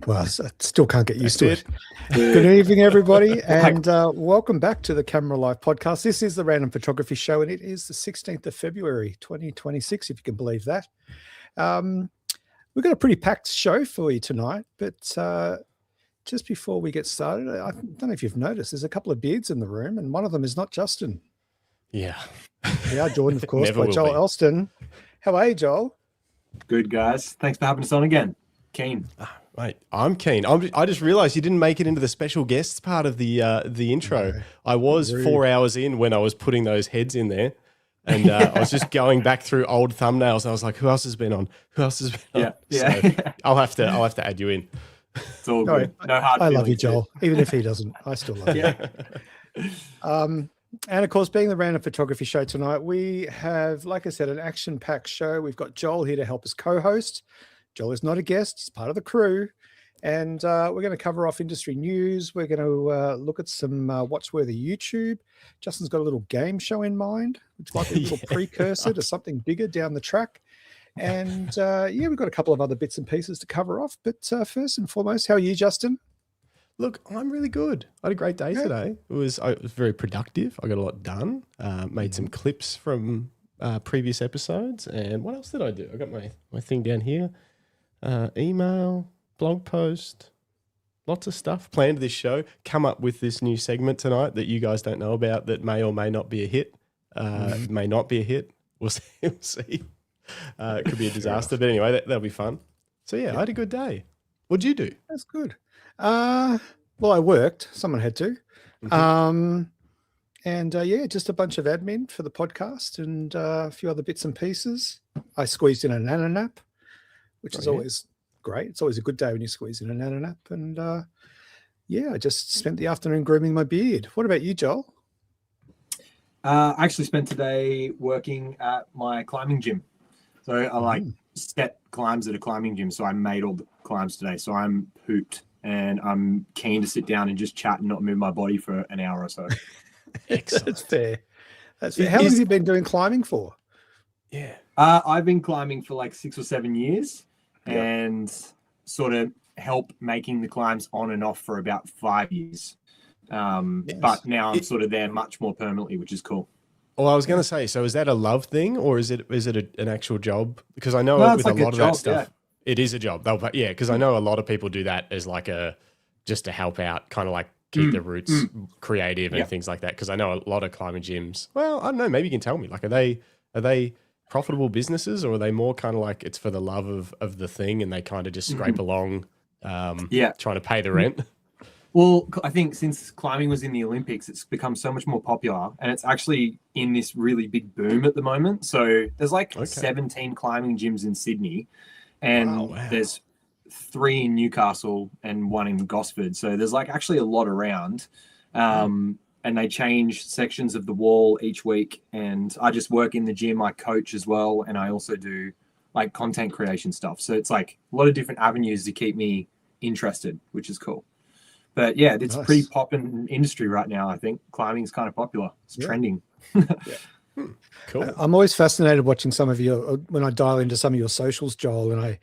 Well, I still can't get used to it. Good. Good evening, everybody, and welcome back to the Camera Life podcast. This is the Random Photography Show, and it is the 16th of February, 2026, if you can believe that. We've got a pretty packed show for you tonight, but just before we get started, I don't know if you've noticed, there's a couple of beards in the room, and one of them is not Justin. Yeah. We are joined, of course, Never by Joel be. Alston. How are you, Joel? Good, guys. Thanks for having us on again. Keen. Mate, I'm keen. I just realised you didn't make it into the special guests part of the intro. No, I was rude. 4 hours in when I was putting those heads in there, and I was just going back through old thumbnails. And I was like, "Who else has been on? Who else has been on?" Yeah. So I'll have to add you in. It's all good. No hard feelings. I love you, Joel. Even if he doesn't, I still love you. And of course, being the Random Photography Show tonight, we have, like I said, an action-packed show. We've got Joel here to help us co-host. Joel is not a guest; he's part of the crew. And we're going to cover off industry news. We're going to look at some Watchworthy YouTube. Justin's got a little game show in mind, which might be a little precursor to something bigger down the track. And we've got a couple of other bits and pieces to cover off. But first and foremost, how are you, Justin? Look, I'm really good. I had a great day today. It was very productive. I got a lot done. Made some clips from previous episodes. And what else did I do? I got my thing down here. Email, blog post, lots of stuff. Planned this show. Come up with this new segment tonight that you guys don't know about that may or may not be a hit. May not be a hit. We'll see. We'll see. It could be a disaster. But anyway, that'll be fun. So, I had a good day. What'd you do? That's good. Well, I worked. Someone had to. Just a bunch of admin for the podcast and a few other bits and pieces. I squeezed in a nana nap, which is always great. It's always a good day when you squeeze in a nana nap. And I just spent the afternoon grooming my beard. What about you, Joel? I actually spent today working at my climbing gym. So I set climbs at a climbing gym. So I made all the climbs today. So I'm pooped and I'm keen to sit down and just chat and not move my body for an hour or so. Excellent. That's fair. How long have you been doing climbing for? Yeah. I've been climbing for like 6 or 7 years and sort of help making the climbs on and off for about 5 years. But now I'm sort of there much more permanently, which is cool. Well, I was going to say, so is that a love thing or is it an actual job? Because I know with like a lot of that stuff, it is a job. Because I know a lot of people do that as like just to help out, kind of like keep the roots creative and things like that. Because I know a lot of climbing gyms. Well, I don't know. Maybe you can tell me. Like, are they profitable businesses, or are they more kind of like it's for the love of the thing and they kind of just scrape along, trying to pay the rent? Well, I think since climbing was in the Olympics, it's become so much more popular and it's actually in this really big boom at the moment. So there's like 17 climbing gyms in Sydney and there's 3 in Newcastle and 1 in Gosford. So there's like actually a lot around. And they change sections of the wall each week. And I just work in the gym. I coach as well. And I also do like content creation stuff. So it's like a lot of different avenues to keep me interested, which is cool. But it's a pretty poppin' industry right now. I think climbing is kind of popular. It's trending. Cool. I'm always fascinated watching some of your, when I dial into some of your socials, Joel, and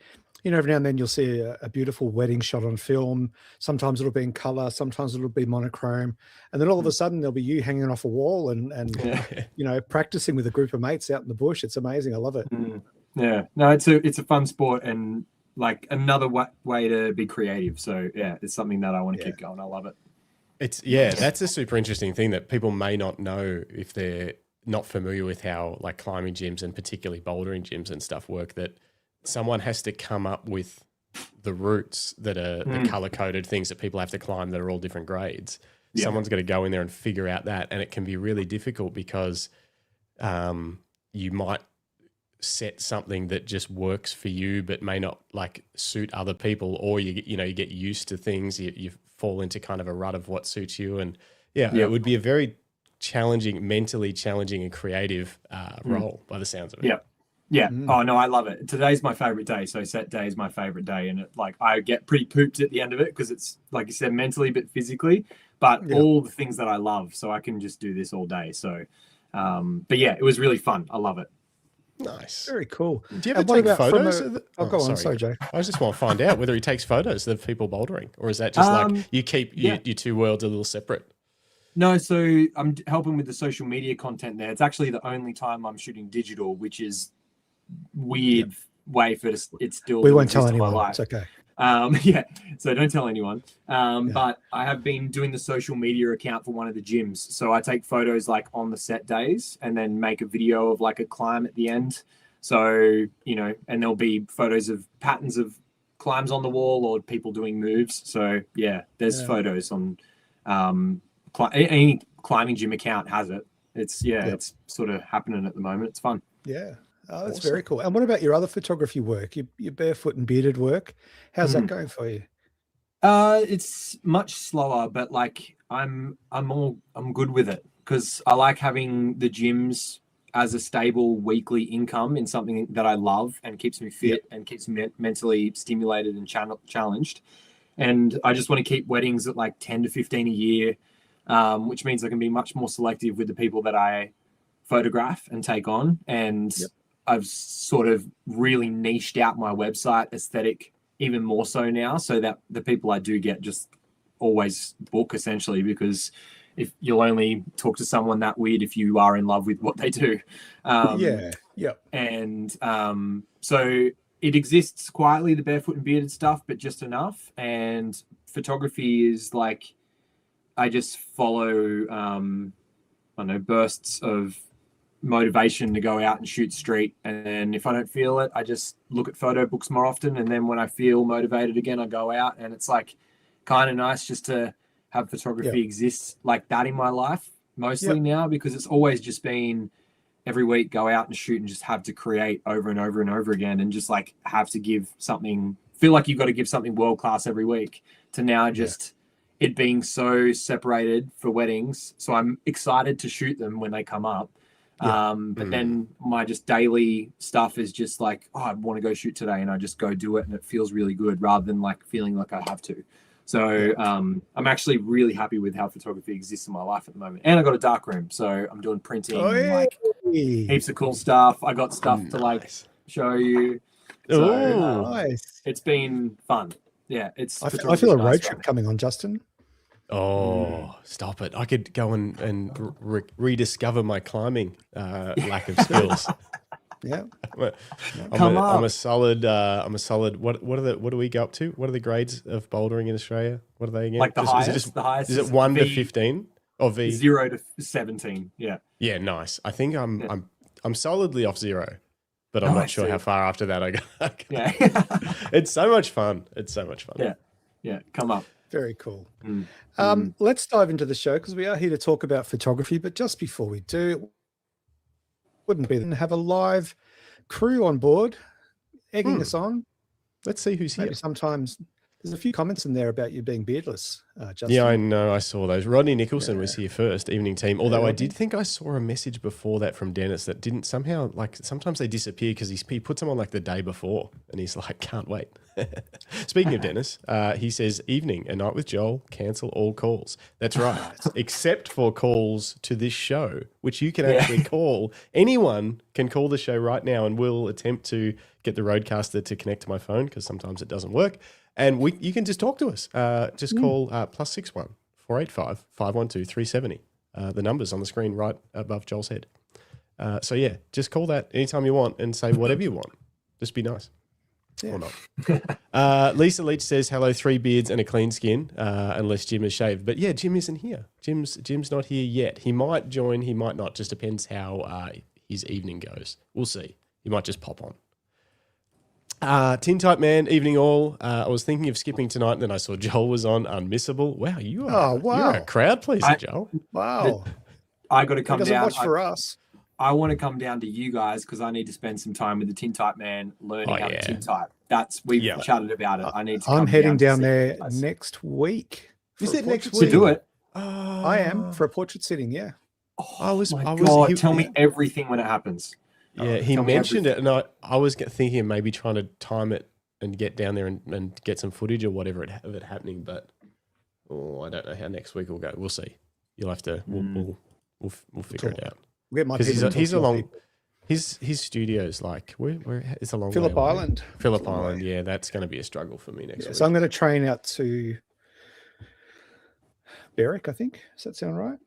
every now and then you'll see a beautiful wedding shot on film. Sometimes it'll be in color, sometimes it'll be monochrome. And then all of a sudden there'll be you hanging off a wall and practicing with a group of mates out in the bush. It's amazing. I love it. Yeah, no, it's a fun sport and like another way to be creative. So it's something that I want to keep going. I love it. That's a super interesting thing that people may not know if they're not familiar with how like climbing gyms and particularly bouldering gyms and stuff work, that someone has to come up with the routes that are the color-coded things that people have to climb that are all different grades. Someone's got to go in there and figure out that, and it can be really difficult because you might set something that just works for you but may not like suit other people, or you get used to things, you fall into kind of a rut of what suits you, and it would be a very mentally challenging and creative role by the sounds of it. Oh no, I love it. Today's my favorite day. So set day is my favorite day, and I get pretty pooped at the end of it because it's like you said, mentally but physically, but all the things that I love, so I can just do this all day. So it was really fun. I love it. Nice. Very cool. Do you ever And what take about from photos? Oh, go on. Sorry, Joe. I just want to find out whether he takes photos of people bouldering, or is that just like you keep your two worlds a little separate? No, so I'm helping with the social media content there. It's actually the only time I'm shooting digital, which is weird way for it still. We won't tell anyone. It's okay. So don't tell anyone. But I have been doing the social media account for one of the gyms. So I take photos like on the set days and then make a video of like a climb at the end. So, you know, and there'll be photos of patterns of climbs on the wall or people doing moves. So yeah, there's photos on any climbing gym account has it. It's sort of happening at the moment. It's fun. Yeah. Oh, that's very cool. And what about your other photography work, your barefoot and bearded work? How's that going for you? It's much slower, but like I'm good with it because I like having the gyms as a stable weekly income in something that I love and keeps me fit and keeps me mentally stimulated and challenged. And I just want to keep weddings at like 10 to 15 a year, which means I can be much more selective with the people that I photograph and take on. And I've sort of really niched out my website aesthetic even more so now, so that the people I do get just always book essentially, because if you'll only talk to someone that weird if you are in love with what they do. And so it exists quietly, the barefoot and bearded stuff, but just enough. And photography is like, I just follow, I don't know, bursts of motivation to go out and shoot street, and then if I don't feel it, I just look at photo books more often, and then when I feel motivated again, I go out. And it's like kind of nice just to have photography exist like that in my life mostly now, because it's always just been every week go out and shoot and just have to create over and over and over again, and just like have to give something, feel like you've got to give something world class every week, to now just it being so separated for weddings. So I'm excited to shoot them when they come up. But then my just daily stuff is just like, oh, I want to go shoot today, and I just go do it, and it feels really good rather than like feeling like I have to. So I'm actually really happy with how photography exists in my life at the moment. And I got a darkroom, so I'm doing printing and like heaps of cool stuff. I got stuff to like show you. So Nice. It's been fun. Yeah, I feel a road trip coming on, Justin. Oh, stop it. I could go and rediscover my climbing lack of skills. I'm a solid what do we go up to? What are the grades of bouldering in Australia? What are they again? Like the highest is it 1 to 15 or V? 0 to 17. Yeah. Yeah, nice. I think I'm solidly off 0. But I'm not sure how far after that I go. It's so much fun. Yeah. Come up. Very cool. Let's dive into the show, because we are here to talk about photography. But just before we do, it wouldn't be to have a live crew on board, egging us on. Let's see who's here. Maybe sometimes there's a few comments in there about you being beardless, Justin. Yeah, I know. I saw those. Rodney Nicholson was here first, evening team. Although I did think I saw a message before that from Dennis that didn't somehow, like, sometimes they disappear because he puts them on like the day before, and he's like, can't wait. Speaking of Dennis, he says, evening, a night with Joel, cancel all calls. That's right. Except for calls to this show, which you can actually call. Anyone can call the show right now, and we'll attempt to get the Roadcaster to connect to my phone, because sometimes it doesn't work. And you can just talk to us. Just call +61 485 512 370. The number's on the screen right above Joel's head. So yeah, just call that anytime you want and say whatever you want. Just be nice. Or not. Lisa Leach says, hello, 3 beards and a clean skin, unless Jim is shaved. But yeah, Jim isn't here. Jim's not here yet. He might join, he might not. Just depends how his evening goes. We'll see. He might just pop on. Tin Type Man, evening all. I was thinking of skipping tonight, and then I saw Joel was on Unmissable. Wow, you're a crowd pleaser, Joel. Wow. I got to come down. Watch for us. I want to come down to you guys because I need to spend some time with the Tin Type Man learning how to tin type. We've chatted about it. I need to. I'm heading down there next week. Is it next week to do it? I am for a portrait sitting. Yeah. Tell me everything when it happens. Yeah, he mentioned it, and I was thinking of maybe trying to time it and get down there and get some footage or whatever of it happening, but I don't know how next week will go. We'll see. You'll have to. We'll figure it out. We'll get my he's His studio's like where it's a long Phillip way away. Island. Phillip Island, yeah, that's going to be a struggle for me next week. So I'm going to train out to Berwick, I think. Does that sound right?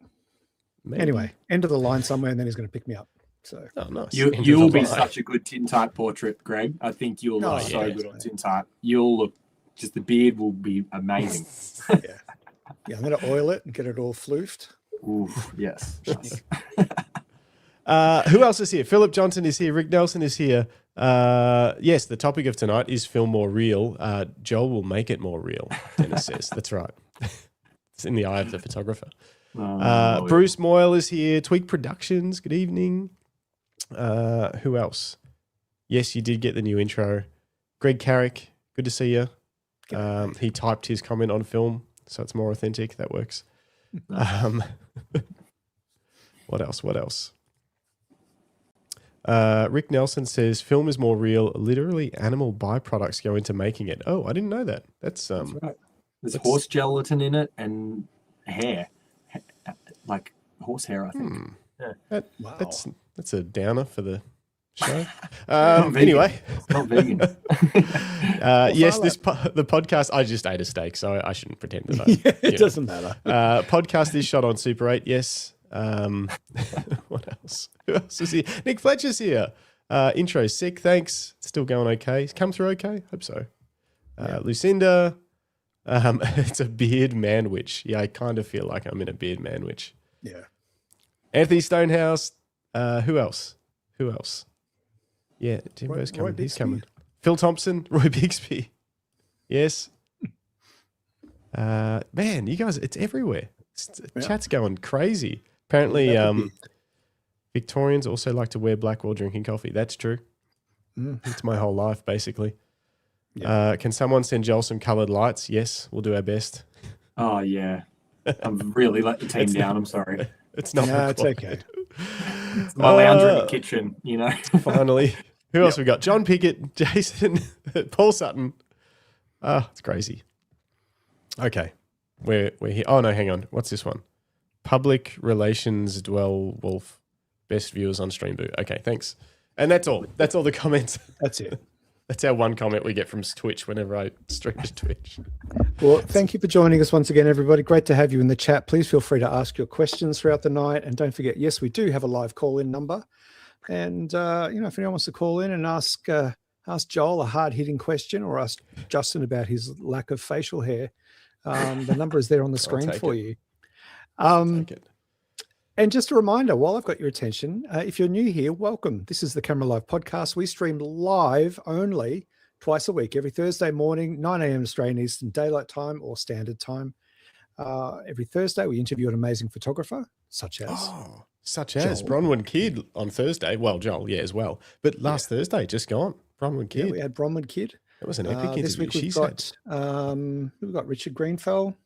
Maybe. Anyway, end of the line somewhere, and then he's going to pick me up. So nice. You'll be such a good tintype portrait, Greg. I think you'll look so good on tintype. You'll look, just the beard will be amazing. Yeah, I'm going to oil it and get it all floofed. Ooh, yes. Who else is here? Philip Johnson is here. Rick Nelson is here. Yes, the topic of tonight is film more real. Joel will make it more real, Dennis says. That's right. It's in the eye of the photographer. Bruce Moyle is here. Tweak Productions, good evening. Who else? Yes, you did get the new intro. Greg Carrick, good to see you. He typed his comment on film, so it's more authentic. That works. What else? Rick Nelson says film is more real. Literally, animal byproducts go into making it. Oh, I didn't know that. That's right. There's horse gelatin in it and hair, like horsehair, I think. Yeah. That's a downer for the show. Anyway, it's not vegan. Yes, the podcast. I just ate a steak, so I shouldn't pretend to know. It doesn't matter. Podcast is shot on Super 8. Yes. What else? Who else is here? Nick Fletcher's here. Intro sick. Thanks. Still going okay. Come through okay. Hope so. Lucinda. It's a beard manwich. Yeah, I kind of feel like I'm in a beard manwich. Yeah. Anthony Stonehouse. Who else? Yeah, Jimbo's coming. He's coming. Phil Thompson, Roy Bixby. Yes. Man, you guys, it's everywhere. Chat's going crazy. Apparently, Victorians also like to wear black while drinking coffee. That's true. It's my whole life, basically. Yeah. Can someone send Joel some coloured lights? Yes, we'll do our best. Oh, yeah. I'm really let the team down. I'm sorry. It's not. No, it's okay. It's my lounge in the kitchen, you know. Finally. Who else we got? John Pickett, Jason, Paul Sutton. It's crazy. Okay. We're here. Oh, no, hang on. What's this one? Public Relations Dwell Wolf. Best viewers on Stream Boo. Okay, thanks. And that's all. That's all the comments. That's it. That's our one comment we get from Twitch whenever I stream to Twitch. Well, thank you for joining us once again, everybody. Great to have you in the chat. Please feel free to ask your questions throughout the night. And don't forget, yes, we do have a live call-in number. And, if anyone wants to call in and ask Joel a hard-hitting question or ask Justin about his lack of facial hair, the number is there on the screen for you. And just a reminder, while I've got your attention, if you're new here, welcome. This is the Camera Live podcast. We stream live only twice a week, every Thursday morning, 9 a.m. Australian Eastern Daylight Time or Standard Time. Every Thursday, we interview an amazing photographer, such as Bronwyn Kidd on Thursday. Well, Joel, as well. But last Thursday, just gone. Bronwyn Kidd. Yeah, we had Bronwyn Kidd. That was an epic interview. This week we've got Richard Grenfell.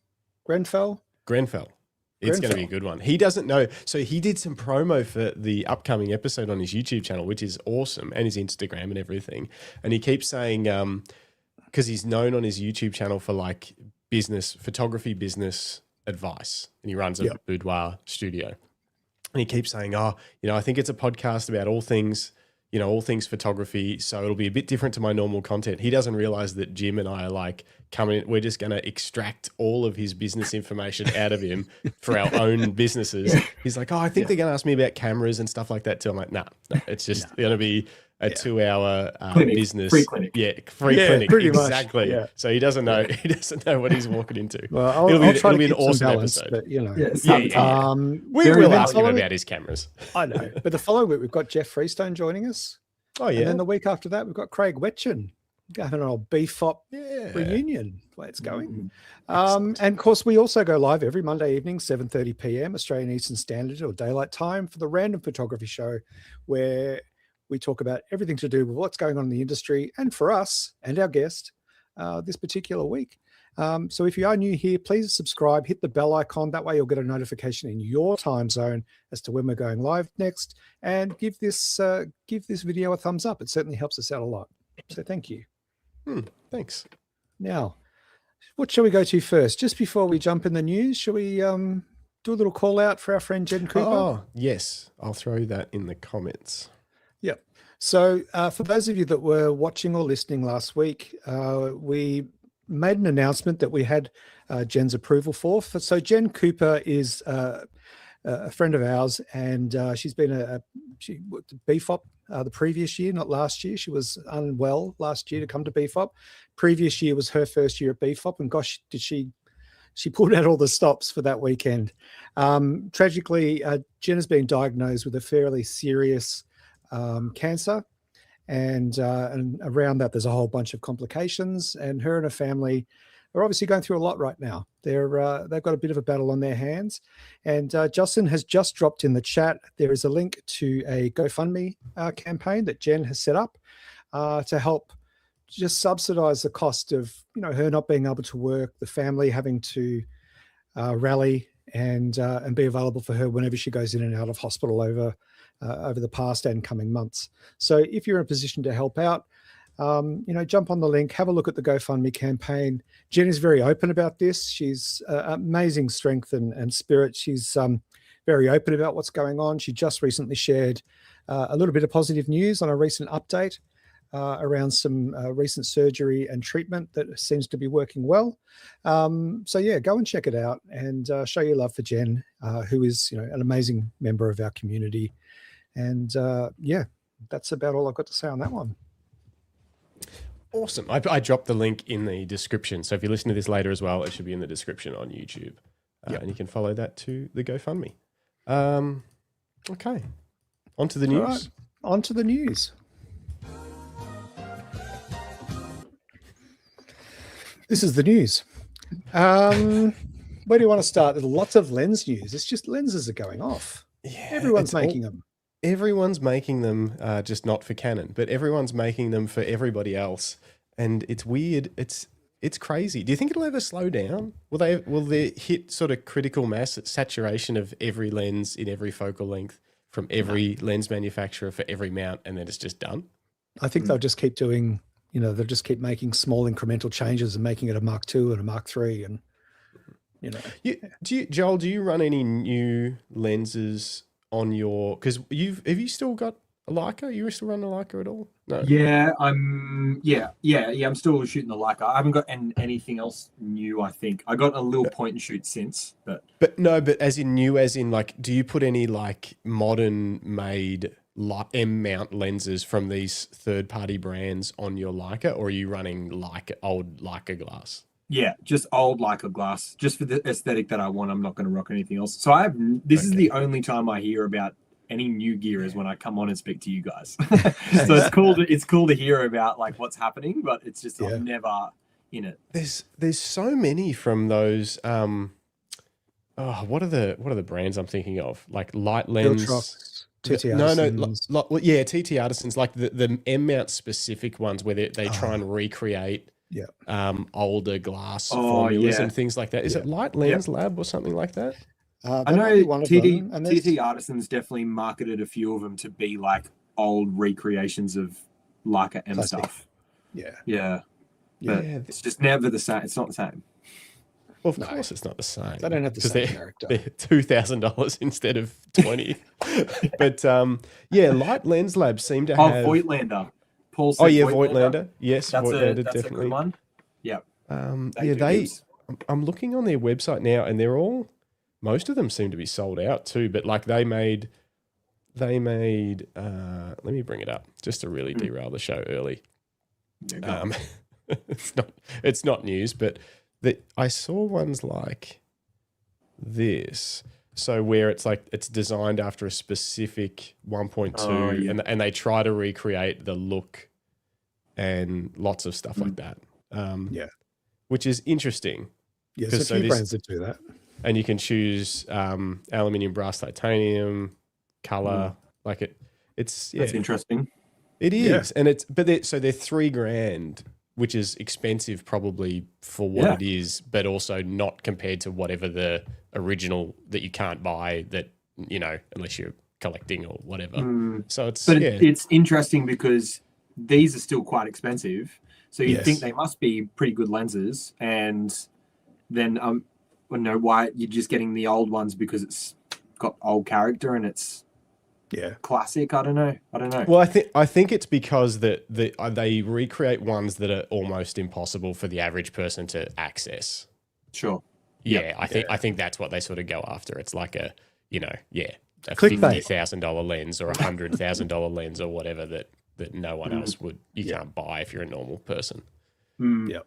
It's going to be a good one. He doesn't know. So he did some promo for the upcoming episode on his YouTube channel, which is awesome, and his Instagram and everything. And he keeps saying, because he's known on his YouTube channel for like photography business advice, and he runs a boudoir studio. And he keeps saying, I think it's a podcast about all things photography. So it'll be a bit different to my normal content. He doesn't realize that Jim and I are like coming. We're just going to extract all of his business information out of him for our own businesses. He's like, I think they're going to ask me about cameras and stuff like that too. I'm like, no, it's just going to be a 2-hour business. Free clinic. Yeah, free clinic. Pretty exactly. Much. Yeah. So he doesn't know. He doesn't know what he's walking into. Well, it'll be an awesome episode. But, We Very will then ask him about his cameras. I know. But the following week, we've got Jeff Freestone joining us. Oh, yeah. And then the week after that, we've got Craig Wetchen having an old BFOP reunion. The way it's going. And of course, we also go live every Monday evening, 7:30 p.m. Australian Eastern Standard or Daylight Time for the Random Photography Show, where we talk about everything to do with what's going on in the industry and for us and our guest this particular week. So if you are new here, please subscribe, hit the bell icon. That way you'll get a notification in your time zone as to when we're going live next, and give this video a thumbs up. It certainly helps us out a lot. So thank you. Thanks. Now, what shall we go to first? Just before we jump in the news, shall we do a little call out for our friend Jen Cooper? Oh, yes. I'll throw that in the comments. Yeah. So for those of you that were watching or listening last week, we made an announcement that we had Jen's approval for. So Jen Cooper is a friend of ours, and she's been she worked at BFOP the previous year, not last year. She was unwell last year to come to BFOP. Previous year was her first year at BFOP, and gosh, did she pulled out all the stops for that weekend. Tragically, Jen has been diagnosed with a fairly serious cancer, and around that there's a whole bunch of complications, and her and her family are obviously going through a lot right now. They've got a bit of a battle on their hands, and Justin has just dropped in the chat. There is a link to a GoFundMe campaign that Jen has set up to help just subsidize the cost of her not being able to work, the family having to rally and be available for her whenever she goes in and out of hospital over the past and coming months. So if you're in a position to help out, jump on the link, have a look at the GoFundMe campaign. Jen is very open about this. She's amazing strength and spirit. She's very open about what's going on. She just recently shared a little bit of positive news on a recent update around some recent surgery and treatment that seems to be working well. So yeah, go and check it out and show your love for Jen, who is an amazing member of our community. And yeah, that's about all I've got to say on that one. Awesome. I dropped the link in the description. So if you listen to this later as well, it should be in the description on YouTube. And you can follow that to the GoFundMe. Okay. On to the news. Right. On to the news. This is the news. Where do you want to start? There's lots of lens news. It's just lenses are going off. Yeah, everyone's making them. Everyone's making them, just not for Canon, but everyone's making them for everybody else. And it's weird. It's crazy. Do you think it'll ever slow down? Will they hit sort of critical mass at saturation of every lens in every focal length from every lens manufacturer for every mount, and then it's just done? I think they'll just keep doing, they'll just keep making small incremental changes and making it a Mark II and a Mark III. And, Joel, do you run any new lenses on your, because have you still got a Leica? You still run a Leica at all? No. Yeah, I'm still shooting the Leica. I haven't got anything else new. I think I got a little point and shoot since, but as in new, as in like, do you put any like modern made M mount lenses from these third party brands on your Leica, or are you running old Leica glass? Yeah, just old Leica glass, just for the aesthetic that I want. I'm not going to rock anything else. So this is the only time I hear about any new gear is when I come on and speak to you guys. So it's cool to hear about like what's happening, but it's just I'm never in it. There's so many from those. What are the brands I'm thinking of? Like Light Lens. TT Artisans. TT Artisans, like the M mount specific ones where they try and recreate older glass formulas and things like that. Is it Light Lens Lab or something like that? I know TT Artisans definitely marketed a few of them to be like old recreations of Leica M stuff. Yeah. But it's just never the same. It's not the same. Well, of course it's not the same. They don't have the same character. They're $2,000 instead of 20. But Light Lens Lab seem to have Voigtlander. Paul said Voigtlander. Yes, Voigtlander that's definitely. A good one. Yeah. I'm looking on their website now, and most of them seem to be sold out too. But like they made. Let me bring it up just to really derail the show early. It's not news, but I saw ones like this. So where it's like it's designed after a specific 1.2 and they try to recreate the look and lots of stuff like that. Which is interesting. Yeah, there's a few brands that do that. And you can choose aluminium, brass, titanium, color. Like it's that's interesting. It is. And they're $3,000, which is expensive probably for what it is, but also not compared to whatever the original that you can't buy that, unless you're collecting or whatever. So it's interesting because these are still quite expensive. So you think they must be pretty good lenses. And then why you're just getting the old ones because it's got old character and it's Yeah. classic. I don't know. Well, I think it's because they recreate ones that are almost impossible for the average person to access. Sure. Yeah, I think that's what they sort of go after. It's like a Clickbait. $50,000 lens or $100,000 lens or whatever that no one else you can't buy if you're a normal person. Yeah.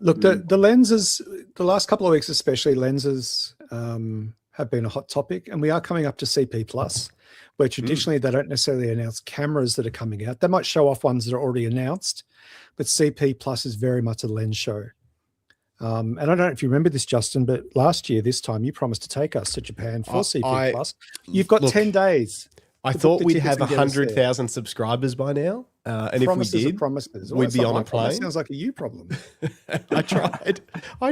Look, the lenses, the last couple of weeks especially, lenses have been a hot topic, and we are coming up to CP Plus, where traditionally they don't necessarily announce cameras that are coming out. They might show off ones that are already announced, but CP Plus is very much a lens show. And I don't know if you remember this, Justin, but last year, this time, you promised to take us to Japan for CP Plus. You've got 10 days. I thought we'd have 100,000 subscribers by now. And promises if we did, promises. we'd be on a plane. Sounds like a you problem. I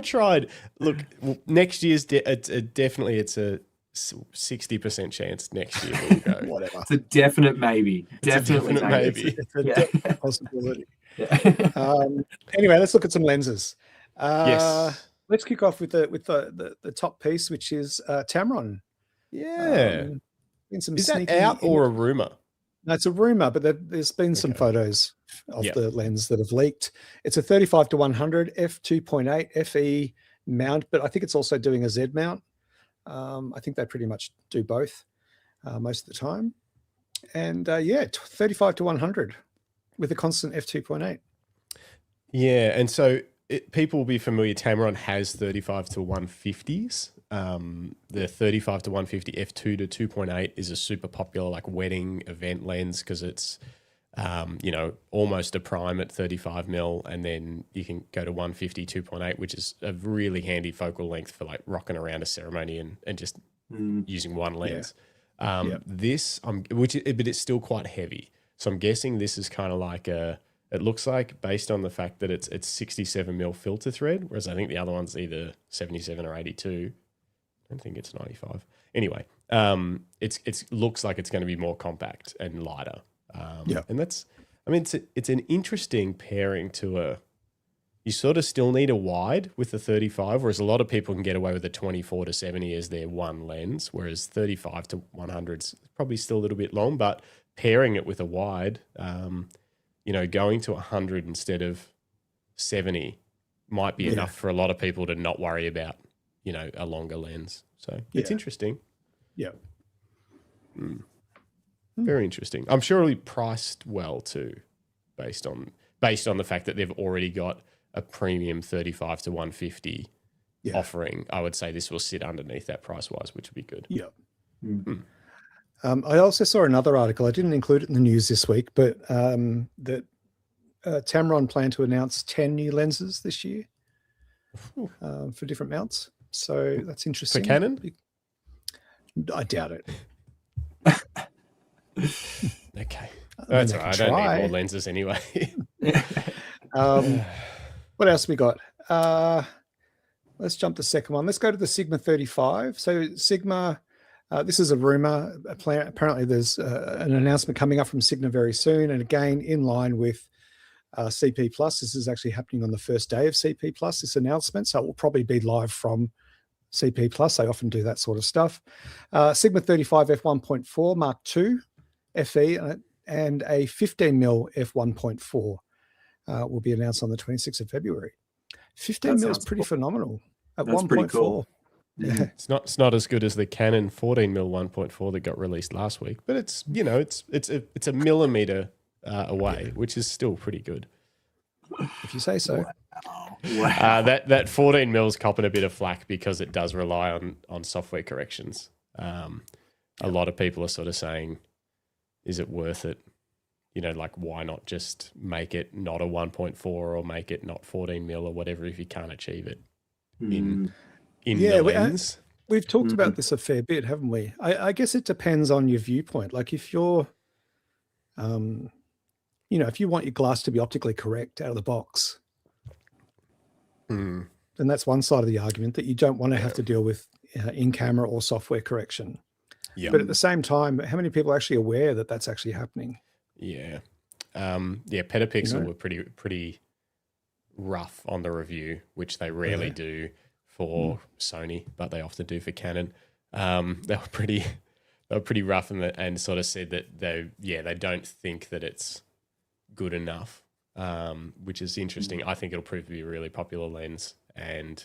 tried. Look, next year's definitely it's a 60% chance next year we'll go. Whatever. It's a definite maybe. Definitely maybe. It's a definite possibility. Anyway, let's look at some lenses. Yes. Let's kick off with the top piece, which is Tamron. Yeah. Is that out or a rumor? No, it's a rumor, but there's been some photos of the lens that have leaked. It's a 35-100 f2.8 FE mount, but I think it's also doing a Z mount. I think they pretty much do both most of the time. And 35-100 with a constant f2.8. Yeah, and so people will be familiar. Tamron has 35-150s. The 35-150 f2 to 2.8 is a super popular like wedding event lens because it's almost a prime at 35 mil, and then you can go to 150 2.8, which is a really handy focal length for like rocking around a ceremony and just using one lens. But it's still quite heavy. So I'm guessing this is kind of like it looks like, based on the fact that it's 67 mil filter thread, whereas I think the other one's either 77 or 82. I don't think it's 95. Anyway, it looks like it's going to be more compact and lighter. And it's an interesting pairing to you sort of still need a wide with the 35, whereas a lot of people can get away with a 24-70 as their one lens, whereas 35-100 is probably still a little bit long, but pairing it with a wide, going to 100 instead of 70 might be enough for a lot of people to not worry about, a longer lens. So it's interesting. Yeah. Very interesting. I'm sure it'll be priced well too, based on the fact that they've already got a premium 35-150 offering. I would say this will sit underneath that price wise, which would be good. Yeah. I also saw another article. I didn't include it in the news this week, but that Tamron plan to announce 10 new lenses this year for different mounts. So that's interesting. For Canon? I doubt it. Okay. That's all right. I don't need more lenses anyway. What else we got? Let's jump to the second one. Let's go to the Sigma 35. So Sigma, this is a rumor. Apparently there's an announcement coming up from Sigma very soon. And again, in line with CP Plus, this is actually happening on the first day of CP Plus, this announcement. So it will probably be live from CP Plus. They often do that sort of stuff. Sigma 35 f1.4 Mark II FE and a 15mm f1.4 will be announced on the 26th of February. 15mm is pretty phenomenal at 1.4. Cool. Yeah. It's not as good as the Canon 14mm 1.4 that got released last week, but it's it's a millimeter away, which is still pretty good. If you say so. Wow. That 14mm is copping a bit of flack because it does rely on software corrections. A lot of people are sort of saying, is it worth it? Why not just make it not a 1.4 or make it not 14mm or whatever if you can't achieve it in the lens? We've talked about this a fair bit, haven't we? I guess it depends on your viewpoint. Like if you're, if you want your glass to be optically correct out of the box, then that's one side of the argument, that you don't want to have to deal with in-camera or software correction. Yeah. But at the same time, how many people are actually aware that that's actually happening? Yeah. Petapixel were pretty rough on the review, which they rarely do for Sony, but they often do for Canon. They were they were pretty rough and sort of said that they don't think that it's good enough, which is interesting. I think it'll prove to be a really popular lens, and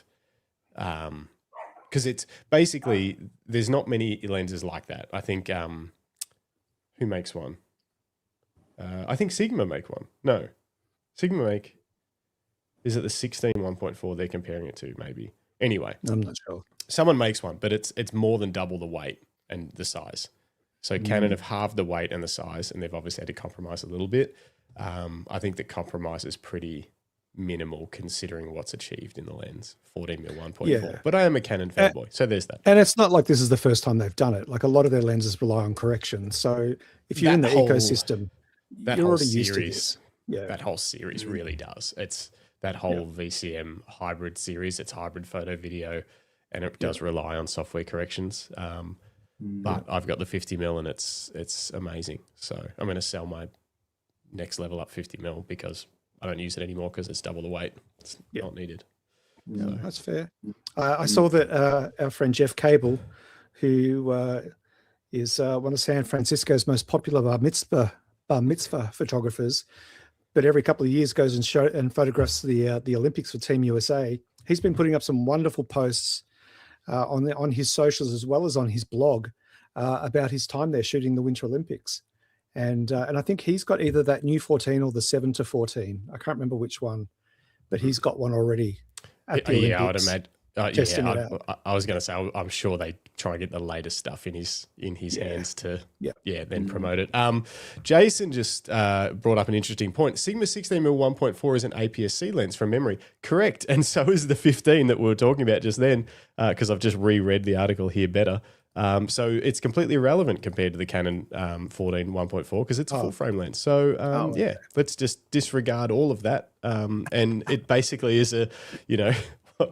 because it's basically there's not many lenses like that. I think who makes one? I think Sigma make one. No, Sigma make. Is it the 16 1.4 they're comparing it to? Maybe. Anyway, I'm not sure. Someone makes one, but it's more than double the weight and the size. So Canon have halved the weight and the size, and they've obviously had to compromise a little bit. I think the compromise is pretty minimal considering what's achieved in the lens, 14mm 1.4. Yeah. But I am a Canon fanboy, so there's that. And it's not like this is the first time they've done it. Like a lot of their lenses rely on correction. So if you're in the ecosystem, you're already used to this. Yeah. That whole series really does. It's that whole VCM hybrid series. It's hybrid photo video, and it does rely on software corrections. But I've got the 50mm and it's amazing. So I'm going to sell my next level up 50mm because I don't use it anymore because it's double the weight. It's not needed. Yeah, so. That's fair. I saw that our friend Jeff Cable, who is one of San Francisco's most popular bar mitzvah photographers, but every couple of years goes and photographs the Olympics for Team USA. He's been putting up some wonderful posts on his socials as well as on his blog about his time there shooting the Winter Olympics. And I think he's got either that new 14 or the 7-14. I can't remember which one, but he's got one already at the Olympics. I would imagine. Testing it out. I was going to say, I'm sure they try and get the latest stuff in his hands to then promote it. Jason just brought up an interesting point. Sigma 16mm 1.4 is an APS-C lens from memory. Correct. And so is the 15 that we were talking about just then, because I've just reread the article here better. So it's completely irrelevant compared to the Canon 14 1.4 because it's a full frame lens. So let's just disregard all of that. And it basically is a,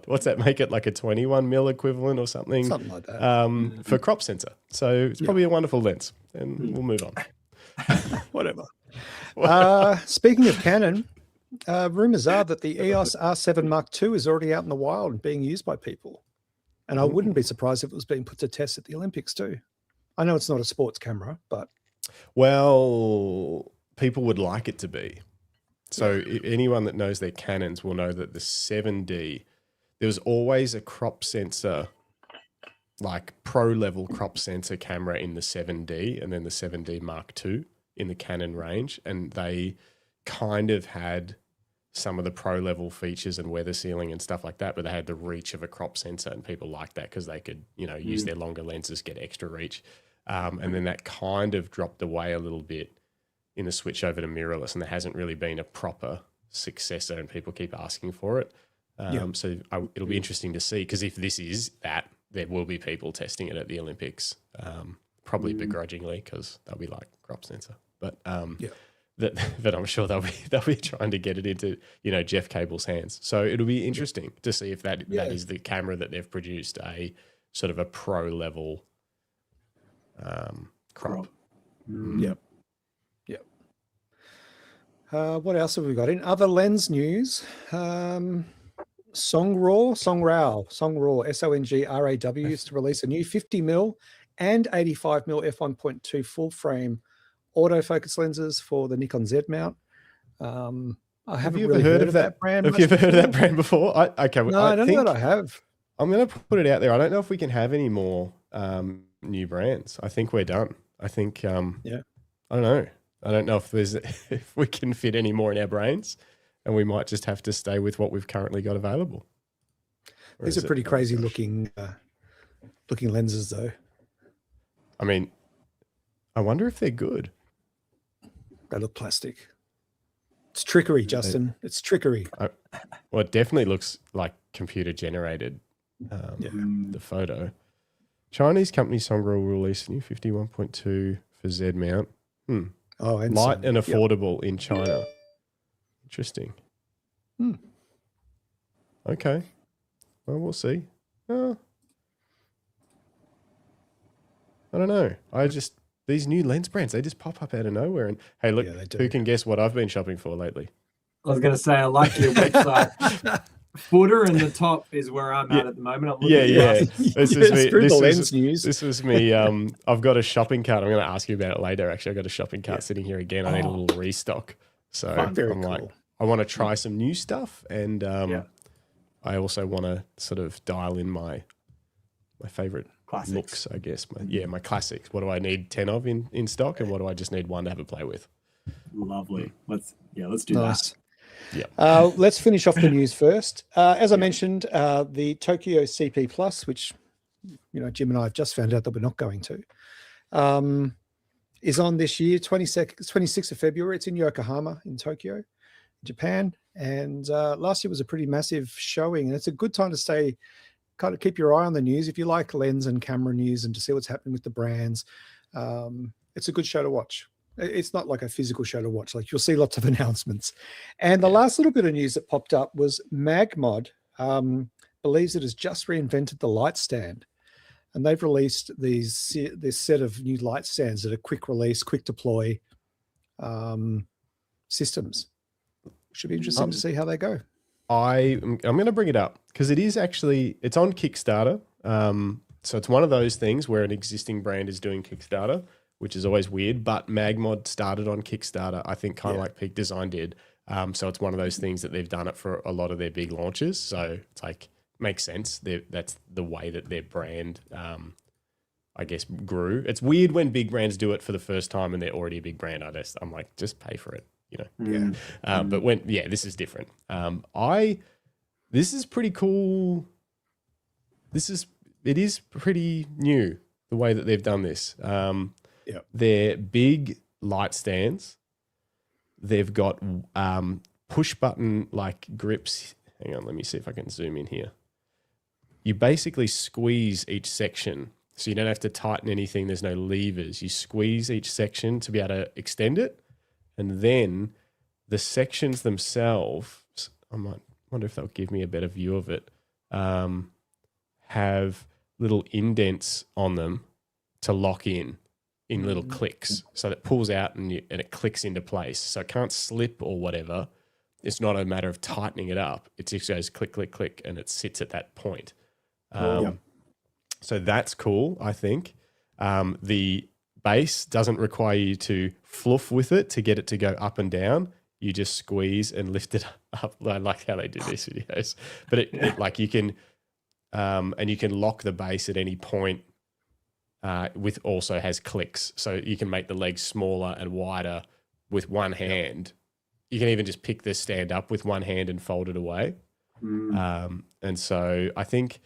what's that make it, like a 21mm equivalent or something? Something like that. For crop sensor. So it's probably a wonderful lens, and we'll move on. Whatever. Speaking of Canon, rumors are that the EOS R7 Mark II is already out in the wild and being used by people. And I wouldn't be surprised if it was being put to test at the Olympics too. I know it's not a sports camera, but... Well, people would like it to be. So anyone that knows their Canons will know that the 7D... There was always a crop sensor, like pro-level crop sensor camera in the 7D and then the 7D Mark II in the Canon range. And they kind of had some of the pro-level features and weather sealing and stuff like that, but they had the reach of a crop sensor, and people liked that because they could, use their longer lenses, get extra reach. And then that kind of dropped away a little bit in the switch over to mirrorless, and there hasn't really been a proper successor, and people keep asking for it. So it'll be interesting to see, because if this is that, there will be people testing it at the Olympics, probably begrudgingly because they'll be like crop sensor. But but I'm sure they'll be trying to get it into Jeff Cable's hands. So it'll be interesting to see if that is the camera that they've produced, a sort of a pro level crop. Yep. What else have we got in other lens news? Songraw, Songraw, is to release a new 50mm and 85mm f1.2 full frame autofocus lenses for the Nikon Z mount. I haven't really heard of that brand. Have you ever heard of that brand before? No, I don't know that I have. I'm going to put it out there. I don't know if we can have any more new brands. I think we're done. I think, I don't know. I don't know if we can fit any more in our brains, and we might just have to stay with what we've currently got available. These are pretty crazy looking lenses, though. I mean, I wonder if they're good. They look plastic. It's trickery, Justin. It's trickery. Well, it definitely looks like computer generated. The photo. Chinese company Songraw will release a new 51.2 for Z mount. Light and affordable in China. Interesting. Okay. Well, we'll see. I don't know. These new lens brands, they just pop up out of nowhere. And hey, look, who can guess what I've been shopping for lately? I was going to say, I like your website. footer and the top is where I'm at the moment. I'm looking at yeah. glasses. This is me. Through the lens news. This was me. I've got a shopping cart. I'm going to ask you about it later. Actually, I've got a shopping cart sitting here again. I need a little restock. So Very I'm cool. like, I want to try some new stuff, and I also want to sort of dial in my favorite Classics. looks, I guess. My classics. What do I need 10 of in stock, and what do I just need one to have a play with? Lovely. Let's do Nice. that. Yeah. Let's finish off the news first. As I mentioned, the Tokyo CP Plus, which Jim and I have just found out that we're not going to, is on this year, 26th of February. It's in Yokohama in Tokyo, Japan. And last year was a pretty massive showing, and it's a good time to kind of keep your eye on the news if you like lens and camera news and to see what's happening with the brands. It's a good show to watch. It's not like a physical show to watch. Like, you'll see lots of announcements. And the last little bit of news that popped up was Magmod believes it has just reinvented the light stand. And they've released this set of new light stands that are quick release, quick deploy systems. Should be interesting to see how they go. I'm going to bring it up because it's on Kickstarter. So it's one of those things where an existing brand is doing Kickstarter, which is always weird, but Magmod started on Kickstarter, I think, kind of like Peak Design did. So it's one of those things that they've done it for a lot of their big launches. So it's like, makes sense. That's the way that their brand, I guess, grew. It's weird when big brands do it for the first time and they're already a big brand. I'm like, just pay for it, But this is different. This is pretty cool. It is pretty new, the way that they've done this. They're big light stands. They've got push button like grips. Hang on, let me see if I can zoom in here. You basically squeeze each section, so you don't have to tighten anything. There's no levers. You squeeze each section to be able to extend it, and then the sections themselves, I might wonder if they'll give me a better view of it, have little indents on them to lock in little clicks, so that pulls out and it clicks into place. So it can't slip or whatever. It's not a matter of tightening it up. It just goes click, click, click, and it sits at that point. So that's cool, I think. The base doesn't require you to fluff with it to get it to go up and down. You just squeeze and lift it up. I like how they do these videos. But it like you can, and you can lock the base at any point. With also has clicks, so you can make the legs smaller and wider with one hand. You can even just pick the stand up with one hand and fold it away. And so I think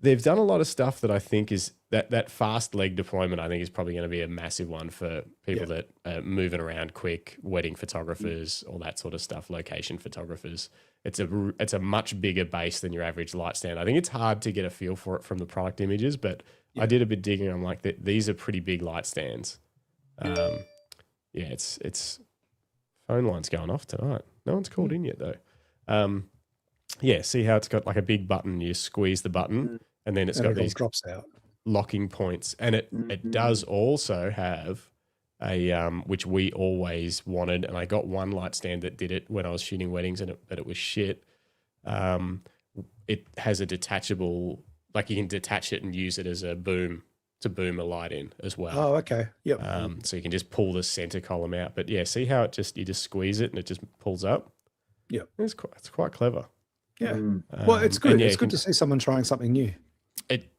they've done a lot of stuff that I think is that fast leg deployment. I think is probably going to be a massive one for people that are moving around quick, wedding photographers, all that sort of stuff, location photographers. It's a much bigger base than your average light stand. I think it's hard to get a feel for it from the product images, but I did a bit digging. I'm like, these are pretty big light stands. It's phone line's going off tonight. No one's called in yet though. See how it's got like a big button. You squeeze the button and then it's got these drops out locking points. And it does also have a, which we always wanted. And I got one light stand that did it when I was shooting weddings but it was shit. It has a detachable, like you can detach it and use it as a boom to boom a light in as well. Oh, okay. Yep. So you can just pull the center column out. But see how you just squeeze it and it just pulls up? Yep. It's quite clever. Yeah. Well, it's good. It's good to see someone trying something new.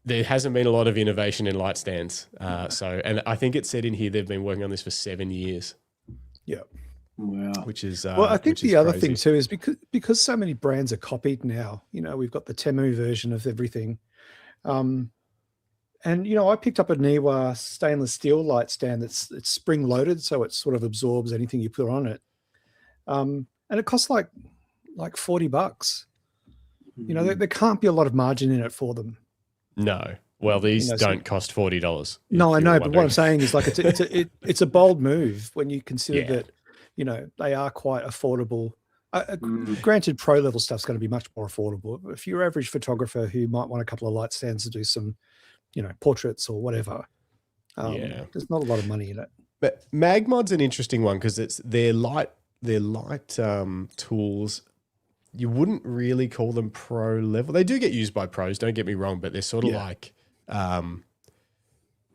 There hasn't been a lot of innovation in light stands. And I think it said in here they've been working on this for 7 years. Yeah. Wow. Which is I think the other thing too is because so many brands are copied now. We've got the Temu version of everything. And I picked up a Niwa stainless steel light stand that's spring loaded, so it sort of absorbs anything you put on it. And it costs like $40. There can't be a lot of margin in it for them. No. Well, these don't cost $40. No, I know, but what I'm saying is like it's a bold move when you consider that they are quite affordable. Granted, pro level stuff's going to be much more affordable. If you're an average photographer who might want a couple of light stands to do some, portraits or whatever, there's not a lot of money in it. But Magmod's an interesting one because it's their light tools. you wouldn't really call them pro level. They do get used by pros, don't get me wrong, but they're sort of like,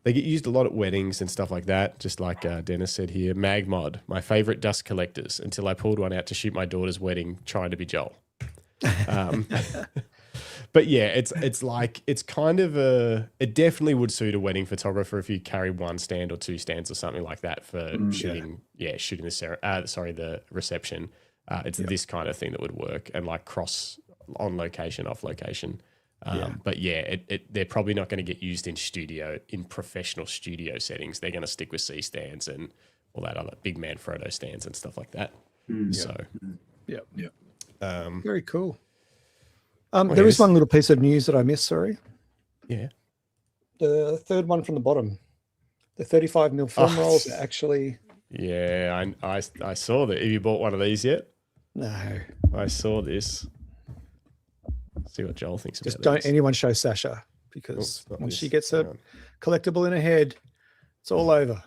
they get used a lot at weddings and stuff like that. Just like Dennis said here, Mag Mod, my favorite dust collectors, until I pulled one out to shoot my daughter's wedding trying to be Joel. But yeah, it's like, it's kind of it definitely would suit a wedding photographer if you carry one stand or two stands or something like that for shooting the reception. It's this kind of thing that would work, and like cross on location, off location. But yeah, they're probably not going to get used in professional studio settings. They're going to stick with C stands and all that other big Manfrotto stands and stuff like that. Very cool. There is one little piece of news that I missed. Sorry. Yeah. The third one from the bottom, the 35mm film rolls are actually. Yeah, I saw that. Have you bought one of these yet? No. I saw this. See what Joel thinks Just about don't this. anyone show Sasha, because once she gets a collectible in her head, it's all over.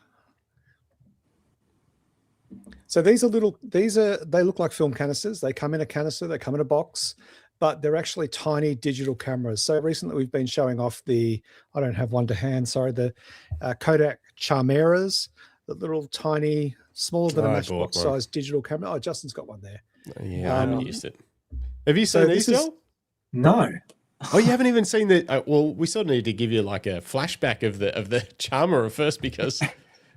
So they look like film canisters. They come in a canister, they come in a box, but they're actually tiny digital cameras. So recently we've been showing off I don't have one to hand, sorry, the Kodak Charmeras, the little tiny, smaller than a matchbox size digital camera. Oh, Justin's got one there. Yeah, I haven't used it. Have you seen these, Joel? No. Oh, you haven't even seen the. Well, we sort of need to give you like a flashback of the Charmer first, because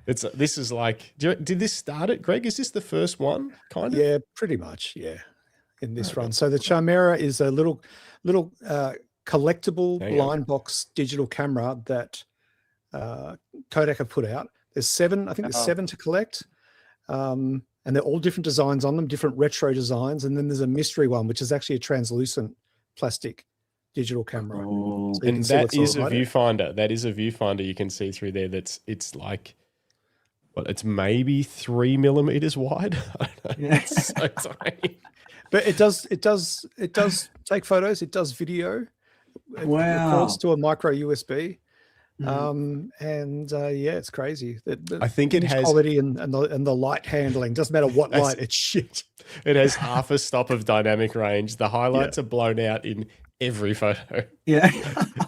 this is like. Did this start it, Greg? Is this the first one? Kind of. Yeah, pretty much. Yeah, in this run. So the Charmera is a little collectible blind box digital camera that Kodak have put out. There's 7. I think there's 7 to collect. And they're all different designs on them, different retro designs. And then there's a mystery one, which is actually a translucent plastic digital camera. So and that is a viewfinder. That is a viewfinder you can see through there. It's like, it's maybe 3mm wide. I don't know. It's so tiny. But it does take photos. It does video. It records to a micro USB. It's crazy. I think it has quality and the light handling. Doesn't matter what light, it's shit. It has half a stop of dynamic range. The highlights are blown out in every photo. Yeah.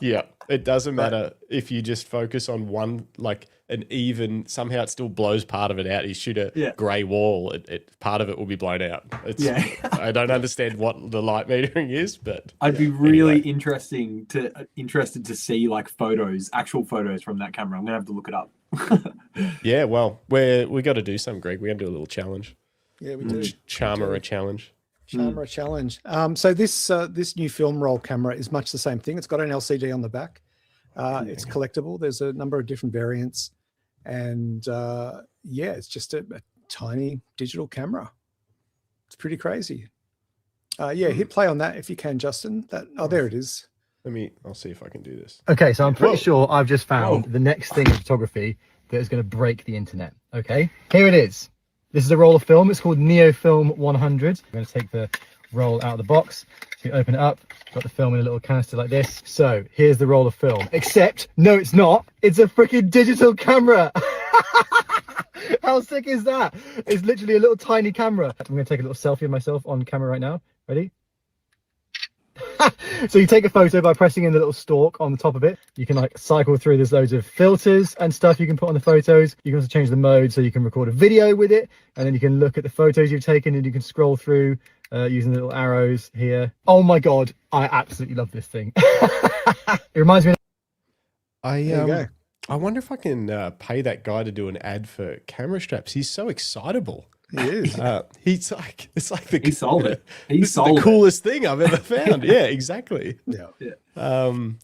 Yeah. It doesn't matter if you just focus on one, like an even, somehow it still blows part of it out. You shoot a grey wall, part of it will be blown out. I don't understand what the light metering is, but I'd be really interested to see like actual photos from that camera. I'm gonna have to look it up. Yeah, well, we got to do some, Greg. We're gonna do a little challenge. Yeah, we do. Charmer challenge. Charmer challenge. So this new film roll camera is much the same thing. It's got an LCD on the back. It's collectible. There's a number of different variants, and it's just a tiny digital camera. It's pretty crazy. Hit play on that if you can, Justin. There it is. I'll see if I can do this. Okay, so I'm pretty sure I've just found the next thing in photography that is going to break the internet. Okay, here it is. This is a roll of film. It's called Neofilm 100. I'm going to take the roll out of the box. So you open it up. Got the film in a little canister like this. So here's the roll of film. Except, no, it's not. It's a freaking digital camera. How sick is that? It's literally a little tiny camera. I'm going to take a little selfie of myself on camera right now. Ready? So you take a photo by pressing in the little stalk on the top of it. You can like cycle through. There's loads of filters and stuff you can put on the photos. You can also change the mode so you can record a video with it, and then you can look at the photos you've taken, and you can scroll through using the little arrows here. Oh my god, I absolutely love this thing. It reminds me I wonder if I can pay that guy to do an ad for camera straps. He's so excitable. He is. He sold it. He sold the coolest thing I've ever found. Yeah, exactly. Yeah.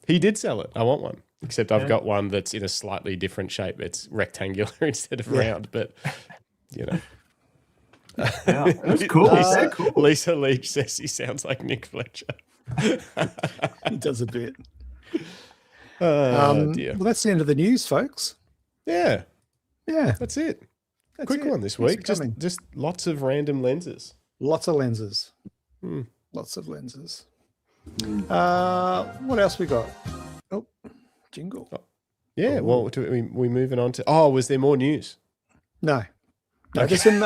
He did sell it. I want one. Except I've got one that's in a slightly different shape. It's rectangular instead of round, but you know. Yeah, that's cool. Lisa Leach says he sounds like Nick Fletcher. He does a bit. Dear. Well, that's the end of the news, folks. Yeah. Yeah. That's it. That's Quick it. one this Thanks week. for coming. Just lots of random lenses. Lots of lenses. Lots of lenses. What else we got? Oh, jingle. Yeah. Well, we moving on to. Oh, was there more news? No. No, there's some.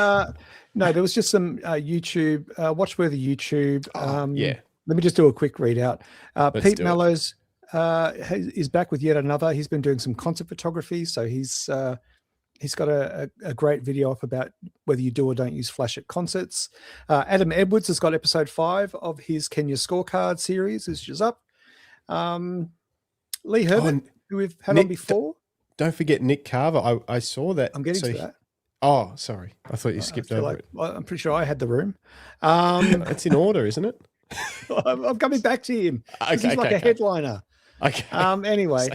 No, there was just some YouTube, Watchworthy YouTube. Yeah. Let me just do a quick readout. Let's Pete do it. Mellows is back with yet another. He's been doing some concert photography, so he's got a great video up about whether you do or don't use flash at concerts. Adam Edwards has got episode 5 of his Kenya Scorecard series, which is up. Lee Herbert, who we've had on before. Don't forget Nick Carver. I saw that. I'm getting to that. Oh, sorry. I thought you skipped over it. Well, I'm pretty sure I had the room. It's in order, isn't it? I'm coming back to him. He's like a headliner. Okay. Anyway,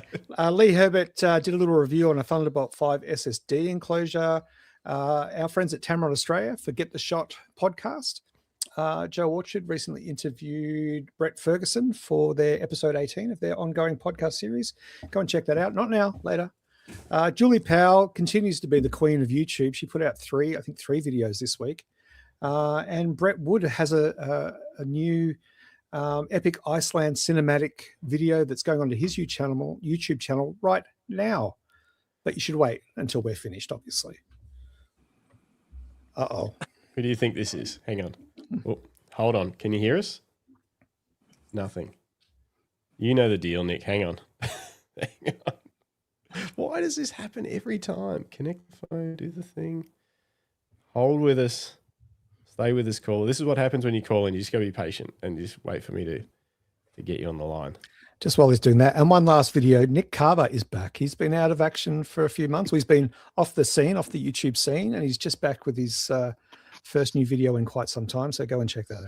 Lee Herbert did a little review on a Thunderbolt 5 SSD enclosure. Our friends at Tamron Australia for Get the Shot podcast. Joe Orchard recently interviewed Brett Ferguson for their episode 18 of their ongoing podcast series. Go and check that out. Not now, later. Julie Powell continues to be the queen of YouTube. She put out three videos this week. And Brett Wood has a new epic Iceland cinematic video that's going onto his YouTube channel right now. But you should wait until we're finished, obviously. Uh-oh. Who do you think this is? Hang on. Oh, hold on. Can you hear us? Nothing. You know the deal, Nick. Hang on. Hang on. Why does this happen every time? Connect the phone, do the thing. Hold with us. Stay with us, caller. This is what happens when you call in. You just got to be patient and just wait for me to get you on the line. Just while he's doing that. And one last video, Nick Carver is back. He's been out of action for a few months. He's been off the YouTube scene, and he's just back with his first new video in quite some time. So go and check that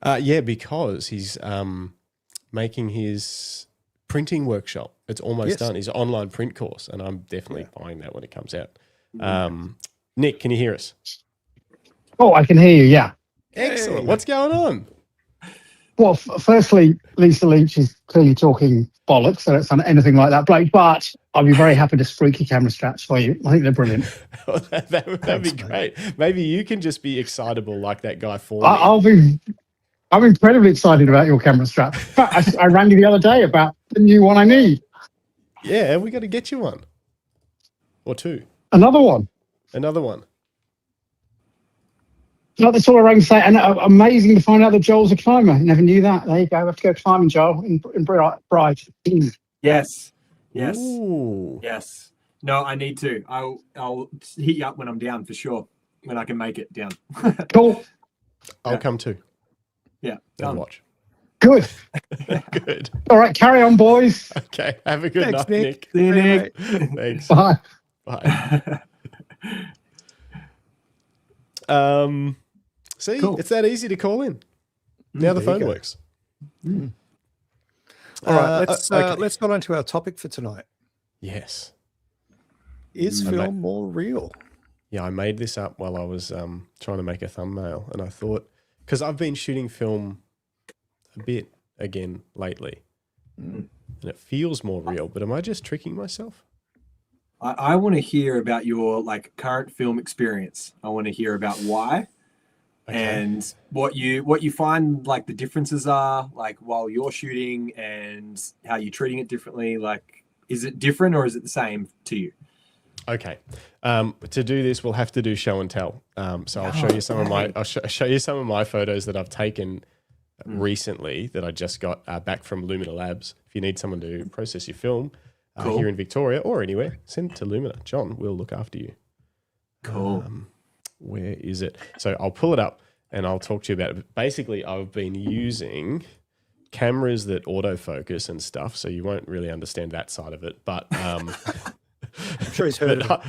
out. Yeah, because he's making his printing workshop. It's almost done. His online print course, and I'm definitely buying that when it comes out. Nick, can you hear us? Oh, I can hear you, yeah. Excellent. What's going on? Well, firstly, Lisa Leach is clearly talking bollocks. I don't sound anything like that bloke, but I'll be very happy to freak your camera straps for you. I think they're brilliant. That'd be great. Maybe you can just be excitable like that guy for me. I'm incredibly excited about your camera strap. In fact, I rang you the other day about the new one I need. Yeah, we got to get you one. Or two. Another one. No, that's all I rang to say. And amazing to find out that Joel's a climber. Never knew that. There you go. I have to go climbing, Joel, in Bride. Yes. Ooh. Yes. No, I need to. I'll hit you up when I'm down for sure. When I can make it down. Cool. I'll come too. Yeah. And watch. Good. Good. All right, carry on, boys. Okay. Have a good night, Nick. See you, Nick. Thanks. Bye. Bye. See, It's that easy to call in. Now the phone works. All right, let's go on to our topic for tonight. Yes. Is film more real? Yeah, I made this up while I was trying to make a thumbnail, and I thought, because I've been shooting film a bit again lately, and it feels more real, but am I just tricking myself? I want to hear about your current film experience. I want to hear about why and what you find the differences are while you're shooting and how you're treating it differently. Is it different or is it the same to you? Okay. To do this, we'll have to do show and tell. So I'll show you some of my show you some of my photos that I've taken recently that I just got back from Lumina Labs. If you need someone to process your film. Here in Victoria or anywhere, send it to Lumina. John will look after you. Cool. Where is it? So I'll pull it up and I'll talk to you about it. But basically, I've been using cameras that autofocus and stuff, so you won't really understand that side of it. But I'm sure he's heard of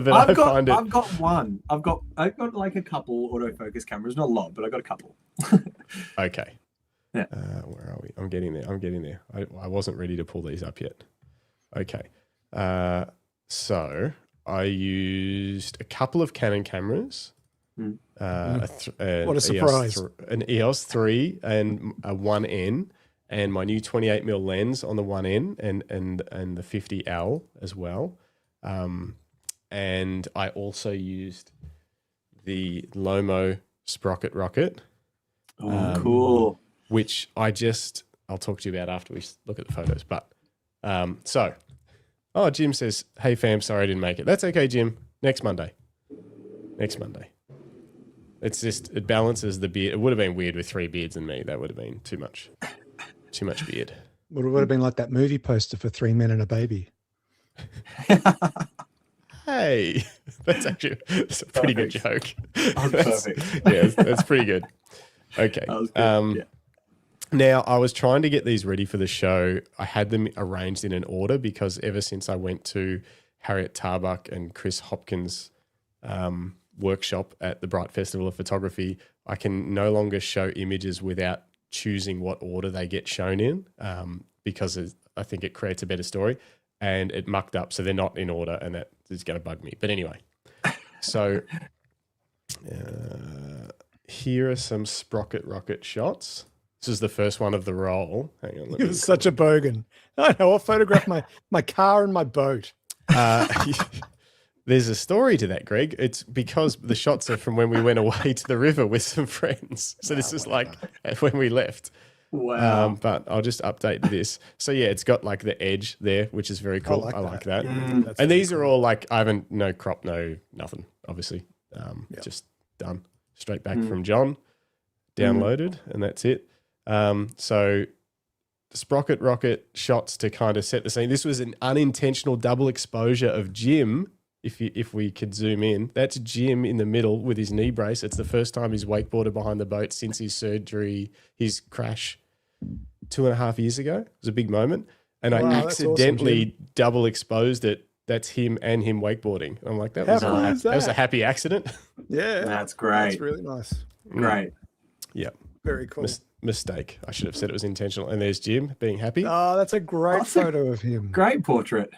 it. I've got one. I've got a couple autofocus cameras, not a lot, but I've got a couple. Okay. Yeah. Where are we? I'm getting there. I wasn't ready to pull these up yet. Okay, so I used a couple of Canon cameras. What a surprise. An EOS 3 and a 1N, and my new 28mm lens on the 1N and the 50L as well. And I also used the Lomo Sprocket Rocket. Oh, cool. Which I'll talk to you about after we look at the photos. But Jim says, "Hey fam, sorry I didn't make it." That's okay, Jim. Next Monday. Next Monday. It's just, it balances the beard. It would have been weird with 3 beards and me. That would have been too much beard. Would have been like that movie poster for 3 Men and a Baby. Hey, that's actually a pretty good joke. Perfect. Yeah, that's pretty good. Okay. That was good. Yeah. Now, I was trying to get these ready for the show. I had them arranged in an order because ever since I went to Harriet Tarbuck and Chris Hopkins' workshop at the Bright Festival of Photography, I can no longer show images without choosing what order they get shown in because I think it creates a better story. And it mucked up, so they're not in order, and that is going to bug me. But anyway, so here are some Sprocket Rocket shots. This is the first one of the roll. Hang on. You're such a bogan. I know. I'll photograph my car and my boat. There's a story to that, Greg. It's because the shots are from when we went away to the river with some friends. So this is like when we left. Wow. But I'll just update this. So yeah, it's got like the edge there, which is very cool. I like that. And these are all like, I haven't, no crop, no nothing, obviously. Just done straight back from John, downloaded, and that's it. So Sprocket Rocket shots to kind of set the scene. This was an unintentional double exposure of Jim. If we could zoom in, that's Jim in the middle with his knee brace. It's the first time he's wakeboarded behind the boat since his surgery, his crash 2.5 years ago. It was a big moment. And I accidentally double exposed it. That's him and him wakeboarding. I'm like, that was a happy accident. Yeah. That's great. That's really nice. Great. Yeah. Very cool. Mistake. I should have said it was intentional. And there's Jim being happy. Oh, that's a great photo of him. Great portrait.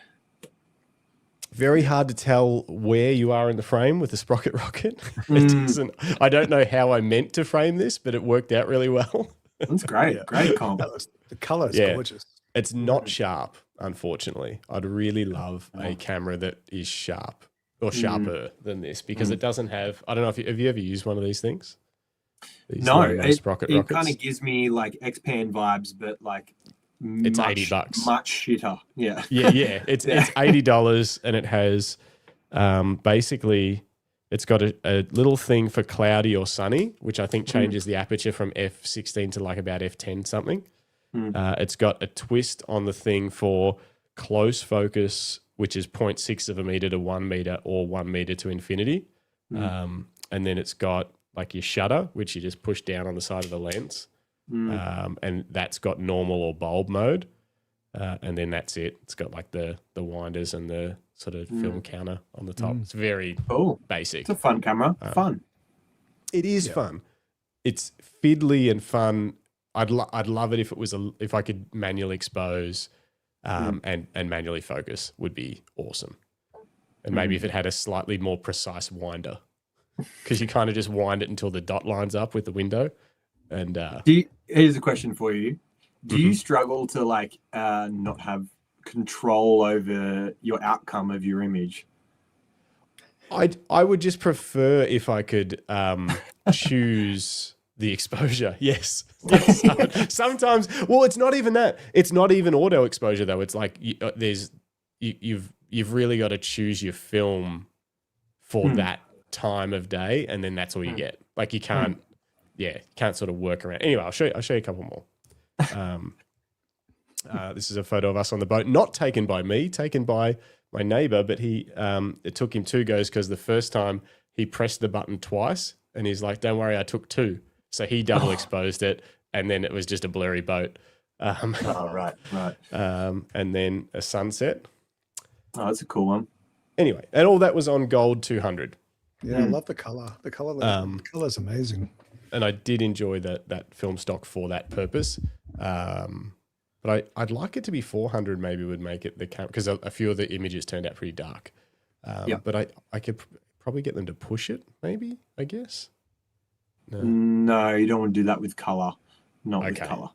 Very hard to tell where you are in the frame with the Sprocket Rocket. It doesn't. I don't know how I meant to frame this, but it worked out really well. That's great. Great comp. The color is gorgeous. It's not sharp, unfortunately. I'd really love a camera that is sharp or sharper than this because it doesn't have. I don't know if have you ever used one of these things? No, it kind of gives me like Xpan vibes, but like it's $80, much shitter. Yeah, yeah. It's $80, and it has basically it's got a little thing for cloudy or sunny, which I think changes the aperture from f16 to like about f10 something. It's got a twist on the thing for close focus, which is 0.6 of a meter to 1 meter or 1 meter to infinity, and then it's got like your shutter, which you just push down on the side of the lens. And that's got normal or bulb mode. And then that's it. It's got like the winders and the sort of film counter on the top. It's very basic. It's a fun camera. Fun. It is fun. It's fiddly and fun. I'd love it if it was if I could manually expose and manually focus would be awesome. And maybe if it had a slightly more precise winder, because you kind of just wind it until the dot lines up with the window. And here's a question for you: do you struggle to like not have control over your outcome of your image? I would just prefer if I could choose the exposure. Yes. Sometimes. Well, it's not even that. It's not even auto exposure though. It's like you've really got to choose your film for that time of day, and then that's all you get. Like you can't. Yeah, can't sort of work around. Anyway, I'll show you a couple more. This is a photo of us on the boat, not taken by me, taken by my neighbor, but it took him 2 goes because the first time he pressed the button twice and he's like, don't worry, I took 2. So he double exposed it and then it was just a blurry boat. Right. And then a sunset. Oh, that's a cool one. Anyway, and all that was on Gold 200. Yeah, I love the color. The color's amazing. And I did enjoy that film stock for that purpose. But I'd like it to be 400 maybe would make it the camera, because a few of the images turned out pretty dark. But I could probably get them to push it maybe, I guess. No, you don't want to do that with color. Not with color.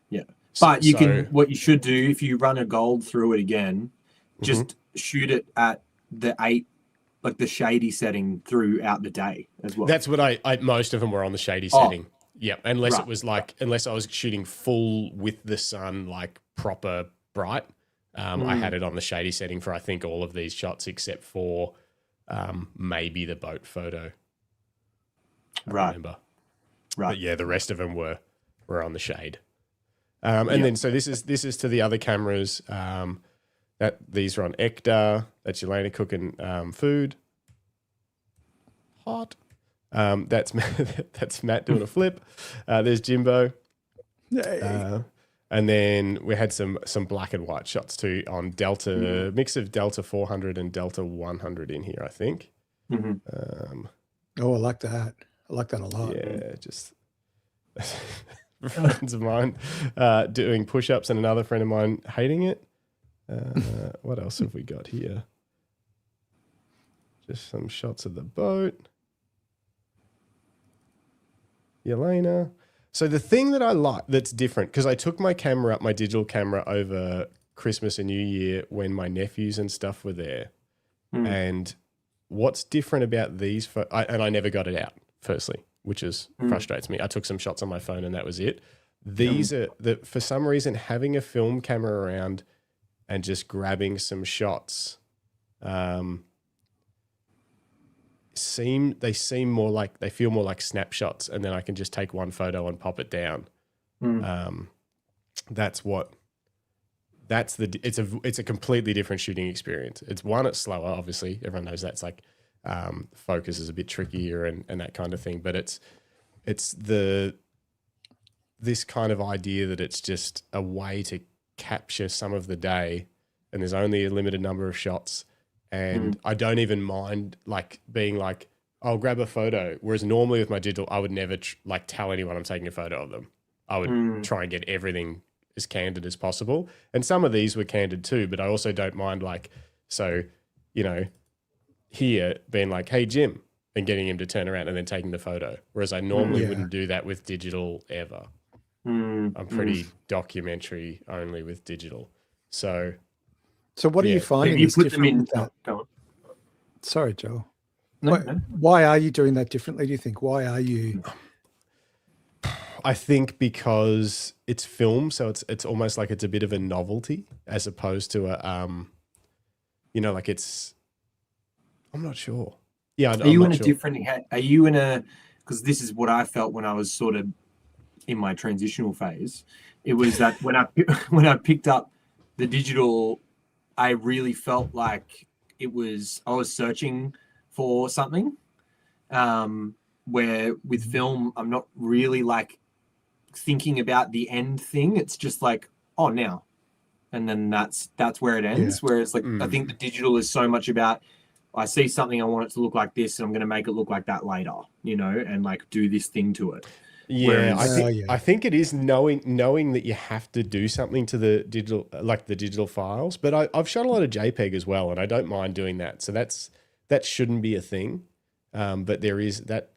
Yeah. But what you should do if you run a Gold through it again, just shoot it at the 8, like the shady setting throughout the day as well. That's what I most of them were on the shady setting. Yeah, unless it was unless I was shooting full with the sun, like proper bright. I had it on the shady setting for I think all of these shots except for maybe the boat photo. I Right. remember. Right. But yeah, the rest of them were on the shade. And then so this is to the other cameras. That these are on Ecta. That's Yelena cooking food. Hot. That's that's Matt doing a flip. There's Jimbo. Hey. And then we had some black and white shots too on Delta, mix of Delta 400 and Delta 100 in here, I think. Mm-hmm. Oh, I like that. I like that a lot. Yeah, just friends of mine doing push-ups and another friend of mine hating it. What else have we got here? Just some shots of the boat. Yelena. So the thing that I like that's different, because I took my digital camera over Christmas and New Year when my nephews and stuff were there. And what's different about these, and I never got it out, firstly, which frustrates me. I took some shots on my phone and that was it. These are, for some reason, having a film camera around and just grabbing some shots they feel more like snapshots, and then I can just take one photo and pop it down. It's a completely different shooting experience. It's slower, obviously. Everyone knows that's like focus is a bit trickier and that kind of thing. But it's this kind of idea that it's just a way to capture some of the day, and there's only a limited number of shots. And I don't even mind like being like, I'll grab a photo. Whereas normally with my digital, I would never tell anyone I'm taking a photo of them. I would try and get everything as candid as possible. And some of these were candid too, but I also don't mind here being like, hey, Jim, and getting him to turn around and then taking the photo. Whereas I normally wouldn't do that with digital ever. I'm pretty documentary only with digital. So what are you finding is different with that? Sorry, Joel. Why are you doing that differently, do you think? Why are you? I think because it's film, so it's almost like it's a bit of a novelty as opposed to I'm not sure. Yeah, Are you in a because this is what I felt when I was sort of in my transitional phase. It was that when I picked up the digital, I really felt like I was searching for something, where with film, I'm not really like thinking about the end thing. It's just like, oh, now. And then that's where it ends. Yeah. Whereas I think the digital is so much about, I see something, I want it to look like this, and I'm going to make it look like that later, and like do this thing to it. Yeah, I think it is knowing that you have to do something to the digital files. But I've shot a lot of JPEG as well, and I don't mind doing that. So that shouldn't be a thing. But there is that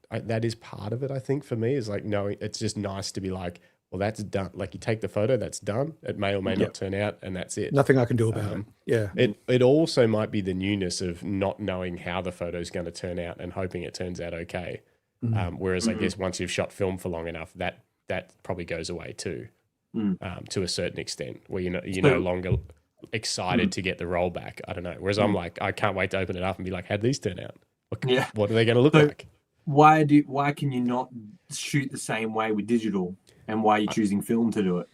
is part of it. I think for me is like knowing it's just nice to be like, well, that's done. Like you take the photo, that's done. It may or may not turn out, and that's it. Nothing I can do about it. Yeah. It also might be the newness of not knowing how the photo is going to turn out and hoping it turns out okay. Whereas I guess once you've shot film for long enough, that probably goes away too, to a certain extent, where you're no longer excited to get the roll back. I don't know. Whereas I'm like, I can't wait to open it up and be like, how'd these turn out? What are they going to look like? Why can you not shoot the same way with digital, and why are you choosing film to do it?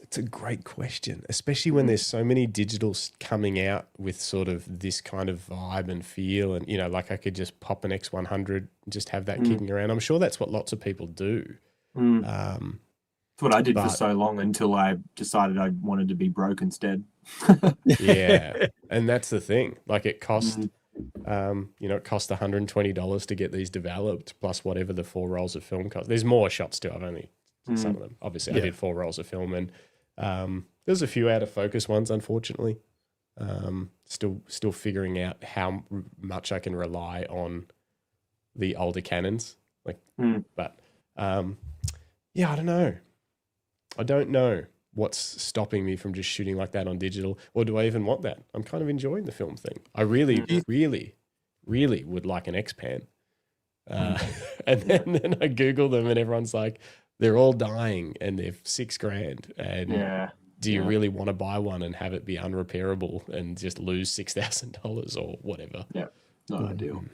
It's a great question, especially when there's so many digitals coming out with sort of this kind of vibe and feel. And, like I could just pop an X100 and just have that kicking around. I'm sure that's what lots of people do. That's what I did for so long until I decided I wanted to be broke instead. Yeah. And that's the thing. Like it cost, it cost $120 to get these developed, plus whatever the 4 rolls of film cost. There's more shots too. I've only some of them. Obviously, I did 4 rolls of film, and there's a few out of focus ones, unfortunately. Still figuring out how much I can rely on the older Canons. But I don't know. I don't know what's stopping me from just shooting like that on digital, or do I even want that? I'm kind of enjoying the film thing. I really, really, really would like an X-Pan. And then I Google them, and everyone's like, they're all dying and they're $6,000. And do you really want to buy one and have it be unrepairable and just lose $6,000 or whatever? Yeah. not ideal.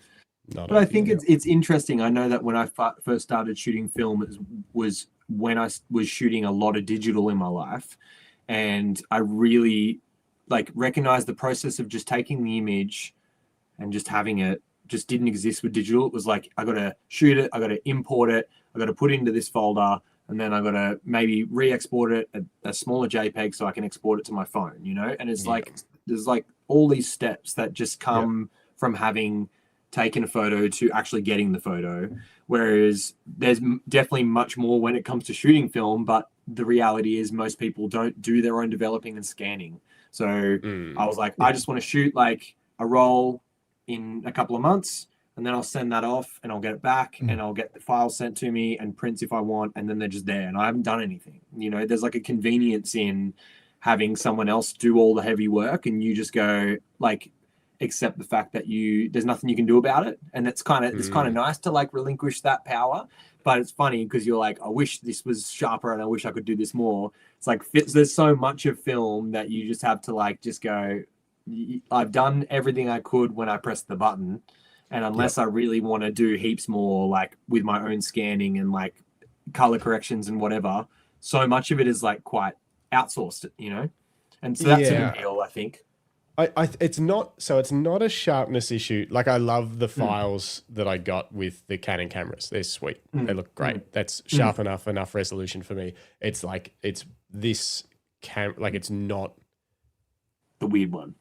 Not But I ideal. think it's interesting. I know that when I first started shooting film, it was when I was shooting a lot of digital in my life, and I really like recognized the process of just taking the image and just having it just didn't exist with digital. It was like I got to shoot it, I got to import it, I got to put it into this folder, and then I got to maybe re-export it a smaller JPEG so I can export it to my phone. You know, and it's like there's like all these steps that just come from having taken a photo to actually getting the photo, whereas there's definitely much more when it comes to shooting film, but the reality is most people don't do their own developing and scanning. So I was like, I just want to shoot like a roll in a couple of months, and then I'll send that off and I'll get it back and I'll get the files sent to me and prints if I want, and then they're just there and I haven't done anything. You know, there's like a convenience in having someone else do all the heavy work and you just go like accept the fact that there's nothing you can do about it, and it's kind of nice to like relinquish that power. But it's funny because you're like, I wish this was sharper and I wish I could do this more. It's like there's so much of film that you just have to like just go, I've done everything I could when I pressed the button, and unless I really want to do heaps more like with my own scanning and like color corrections and whatever, so much of it is like quite outsourced, you know. And so that's an appeal, I think. It's not a sharpness issue. Like I love the files that I got with the Canon cameras. They're sweet. They look great. That's sharp enough resolution for me. It's like it's this like it's not the weird one.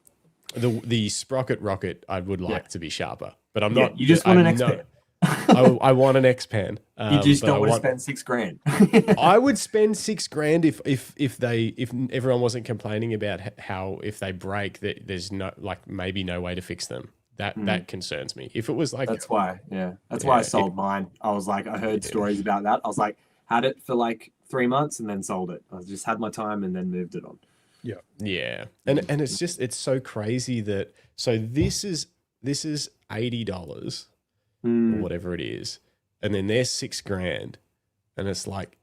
The Sprocket Rocket I would like to be sharper, but I'm not. You just want an X-Pan. I want an X-Pan. You just don't want to spend $6,000. I would spend $6,000 if everyone wasn't complaining about how if they break that there's no like maybe no way to fix them. That concerns me. If it was like that's why I sold mine. I was like I heard stories about that. I was like had it for like 3 months and then sold it. I just had my time and then moved it on. Yeah. And it's so crazy that this is $80 or whatever it is, and then there's $6,000, and it's like,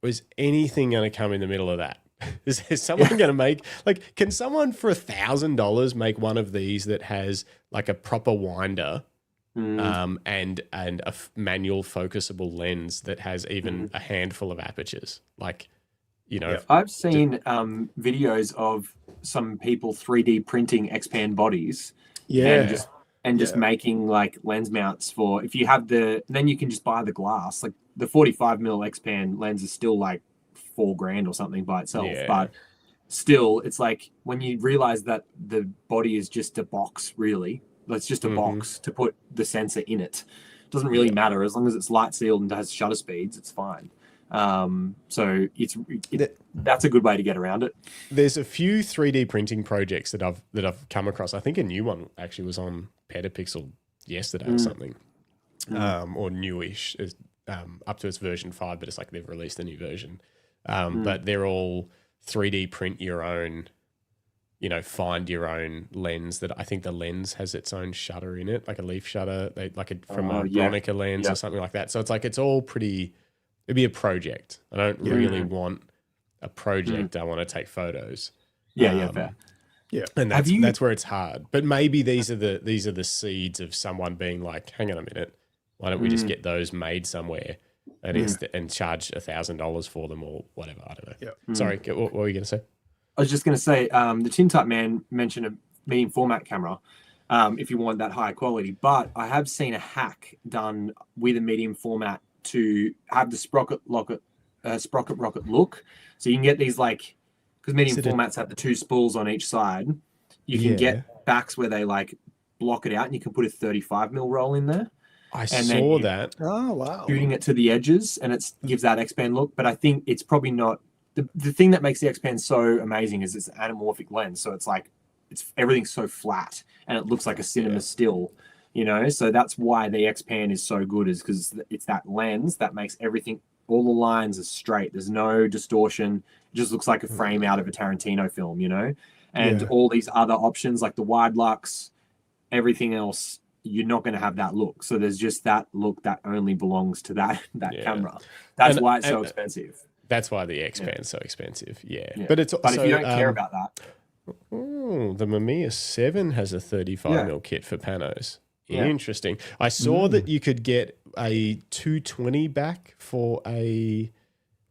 was anything going to come in the middle of that? Is there someone going to make like? Can someone for $1,000 make one of these that has like a proper winder, and a manual focusable lens that has even a handful of apertures? Like, you know, I've seen videos of some people 3D printing X-Pan bodies. And just making like lens mounts for if you have then you can just buy the glass. Like the 45mm X-Pan lens is still like $4,000 or something by itself, but still it's like when you realize that the body is just a box, really, it's just a box to put the sensor in it. It doesn't really matter as long as it's light sealed and has shutter speeds, it's fine. So that's a good way to get around it. There's a few 3D printing projects that I've come across. I think a new one actually was on Petapixel yesterday or something, or newish, up to its version 5, but it's like they've released a new version. But they're all 3D print your own, you know, find your own lens. That I think the lens has its own shutter in it, like a leaf shutter, from a Bronica lens or something like that. So it's like it's all pretty. It'd be a project. I don't really want a project. I want to take photos. Fair. Yeah, and that's where it's hard. But maybe these are the seeds of someone being like, hang on a minute, why don't we just get those made somewhere and charge $1,000 for them or whatever? I don't know. Yeah. Sorry, what were you going to say? I was just going to say the Tin Type Man mentioned a medium format camera if you want that high quality. But I have seen a hack done with a medium format to have the sprocket rocket look. So you can get these like, because medium formats have the 2 spools on each side. You can get backs where they like block it out, and you can put a 35mm roll in there. I saw that. Oh wow! Shooting it to the edges, and it gives that X-Pan look. But I think it's probably not the thing that makes the X-Pan so amazing is it's an anamorphic lens. So it's like everything's so flat, and it looks like a cinema still. You know, so that's why the X-Pan is so good, is because it's that lens that makes everything. All the lines are straight. There's no distortion. It just looks like a frame out of a Tarantino film, you know? And all these other options like the wide lux, everything else, you're not going to have that look. So there's just that look that only belongs to that camera. That's why it's so expensive. That's why the X-Pan is so expensive. Yeah. But if you don't care about that. The Mamiya 7 has a 35mm kit for panos. Interesting. I saw that you could get a 220 back for a,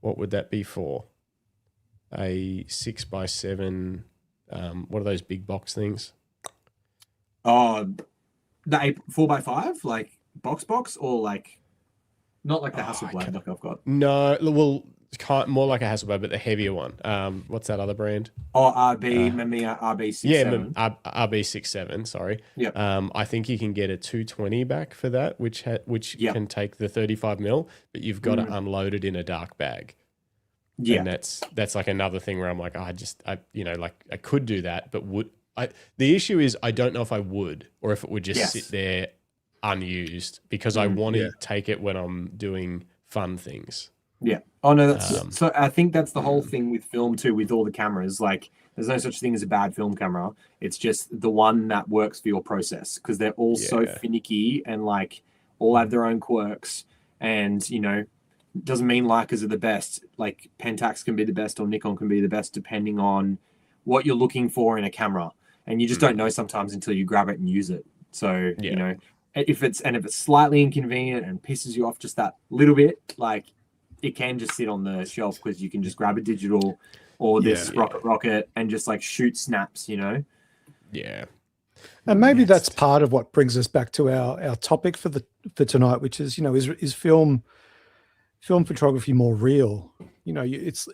what would that be for? A 6x7. What are those big box things? Oh, the 4x5, like box, or like not like the Hasselblad like I've got. No, well, more like a Hasselblad, but the heavier one. What's that other brand? Oh, RB67. Yeah, RB67. Sorry. Yeah. I think you can get a 220 back for that, which can take the 35mm, but you've got to unload it in a dark bag. Yeah, and that's like another thing where I'm like, I could do that, but would I? The issue is I don't know if I would, or if it would just sit there unused, because I want to take it when I'm doing fun things. Yeah. Oh no, that's so. I think that's the whole thing with film too. With all the cameras, like there's no such thing as a bad film camera. It's just the one that works for your process, because they're all so finicky and like all have their own quirks. And doesn't mean Leicas are the best. Like Pentax can be the best, or Nikon can be the best, depending on what you're looking for in a camera. And you just don't know sometimes until you grab it and use it. So if it's slightly inconvenient and pisses you off just that little bit, like, it can just sit on the shelf, because you can just grab a digital or this rocket and just like shoot snaps, Yeah. And maybe that's part of what brings us back to our topic for tonight, which is, is film photography more real? It's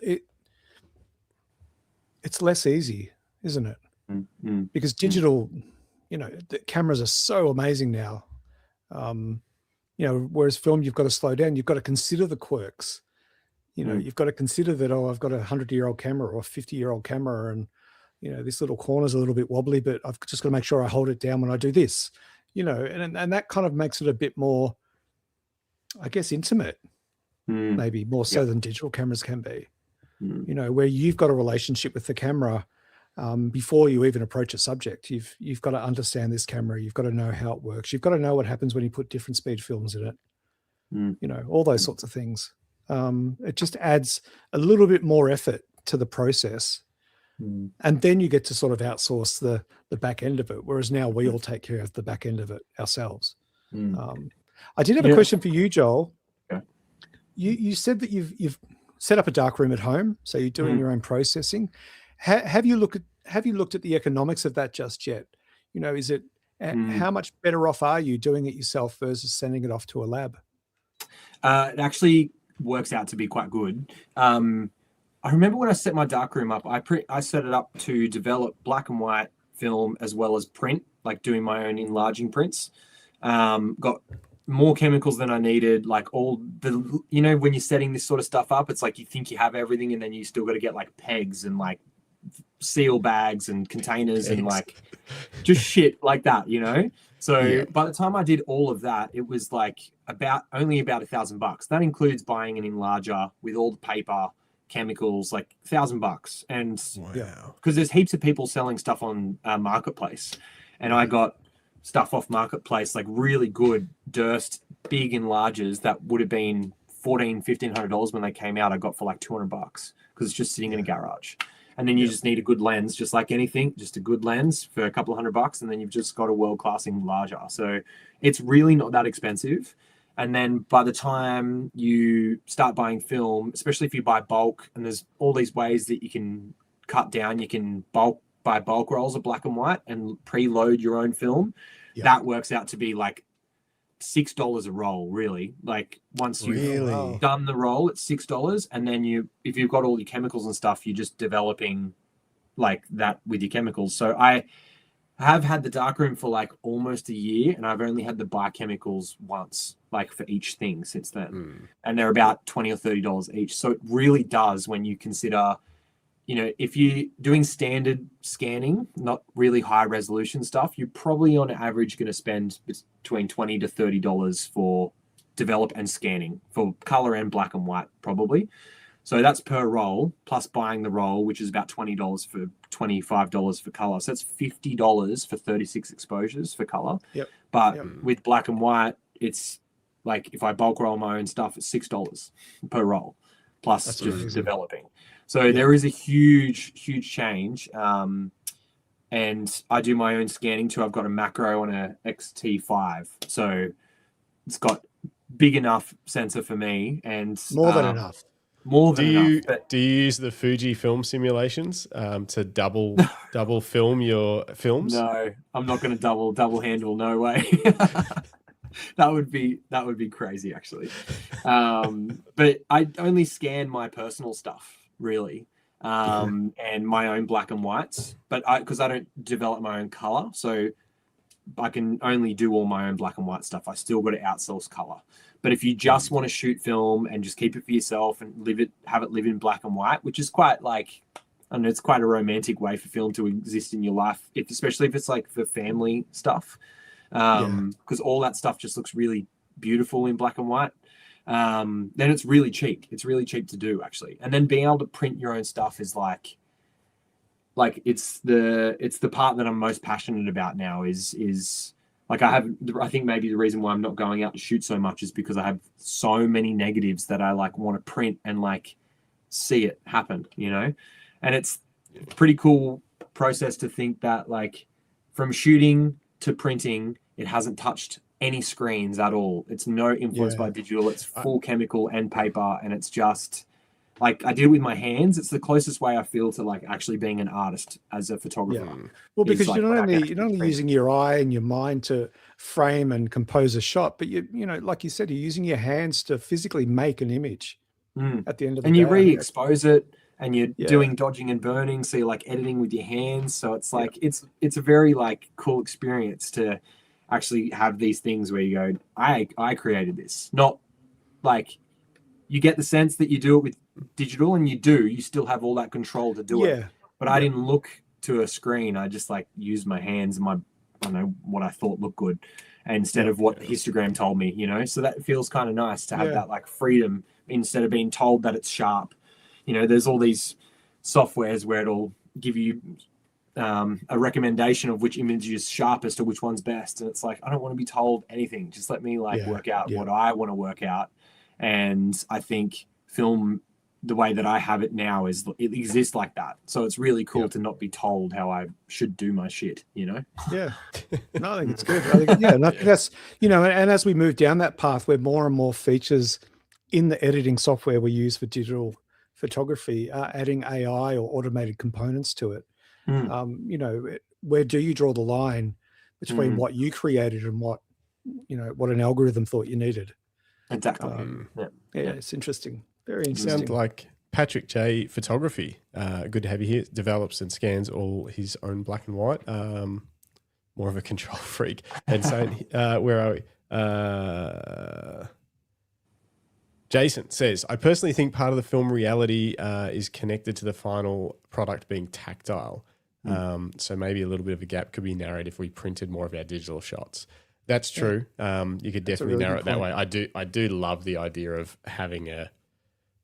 less easy, isn't it? Mm-hmm. Because digital, the cameras are so amazing now. Whereas film, you've got to slow down. You've got to consider the quirks. You've got to consider that, I've got a 100-year-old camera or a 50-year-old camera, and, this little corner's a little bit wobbly, but I've just got to make sure I hold it down when I do this, and that kind of makes it a bit more, I guess, intimate, maybe more so than digital cameras can be, where you've got a relationship with the camera before you even approach a subject. You've got to understand this camera. You've got to know how it works. You've got to know what happens when you put different speed films in it, all those sorts of things. It just adds a little bit more effort to the process. And then you get to sort of outsource the back end of it, whereas now we all take care of the back end of it ourselves. I did have a question for you, Joel. Okay. You said that you've set up a darkroom at home, so you're doing your own processing. Have you looked at the economics of that just yet? Is it how much better off are you doing it yourself versus sending it off to a lab? It actually works out to be quite good. I remember when I set my darkroom up, I set it up to develop black and white film as well as print, like doing my own enlarging prints. Got more chemicals than I needed, like all the, when you're setting this sort of stuff up, it's like you think you have everything, and then you still got to get like pegs and like seal bags and containers and like just shit like that, So by the time I did all of that, it was like only about $1,000. That includes buying an enlarger with all the paper, chemicals, like $1,000. And because there's heaps of people selling stuff on Marketplace, and I got stuff off Marketplace, like really good Durst big enlargers that would have been $1,400-$1,500 when they came out. I got for like $200 because it's just sitting in a garage. And then you just need a good lens, just like anything, just a good lens for a couple of $100, and then you've just got a world-class enlarger. So it's really not that expensive. And then by the time you start buying film, especially if you buy bulk, and there's all these ways that you can cut down, you can buy bulk rolls of black and white and preload your own film. That works out to be like $6 a roll, really. Like once you've done the roll, it's $6, and then if you've got all your chemicals and stuff, you're just developing like that with your chemicals. So I have had the darkroom for like almost a year, and I've only had the biochemicals once, like for each thing since then. And they're about $20 or $30 each. So it really does, when you consider, if you're doing standard scanning, not really high resolution stuff, you're probably on average going to spend between $20 to $30 for develop and scanning for color and black and white, probably. So that's per roll, plus buying the roll, which is about $20 for $25 for color. So that's $50 for 36 exposures for color. But with black and white, it's like if I bulk roll my own stuff, it's $6 per roll, plus that's just amazing. Developing. So there is a huge, huge change. And and I do my own scanning too. I've got a macro on a XT5, so it's got big enough sensor for me, and More than enough. More than enough. But Do you use the Fuji film simulations to double film your films? no, I'm not going to double handle. No way. That would be crazy, actually. But I only scan my personal stuff, really, and my own black and whites. But because I don't develop my own color, so I can only do all my own black and white stuff. I still got to outsource color. But if you just want to shoot film and just keep it for yourself and have it live in black and white, which is quite like, I don't know, it's quite a romantic way for film to exist in your life, especially if it's like for family stuff, because all that stuff just looks really beautiful in black and white. Then it's really cheap. It's really cheap to do, actually. And then being able to print your own stuff is like it's the part that I'm most passionate about now is like I think maybe the reason why I'm not going out to shoot so much is because I have so many negatives that I like want to print and like see it happen, you know? And it's a pretty cool process to think that like from shooting to printing, it hasn't touched any screens at all. It's no influence by digital. It's full chemical and paper, and it's just like I did with my hands. It's the closest way I feel to like actually being an artist as a photographer. Yeah. Well, because like you're not only using your eye and your mind to frame and compose a shot, but you know, like you said, you're using your hands to physically make an image at the end of the day. And you re-expose it, and you're doing dodging and burning, so you're like editing with your hands. So it's like it's a very like cool experience to actually have these things where you go, I created this. Not like you get the sense that you do it with digital, and you still have all that control to do it. But I didn't look to a screen. I just like used my hands and I don't know what I thought looked good, instead of what the histogram told me, you know. So that feels kind of nice to have that like freedom instead of being told that it's sharp. You know, there's all these softwares where it'll give you a recommendation of which image is sharpest or which one's best, and it's like I don't want to be told anything. Just let me like work out what I want to work out. And I think film, the way that I have it now, is it exists like that. So it's really cool to not be told how I should do my shit, you know? Yeah. No, I think it's good. I think, and I think that's, you know, and as we move down that path where more and more features in the editing software we use for digital photography are adding AI or automated components to it. You know, where do you draw the line between what you created and what, you know, what an algorithm thought you needed? Exactly. It's interesting. Very interesting. Sounds like Patrick J Photography. Good to have you here. Develops and scans all his own black and white. More of a control freak. And saying, where are we? Jason says, I personally think part of the film reality is connected to the final product being tactile. So maybe a little bit of a gap could be narrowed if we printed more of our digital shots. That's true. You could definitely narrow it that way. I do love the idea of having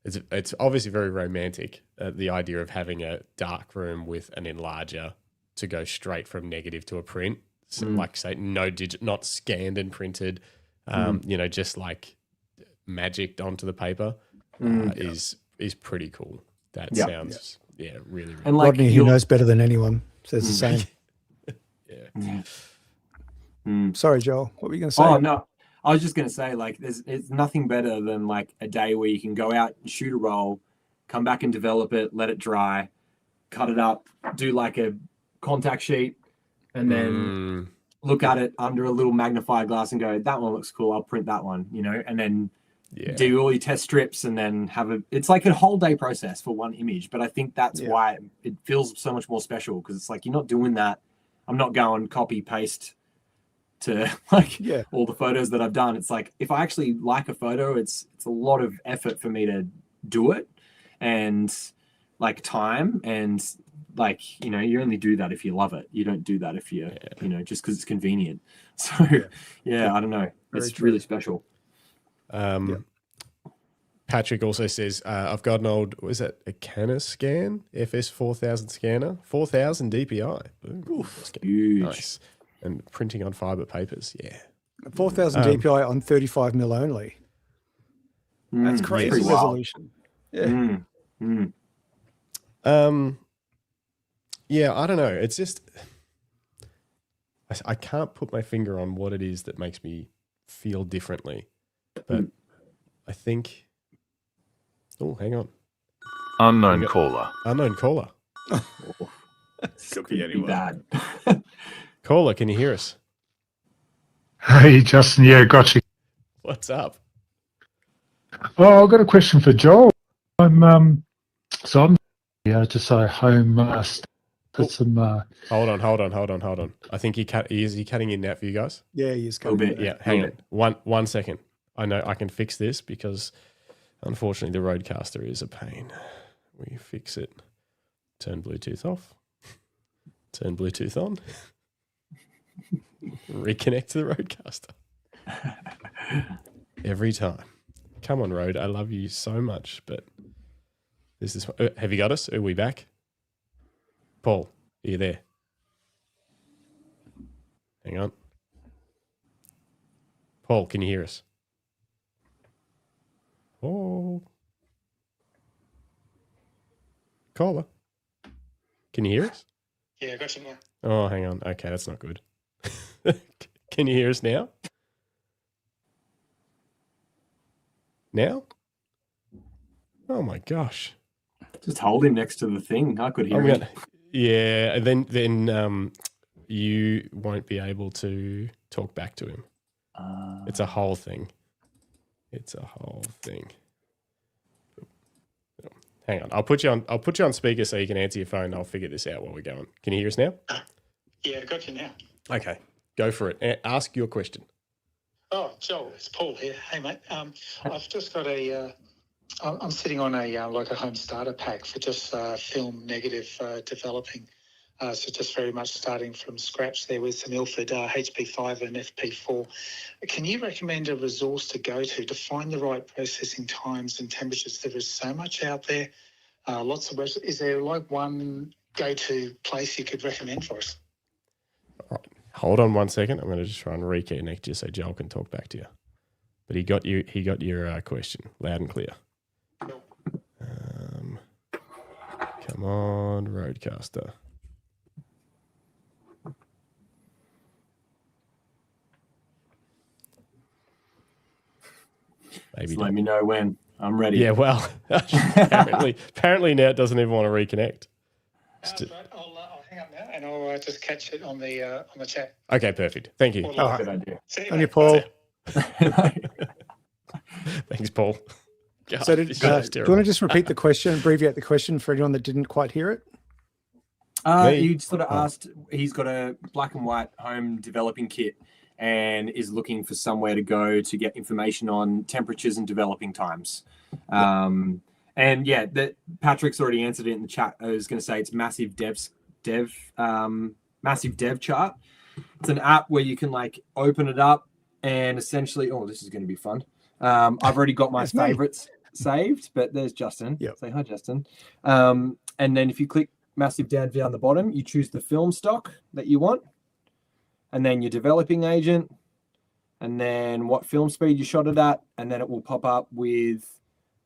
it's obviously very romantic, the idea of having a darkroom with an enlarger to go straight from negative to a print. So like say not scanned and printed, you know, just like magicked onto the paper is pretty cool. That sounds really, really and like Rodney, who knows better than anyone, says the same. Sorry, Joel. What were you going to say? Oh no, I was just going to say like it's nothing better than like a day where you can go out and shoot a roll, come back and develop it, let it dry, cut it up, do like a contact sheet, and then look at it under a little magnifying glass and go, that one looks cool. I'll print that one, you know, and then do all your test strips and then it's like a whole day process for one image. But I think that's why it feels so much more special, because it's like you're not doing that. I'm not going copy paste to like all the photos that I've done. It's like if I actually like a photo, it's a lot of effort for me to do it, and like time, and like, you know, you only do that if you love it. You don't do that if you you know, just because it's convenient. So I don't know, it's really special. Patrick also says, I've got an old, what is that, a Canon scan, FS 4000 scanner, 4000 DPI. Oof, huge. Nice. And printing on fiber papers, 4,000 DPI on 35 mil only. That's crazy resolution. I don't know. It's just I can't put my finger on what it is that makes me feel differently, but I think. Oh, hang on. Unknown caller. Unknown caller. Could be anyone. Bad. Caller, can you hear us? Hey, Justin. Yeah, got you. What's up? Oh, I've got a question for Joel. I'm just a home put some. Hold on. I think is he cutting in now for you guys? Yeah, he is A little coming. bit. Yeah, hang on. One second. I know I can fix this because unfortunately the Rodecaster is a pain. We fix it. Turn Bluetooth off. Turn Bluetooth on. Reconnect to the Rodecaster. Every time. Come on, Rode. I love you so much, but there's this one. Have you got us? Are we back? Paul, are you there? Hang on. Paul, can you hear us? Oh. Caller. Can you hear us? Yeah, got you now. Oh, hang on. Okay, that's not good. Can you hear us now? Now? Oh my gosh. Just hold him next to the thing. I could hear him. Yeah, then you won't be able to talk back to him. It's a whole thing. Hang on. I'll put you on speaker so you can answer your phone. I'll figure this out while we're going. Can you hear us now? Yeah, got you now. Okay. Go for it. Ask your question. Oh, Joel, it's Paul here. Hey, mate. I've just got I'm sitting on a like a home starter pack for just film negative developing. So just very much starting from scratch there with some Ilford HP5 and FP4. Can you recommend a resource to go to find the right processing times and temperatures? There is so much out there. Lots of websites. Is there like one go-to place you could recommend for us? All right. Hold on 1 second. I'm going to just try and reconnect you so Joel can talk back to you. But he got your question loud and clear. Come on, Rodecaster. Maybe Just let me know when I'm ready. Yeah, well, apparently now it doesn't even want to reconnect. That's right. I'll hang up now and I'll just catch it on the chat. Okay, perfect. Thank you. All right. Good idea. See you, On your mate. Paul. Thanks, Paul. God, So do this you show's want to terrible. just repeat the question, abbreviate the question for anyone that didn't quite hear it? You sort of asked, he's got a black and white home developing kit and is looking for somewhere to go to get information on temperatures and developing times. And yeah, Patrick's already answered it in the chat. I was going to say it's massive dev chart. It's an app where you can like open it up and essentially, oh, this is going to be fun. I've already got my favorites saved, but there's Justin. Yep. Say hi, Justin. And then if you click massive dev down the bottom, you choose the film stock that you want, and then your developing agent, and then what film speed you shot it at, and then it will pop up with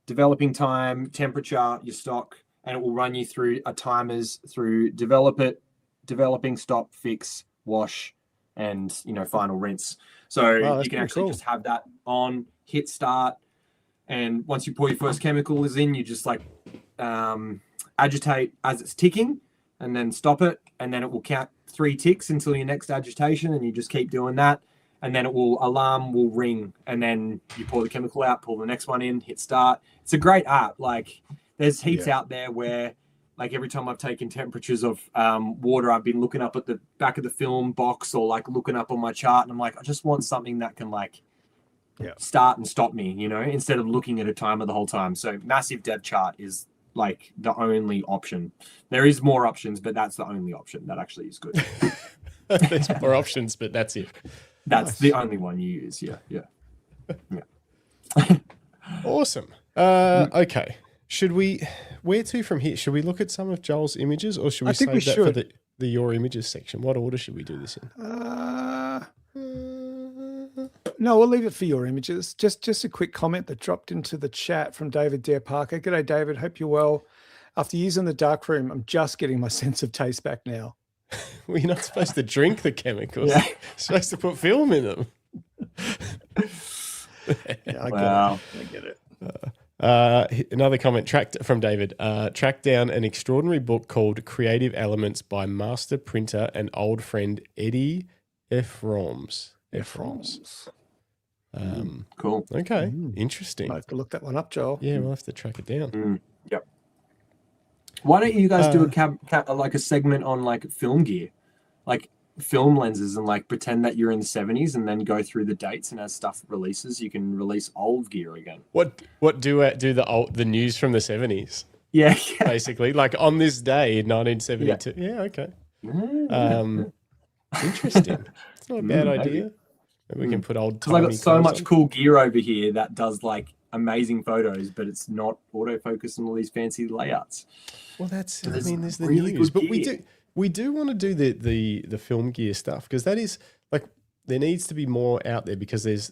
developing time, temperature, your stock, and it will run you through a timers through developing, stop, fix, wash, and final rinse. So Wow, you can actually cool. just have that on, hit start, and once you pour your first chemicals in, you just like agitate as it's ticking, and then stop it, and then it will count 3 ticks until your next agitation, and you just keep doing that, and then alarm will ring, and then you pour the chemical out, pull the next one in, hit start. It's a great app. Like there's heaps out there where like every time I've taken temperatures of water, I've been looking up at the back of the film box or like looking up on my chart, and I'm like, I just want something that can like start and stop me, instead of looking at a timer the whole time. So massive dev chart is like the only option. There is more options, but that's the only option that actually is good. There's more options, but that's it. That's the only one you use. Yeah. Awesome. Okay. Where to from here? Should we look at some of Joel's images, or should we save that for the your images section? What order should we do this in? No, we'll leave it for your images. Just a quick comment that dropped into the chat from David Dare Parker. G'day, David. Hope you're well. After years in the darkroom, I'm just getting my sense of taste back now. Well, you're not supposed to drink the chemicals. Yeah. You're supposed to put film in them. Yeah, Wow. I get it. Another comment from David. Tracked down an extraordinary book called Creative Elements by master printer and old friend Eddie Efroms. Cool. Okay, interesting. Might have to look that one up, Joel. Yeah, we'll have to track it down. Yep. Why don't you guys do like a segment on like film gear, like film lenses, and like pretend that you're in the 70s and then go through the dates, and as stuff releases, you can release old gear again. What do the news from the 70s? Yeah. Basically, like on this day in 1972. Yeah, okay. Interesting. It's not a bad idea. Maybe we can put old. Because I got so clothes much on. cool gear over here that does like amazing photos, but it's not autofocus and all these fancy layouts. Well, there's the really news, good but gear. we do want to do the film gear stuff, because that is like, there needs to be more out there, because it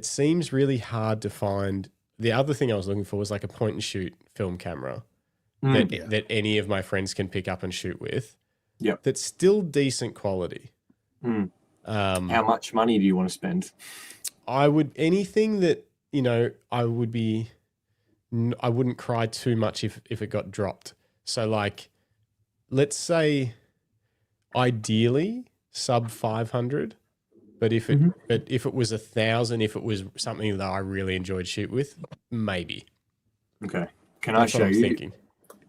seems really hard to find. The other thing I was looking for was like a point and shoot film camera that any of my friends can pick up and shoot with. Yep. That's still decent quality. How much money do you want to spend? I would, anything that, I wouldn't cry too much if it got dropped. So like, let's say ideally sub 500, but if it was 1,000, if it was something that I really enjoyed shoot with, maybe. Okay. Can That's I what show I'm you? thinking.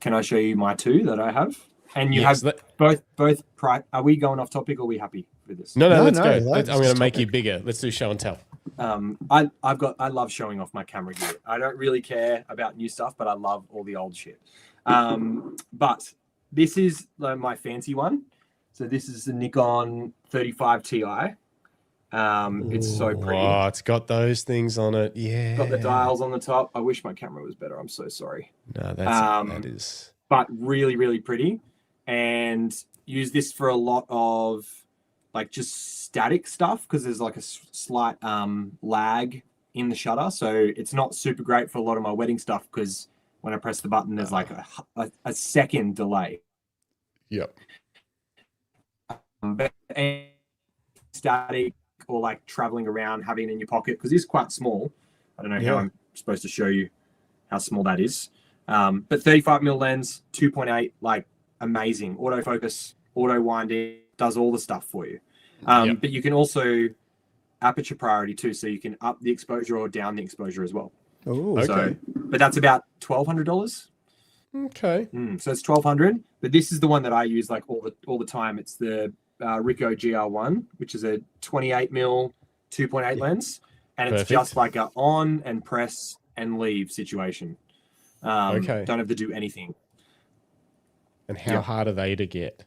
Can I show you my two that I have? And you Yes, have both. Are we going off topic, or are we happy with this? No, let's go. that's I'm going to make topic. you bigger. Let's do show and tell. I love showing off my camera gear. I don't really care about new stuff, but I love all the old shit. But this is my fancy one. So this is the Nikon 35 Ti. It's so pretty. Oh, it's got those things on it. Yeah. Got the dials on the top. I wish my camera was better. I'm so sorry. No, that is. But really, really pretty. And use this for a lot of like just static stuff, because there's like a slight lag in the shutter. So it's not super great for a lot of my wedding stuff, because when I press the button, there's like a second delay. Yep. But static, or like traveling around, having it in your pocket, because it's quite small. I don't know how I'm supposed to show you how small that is. But 35mm lens, 2.8, like amazing. Autofocus, auto winding, does all the stuff for you. But you can also aperture priority too, so you can up the exposure or down the exposure as well. Oh, okay. So, but that's about $1,200. Okay. So it's $1,200. But this is the one that I use like all the time. It's the Ricoh GR1, which is a 28mm 2.8 lens, and it's just like a on and press and leave situation. Don't have to do anything. And how hard are they to get?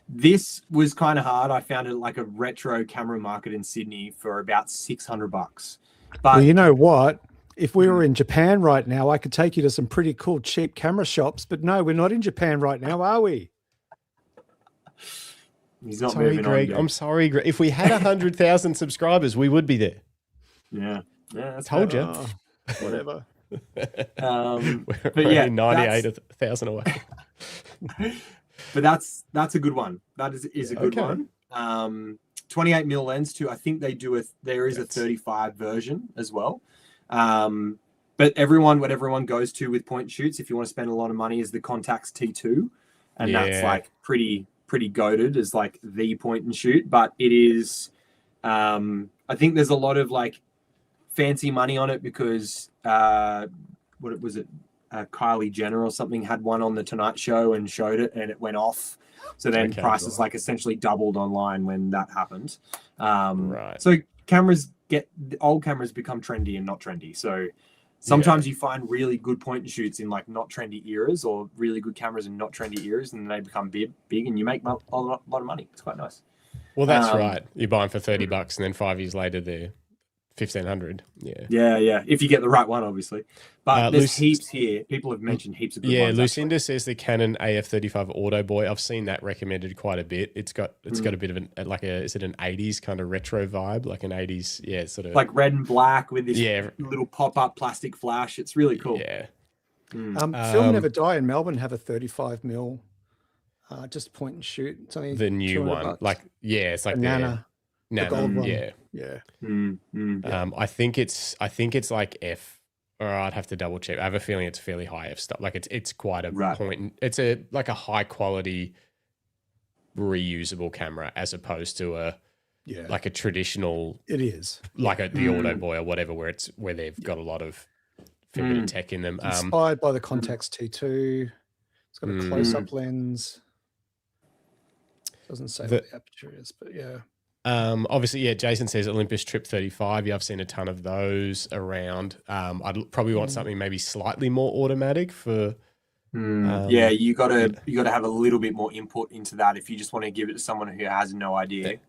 This was kind of hard. I found it like a retro camera market in Sydney for about $600. But well, you know what? If we were in Japan right now, I could take you to some pretty cool cheap camera shops. But no, we're not in Japan right now, are we? He's not sorry, moving Greg. on. I'm sorry, Greg. If we had 100,000 subscribers, we would be there. Yeah. That's Told you. Oh, whatever. But We're yeah, only 98,000 away. But that's a good one. That is a good one. 28mm lens too. I think there is a 35 version as well. But what everyone goes to with point shoots, if you want to spend a lot of money, is the Contax T2, and that's like pretty goated as like the point and shoot. But it is, I think there's a lot of like fancy money on it, because what was it? Kylie Jenner or something had one on the Tonight Show and showed it, and it went off. So then prices like essentially doubled online when that happened. Right. So old cameras become trendy and not trendy. So sometimes you find really good point and shoots in like not trendy eras, or really good cameras in not trendy eras, and they become big, and you make a lot of money. It's quite nice. Well, that's right. You buy them for $30, and then 5 years later they're 1,500. Yeah. If you get the right one, obviously. But there's heaps here. People have mentioned heaps of good ones. Lucinda says the Canon AF35 Auto Boy. I've seen that recommended quite a bit. It's got a bit of is it an 80s kind of retro vibe, like an 80s, sort of like red and black with this little pop-up plastic flash. It's really cool. Yeah. Film Never Die in Melbourne have a 35mm just point and shoot. It's only The new one, $200. like it's like Nana, the Nana, gold one. yeah. I think it's like F, or I'd have to double check. I have a feeling it's fairly high F stuff. Like it's quite a point. It's like a high quality reusable camera as opposed to a like a traditional. It is like the Auto Boy or whatever, where they've got a lot of fair bit of tech in them. Inspired by the Contax T2. It's got a close-up lens. Doesn't say what the aperture is, but yeah. Obviously, Jason says Olympus Trip 35. Yeah, I've seen a ton of those around. I'd probably want something maybe slightly more automatic for. You gotta have a little bit more input into that if you just want to give it to someone who has no idea.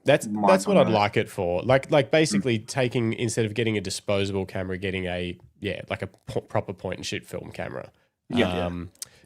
That's what I'd like it for. Like basically taking, instead of getting a disposable camera, getting a proper point and shoot film camera.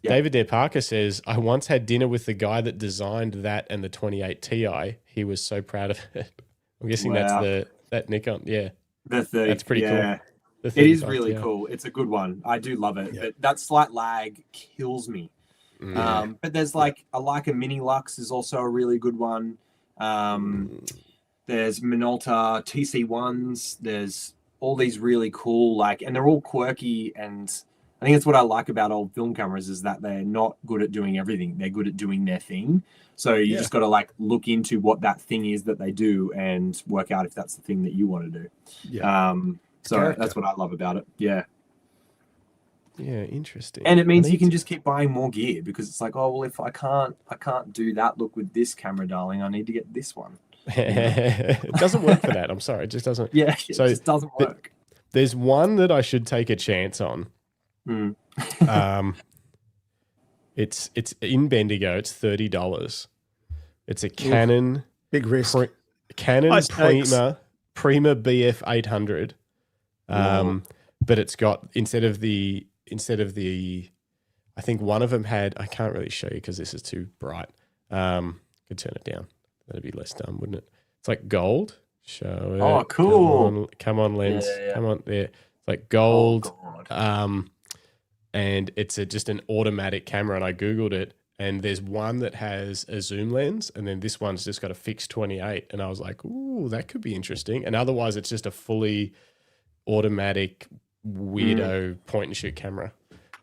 David Dare Parker says, I once had dinner with the guy that designed that and the 28 Ti. He was so proud of it. I'm guessing that's that Nikon. Yeah. That's pretty cool. It is really cool. It's a good one. I do love it. But that slight lag kills me. But there's like a Leica Mini Lux is also a really good one. There's Minolta TC1s. There's all these really cool, and they're all quirky, and I think that's what I like about old film cameras is that they're not good at doing everything. They're good at doing their thing. So you just got to look into what that thing is that they do and work out if that's the thing that you want to do. So that's what I love about it. Yeah, interesting. And it means you can just keep buying more gear because it's like, oh well, if I can't do that look with this camera, darling, I need to get this one. It doesn't work for that. I'm sorry, it just doesn't. It just doesn't work. There's one that I should take a chance on. It's in Bendigo. It's $30. It's a Canon big risk. Canon Prima BF 800. But it's got instead of the I think one of them had, I can't really show you because this is too bright. Could turn it down. That'd be less dumb, wouldn't it? It's like gold. Show it. Oh, cool. Come on, lens. Come on there. It's like gold. And it's just an automatic camera, and I Googled it, and there's one that has a zoom lens, and then this one's just got a fixed 28, and I was like, ooh, that could be interesting. And otherwise, it's just a fully automatic weirdo point and shoot camera.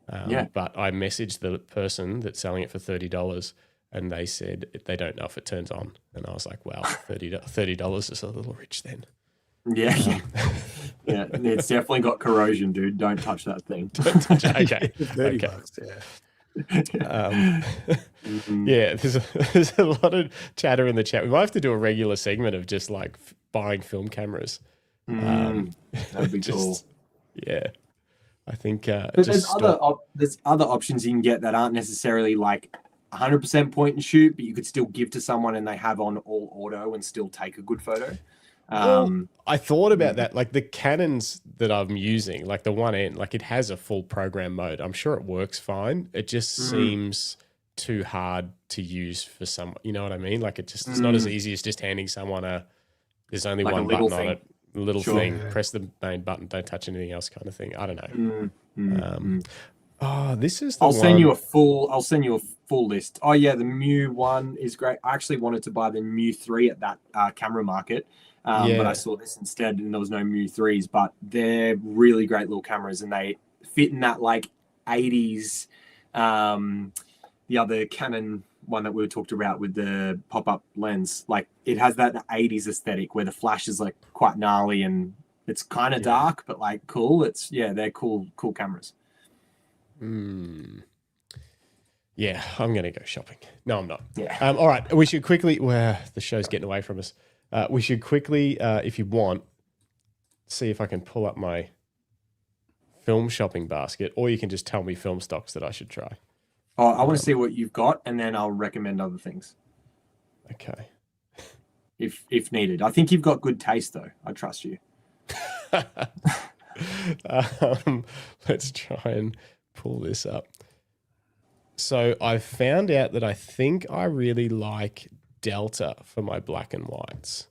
But I messaged the person that's selling it for $30, and they said they don't know if it turns on, and I was like, wow, $30 is a little rich then. Yeah, it's definitely got corrosion, dude. Don't touch that thing. Don't touch it. Okay. $30, there's a lot of chatter in the chat. We might have to do a regular segment of just buying film cameras. That'd be cool. Yeah, I think. But there's other options you can get that aren't necessarily 100% point and shoot, but you could still give to someone and they have on all auto and still take a good photo. I thought about that. The Canons that I'm using, the 1N, it has a full program mode. I'm sure it works fine. It just seems too hard to use for someone. You know what I mean? It's not as easy as just handing someone there's only one button on it, a little thing. Press the main button, don't touch anything else kind of thing. I don't know. This is the I'll send you a full list. Oh yeah, the Mu 1 is great. I actually wanted to buy the Mu 3 at that camera market. But I saw this instead and there was no Mu 3s, but they're really great little cameras and they fit in that 80s, the other Canon one that we talked about with the pop-up lens. It has that 80s aesthetic where the flash is quite gnarly and it's kind of dark, but cool. They're cool cameras. Yeah, I'm going to go shopping. No, I'm not. Yeah. All right. We should quickly, the show's getting away from us. We should quickly, if you want, see if I can pull up my film shopping basket, or you can just tell me film stocks that I should try. Oh, I want to see what you've got, and then I'll recommend other things. Okay. If needed. I think you've got good taste, though. I trust you. Let's try and pull this up. So I found out that I think I really like Delta for my black and whites.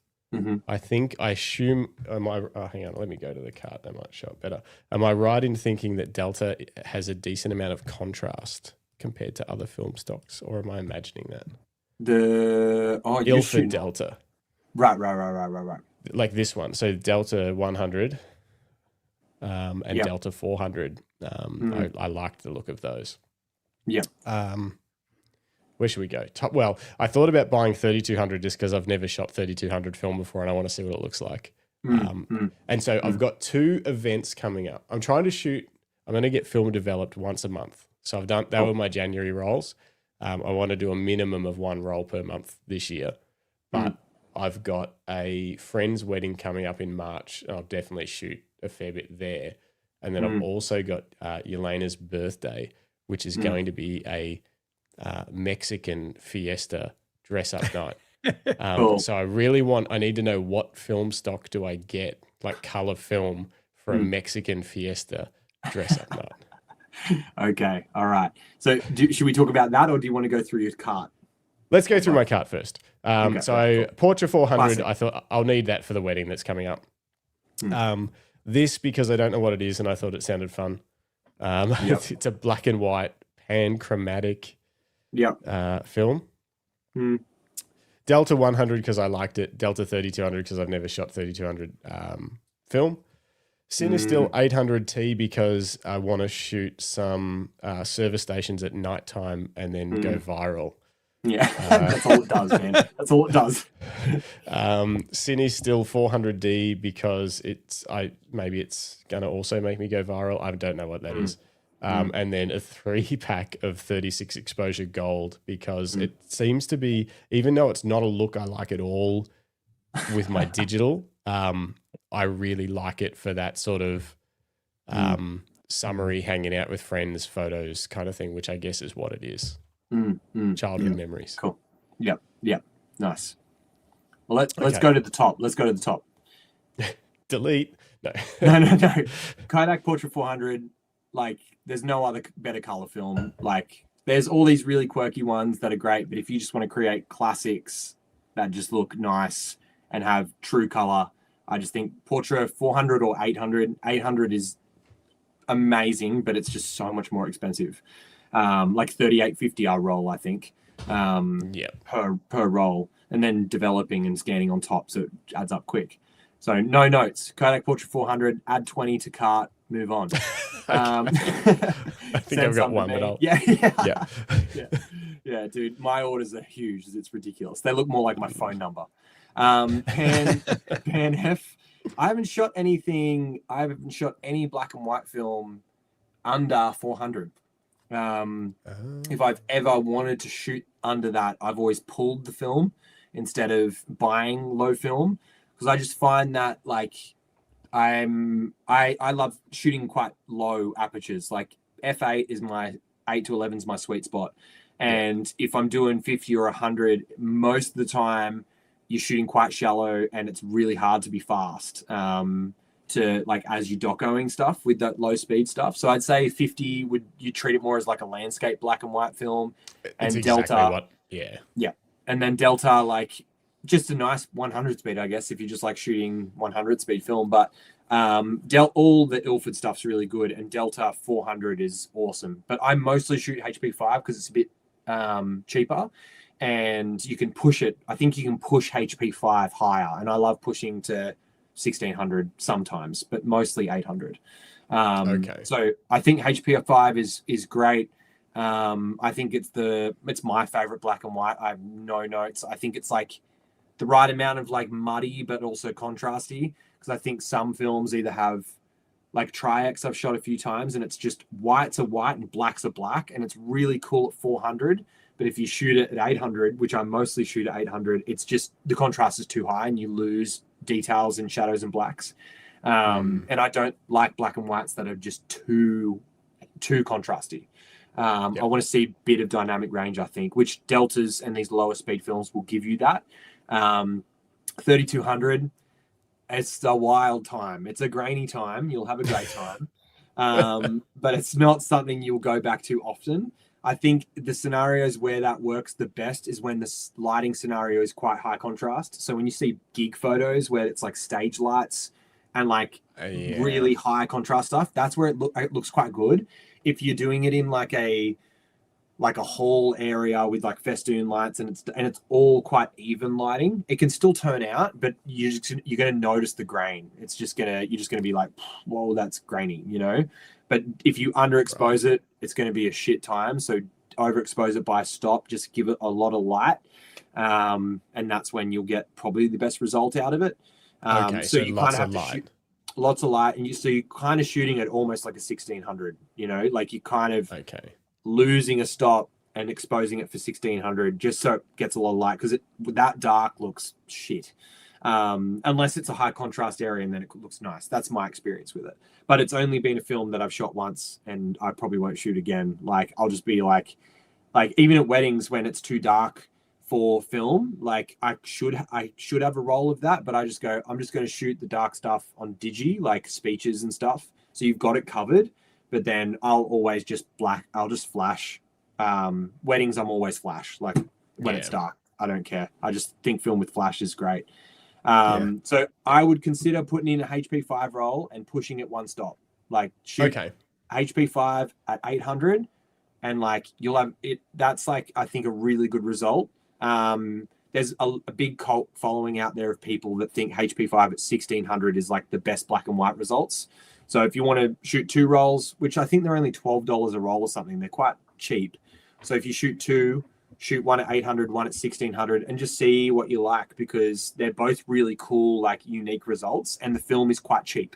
I assume, hang on, let me go to the cart. That might show it better. Am I right in thinking that Delta has a decent amount of contrast compared to other film stocks, or am I imagining that? You're Ilford shooting. Delta. Right. Like this one. So Delta 100 and Yep. Delta 400. I liked the look of those. Yeah. Where should we go? Well, I thought about buying 3200 just because I've never shot 3200 film before and I want to see what it looks like. And so I've got 2 events coming up. I'm going to get film developed once a month. So I've done, that were my January rolls. I want to do a minimum of 1 roll per month this year, but I've got a friend's wedding coming up in March. And I'll definitely shoot a fair bit there. And then I've also got Yelena's birthday, which is going to be a Mexican fiesta dress-up night. Cool. So I need to know what film stock do I get, like color film, for a Mexican fiesta dress-up night. Okay. All right. So should we talk about that, or do you want to go through your cart? Let's go through my cart first. Okay, So cool. Portra 400, Classic. I thought I'll need that for the wedding that's coming up. This, because I don't know what it is and I thought it sounded fun. It's a black and white pan-chromatic film. Delta 100 because I liked it. Delta 3200 because I've never shot 3200 film. Cinestill 800T because I want to shoot some service stations at nighttime and then go viral. Yeah, that's all it does, man. That's all it does. Cinestill 400D because maybe it's going to also make me go viral. I don't know what that is. And then a 3-pack of 36 exposure gold because it seems to be, even though it's not a look I like at all with my digital, I really like it for that sort of summery hanging out with friends photos kind of thing, which I guess is what it is. Childhood memories. Cool. Yep. Nice. Well, let's go to the top. Delete. No. No. Kodak Portra 400. Like, there's no other better color film. Like, there's all these really quirky ones that are great, but if you just want to create classics that just look nice and have true color, I just think Portra 400 or 800. 800 is amazing, but it's just so much more expensive. Like 3850 our roll, I think. Per roll, and then developing and scanning on top, so it adds up quick. So no notes. Kodak Portra 400. Add 20 to cart. Move on. I think I've got one, but I'll... Yeah, dude. My orders are huge. It's ridiculous. They look more like my phone number. Pan F. I haven't shot anything. I haven't shot any black and white film under 400. If I've ever wanted to shoot under that, I've always pulled the film instead of buying low film, because I just find that like I love shooting quite low apertures. Like f8 is my 8 to 11 is my sweet spot, and if I'm doing 50 or 100, most of the time you're shooting quite shallow and it's really hard to be fast. To like as you docoing stuff with that low speed stuff. So I'd say 50 you treat it more as like a landscape black and white film, and it's Delta exactly and then Delta like just a nice 100 speed, I guess, if you're just like shooting 100 speed film. But all the Ilford stuff's really good, and Delta 400 is awesome. But I mostly shoot HP5 because it's a bit cheaper and you can push it. I think you can push HP5 higher, and I love pushing to 1600 sometimes, but mostly 800. So I think HP5 is great. I think it's my favorite black and white. I have no notes. I think it's like the right amount of like muddy but also contrasty, because I think some films either have like Tri-X I've shot a few times and it's just whites are white and blacks are black, and it's really cool at 400. But if you shoot it at 800, which I mostly shoot at 800, it's just the contrast is too high and you lose details in shadows and blacks. And I don't like black and whites that are just too contrasty. I want to see a bit of dynamic range, I think, which Deltas and these lower speed films will give you that. 3200, it's a wild time. It's a grainy time. You'll have a great time. But it's not something you'll go back to often. I think the scenarios where that works the best is when the lighting scenario is quite high contrast. So when you see gig photos where it's like stage lights and like really high contrast stuff, that's where it looks quite good. If you're doing it in like like a hall area with like festoon lights, and it's all quite even lighting. It can still turn out, but you're going to notice the grain. You're just going to be like, whoa, that's grainy, you know. But if you underexpose it, it's going to be a shit time. So overexpose it by stop. Just give it a lot of light, and that's when you'll get probably the best result out of it. So you kind of have to shoot lots of light, and you're kind of shooting at almost like a 1600. You know, like you kind of losing a stop and exposing it for 1600 just so it gets a lot of light, because that dark looks shit. Unless it's a high contrast area, and then it looks nice. That's my experience with it. But it's only been a film that I've shot once, and I probably won't shoot again. Like I'll just be like even at weddings when it's too dark for film, like I should have a roll of that, but I just go, I'm just going to shoot the dark stuff on digi, like speeches and stuff. So you've got it covered. But then I'll always just I'll just flash. Weddings, I'm always flash. Like when it's dark, I don't care. I just think film with flash is great. So I would consider putting in a HP5 roll and pushing it one stop. Like shoot HP5 at 800, and like you'll have it. That's like, I think, a really good result. There's a big cult following out there of people that think HP5 at 1600 is like the best black and white results. So if you want to shoot 2 rolls, which I think they're only $12 a roll or something, they're quite cheap. So if you shoot 2, shoot one at 800, one at 1600, and just see what you like, because they're both really cool, like unique results, and the film is quite cheap.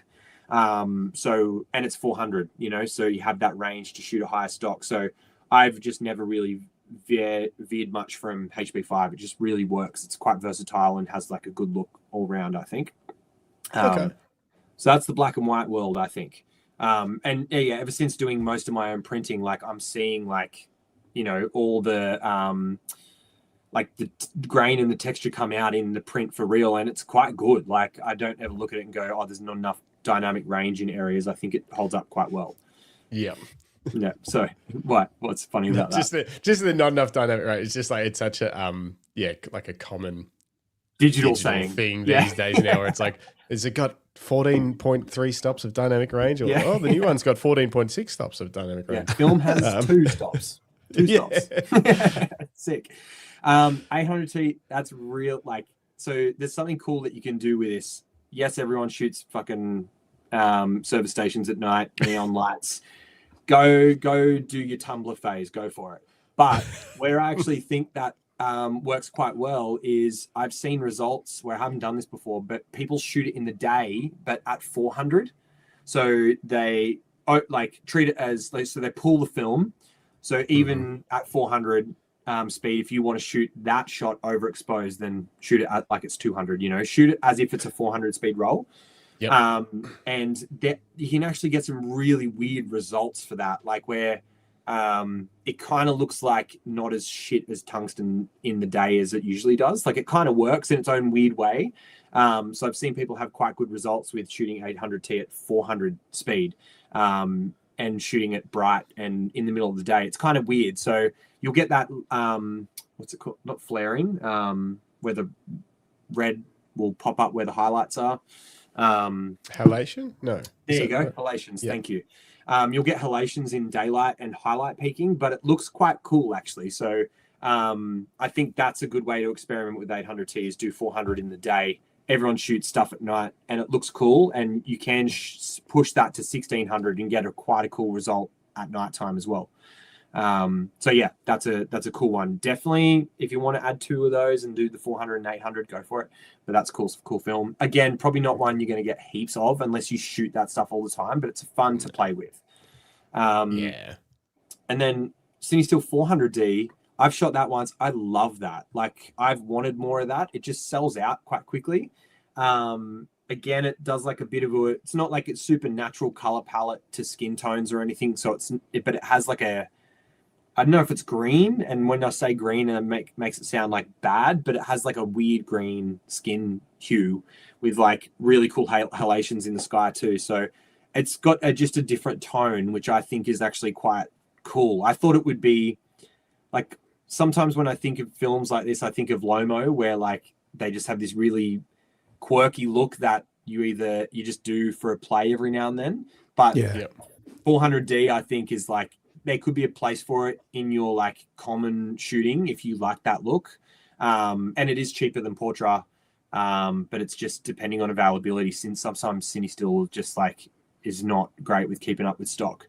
And it's 400, you know, so you have that range to shoot a higher stock. So I've just never really veered much from HP5. It just really works. It's quite versatile and has like a good look all around, I think. So that's the black and white world, I think. And ever since doing most of my own printing, like I'm seeing like, you know, all the like the grain and the texture come out in the print for real, and it's quite good. Like I don't ever look at it and go, oh, there's not enough dynamic range in areas. I think it holds up quite well. Yeah. Yeah. So what's funny about that? Just the not enough dynamic range. It's just like, it's such a like a common digital thing these days now, where it's like, has it got 14.3 stops of dynamic range? Or oh, the new one's got 14.6 stops of dynamic range. Film has 2 stops. 2 stops. Sick. 800T, that's real. Like, so there's something cool that you can do with this. Yes, everyone shoots fucking service stations at night, neon lights. Go do your Tumblr phase. Go for it. But where I actually think that works quite well is, I've seen results where I haven't done this before, but people shoot it in the day, but at 400. So they treat it as, so they pull the film. So even at 400 speed, if you want to shoot that shot overexposed, then shoot it at like it's 200, you know, shoot it as if it's a 400 speed roll. Yep. And that you can actually get some really weird results for that, like where it kind of looks like not as shit as tungsten in the day as it usually does. Like it kind of works in its own weird way. So I've seen people have quite good results with shooting 800T at 400 speed and shooting it bright and in the middle of the day. It's kind of weird. So you'll get that, what's it called? Not flaring, where the red will pop up where the highlights are. Halation? No. There you go. Halations. Yeah. Thank you. You'll get halations in daylight and highlight peaking, but it looks quite cool actually. So I think that's a good way to experiment with 800T, is do 400 in the day. Everyone shoots stuff at night and it looks cool, and you can push that to 1600 and get quite a cool result at nighttime as well. So yeah, that's a cool one. Definitely, if you want to add 2 of those and do the 400 and 800, go for it. But that's cool film. Again, probably not one you're going to get heaps of unless you shoot that stuff all the time, but it's fun to play with. And then Cinestill 400D, I've shot that once. I love that. Like, I've wanted more of that. It just sells out quite quickly. Again, it does like a bit of it's not like it's super natural color palette to skin tones or anything. So but it has like I don't know if it's green, and when I say green, it makes it sound like bad, but it has like a weird green skin hue with like really cool halations in the sky too. So it's got just a different tone, which I think is actually quite cool. I thought it would be like, sometimes when I think of films like this, I think of Lomo, where like they just have this really quirky look that you just do for a play every now and then. But 400D, I think, is like there could be a place for it in your like common shooting if you like that look. And it is cheaper than Portra, but it's just depending on availability, since sometimes CineStill just like is not great with keeping up with stock.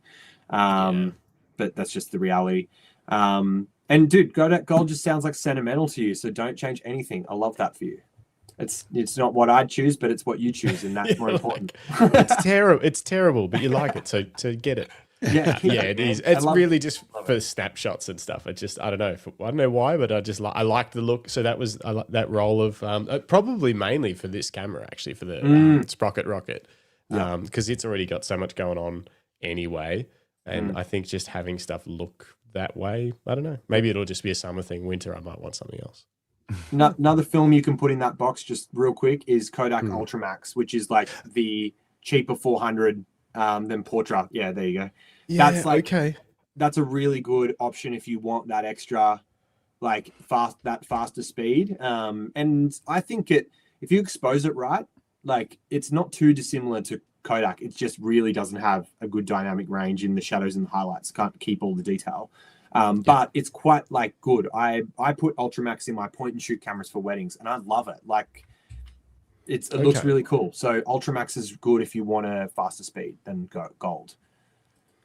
But that's just the reality. And dude, gold just sounds like sentimental to you, so don't change anything. I love that for you. It's not what I'd choose, but it's what you choose, and that's more important. It's terrible. It's terrible, but you like it, so to get it. Yeah, It is. It's really just for snapshots and stuff. I don't know. I don't know why, but I like the look. So that was that role of probably mainly for this camera, actually, for the Sprocket Rocket, because it's already got so much going on anyway. And I think just having stuff look that way, I don't know. Maybe it'll just be a summer thing. Winter, I might want something else. Another film you can put in that box, just real quick, is Kodak Ultramax, which is like the cheaper 400 than Portra. Yeah, there you go. Yeah, that's like, okay. That's a really good option if you want that extra, like faster speed. And I think if you expose it right, like it's not too dissimilar to Kodak. It just really doesn't have a good dynamic range in the shadows and the highlights. Can't keep all the detail. But it's quite like good. I put Ultramax in my point and shoot cameras for weddings, and I love it. Like it looks really cool. So Ultramax is good if you want a faster speed than gold.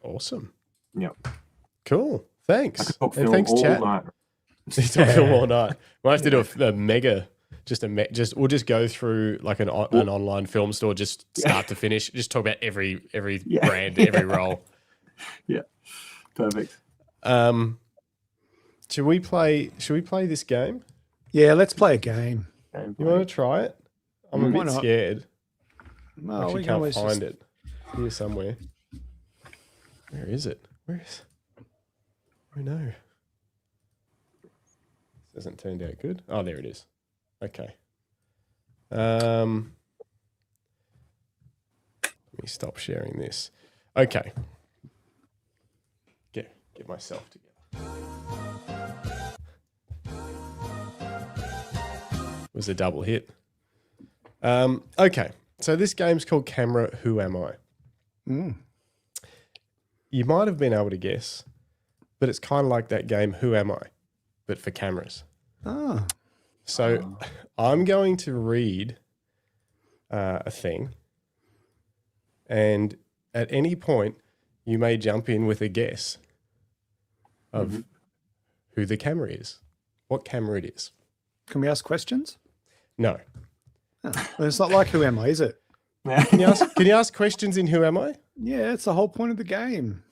Awesome. Yep. Cool. Thanks. And thanks, chat. Talk film all night. We'll have to do a mega. We'll just go through like an online film store, just start to finish. Just talk about every brand, every role. Yeah. Perfect. Should we play this game? Yeah, let's play a game. You want to try it? I'm a bit scared. No, I we can't can find it here somewhere. Where is it? Oh no. This hasn't turned out good. Oh, there it is. Okay. Let me stop sharing this. Okay. Get myself together. It was a double hit. Okay. So this game's called Camera Who Am I? You might have been able to guess, but it's kind of like that game Who Am I? But for cameras. So I'm going to read a thing, and at any point you may jump in with a guess of who the camera is, what camera it is. Can we ask questions? No. Well, it's not like Who Am I, is it? Can you ask questions in Who Am I? Yeah, it's the whole point of the game.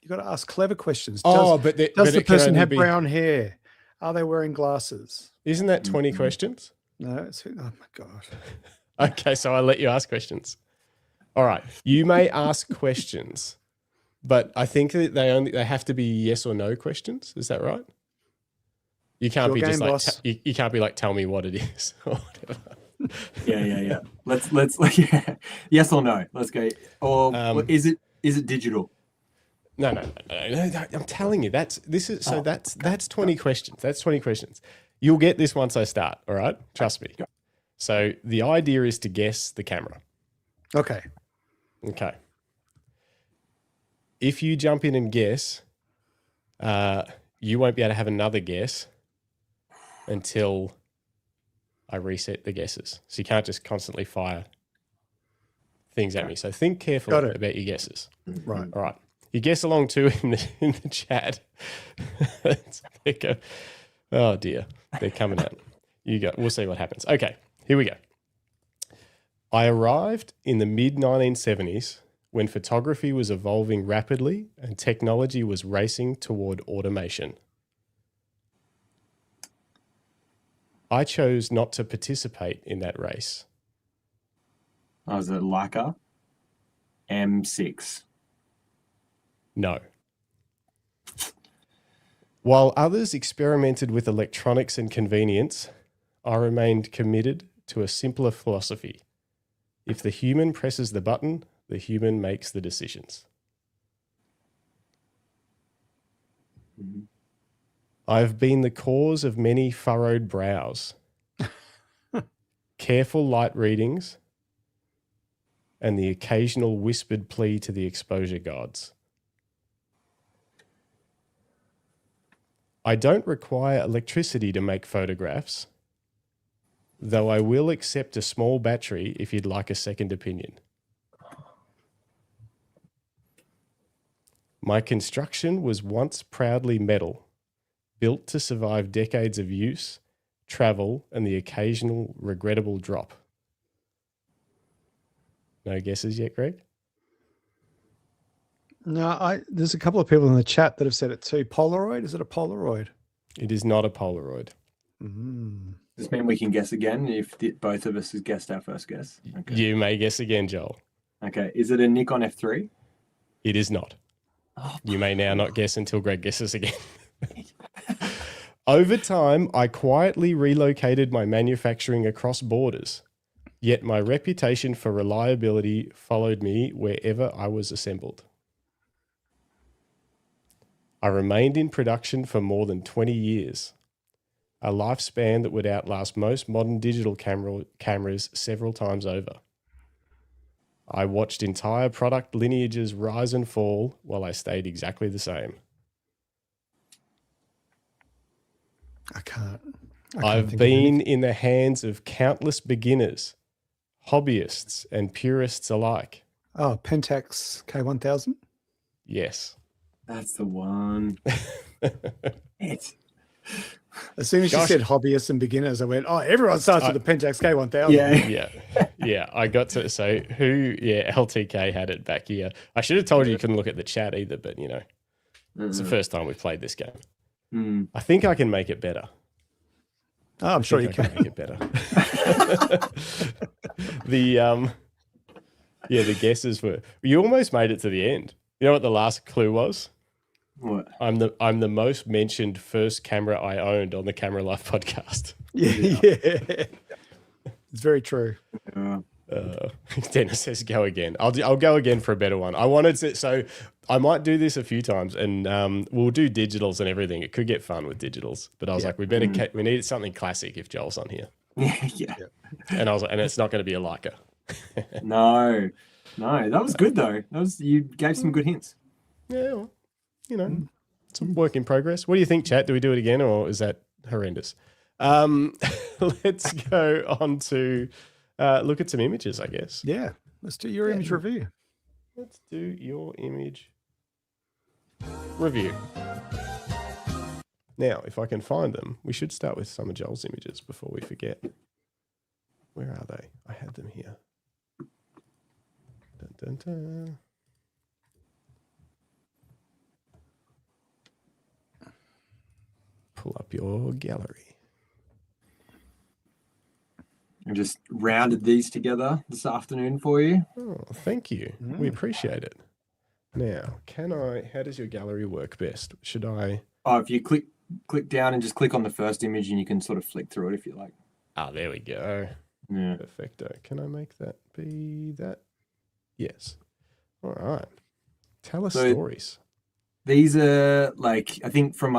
You got to ask clever questions. Does the person have brown hair? Are they wearing glasses? Isn't that 20 questions? No. Oh my God. Okay, so I'll let you ask questions. All right. You may ask questions, but I think that they have to be yes or no questions. Is that right? You can't be just like you can't be like, tell me what it is or whatever. Yeah. Let's yes or no. Let's go. Or is it digital? No. I'm telling you, that's 20 questions. That's 20 questions. You'll get this once I start. All right, trust me. So the idea is to guess the camera. Okay. If you jump in and guess, you won't be able to have another guess until I reset the guesses. So you can't just constantly fire things at me. So think carefully about your guesses. Right. All right. You guess along too in the chat. Oh dear, they're coming out. We'll see what happens. Okay, here we go. I arrived in the mid-1970s when photography was evolving rapidly and technology was racing toward automation. I chose not to participate in that race. I was at Leica M6. No. While others experimented with electronics and convenience, I remained committed to a simpler philosophy. If the human presses the button, the human makes the decisions. I've been the cause of many furrowed brows, careful light readings, and the occasional whispered plea to the exposure gods. I don't require electricity to make photographs, though I will accept a small battery if you'd like a second opinion. My construction was once proudly metal, built to survive decades of use, travel, and the occasional regrettable drop. No guesses yet, Greg? No, there's a couple of people in the chat that have said it too. Polaroid? Is it a Polaroid? It is not a Polaroid. Mm. Does this mean we can guess again if both of us has guessed our first guess? Okay. You may guess again, Joel. Okay. Is it a Nikon F3? It is not. Oh, You may now not guess until Greg guesses again. Over time, I quietly relocated my manufacturing across borders, yet my reputation for reliability followed me wherever I was assembled. I remained in production for more than 20 years, a lifespan that would outlast most modern digital cameras several times over. I watched entire product lineages rise and fall while I stayed exactly the same. I can't I've think of been anything. in the hands of countless beginners, hobbyists, and purists alike. Oh, Pentax K1000? Yes. that's the one. It's As soon as you Gosh. said hobbyists and beginners, I went, oh, everyone starts with the Pentax K1000. Yeah. I got to, so who, LTK had it back here. I should have told you couldn't look at the chat either, but it's the first time we've played this game. Mm. I think I can make it better. Oh, I'm sure you I can. make it better. The guesses were, you almost made it to the end. You know what the last clue was? What? I'm the most mentioned first camera I owned on the Camera Life podcast. Yeah. It's very true. Dennis says go again. I'll go again for a better one. I wanted to, so I might do this a few times, and we'll do digitals and everything. It could get fun with digitals, but I was like, we need something classic if Joel's on here. Yeah. And I was like, and it's not going to be a Leica. No, that was good though. You gave some good hints. Yeah, well, it's a work in progress. What do you think, chat? Do we do it again, or is that horrendous? Let's go on to look at some images, I guess. Yeah. Let's do your image review. Let's do your image review. Now, if I can find them, we should start with some of Joel's images before we forget. Where are they? I had them here. Dun, dun, dun. Pull up your gallery. I just rounded these together this afternoon for you. Oh, thank you. We appreciate it. Now, how does your gallery work best? Should I? Oh, if you click down and just click on the first image, and you can sort of flick through it if you like. Ah, there we go. Yeah. Perfecto. Can I make that be that? Yes. All right. Tell us stories. These are I think from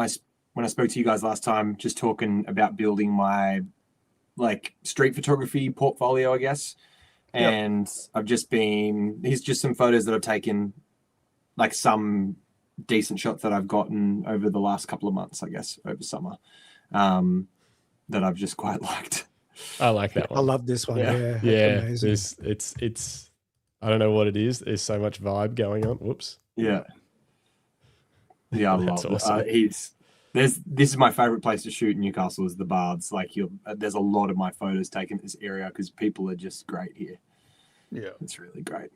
when I spoke to you guys last time, just talking about building my street photography portfolio, I guess. And I've here's just some photos that I've taken, some decent shots that I've gotten over the last couple of months, I guess, over summer, that I've just quite liked. I like that one. I love this one. Yeah. It's I don't know what it is. There's so much vibe going on. Whoops. Yeah. Yeah, I love That's awesome. it. This is my favorite place to shoot in Newcastle is the Baths. There's a lot of my photos taken in this area because people are just great here. Yeah. It's really great.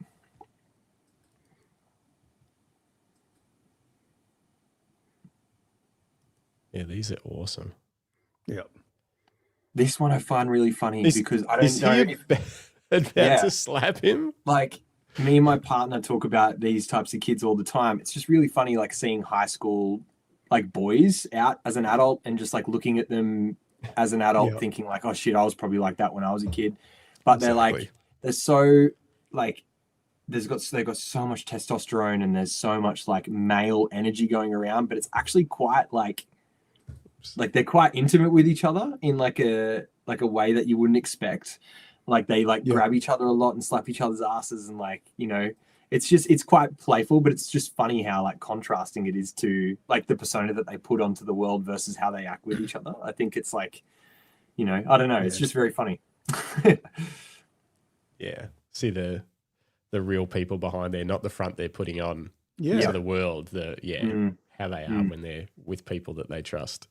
Yeah, these are awesome. Yeah. This one I find really funny because I Is don't know he about to slap him? Me and my partner talk about these types of kids all the time. It's just really funny, seeing high school boys out as an adult and just looking at them as an adult, thinking oh shit, I was probably like that when I was a kid. But Exactly. they're so they've got so much testosterone and there's so much male energy going around, but it's actually quite they're quite intimate with each other in a way that you wouldn't expect. They grab each other a lot and slap each other's asses and it's quite playful, but it's just funny how like contrasting it is to like the persona that they put onto the world versus how they act with each other. I think it's like, you know, I don't know. It's just very funny. Yeah. See the real people behind there, not the front they're putting on to the world. How they are when they're with people that they trust.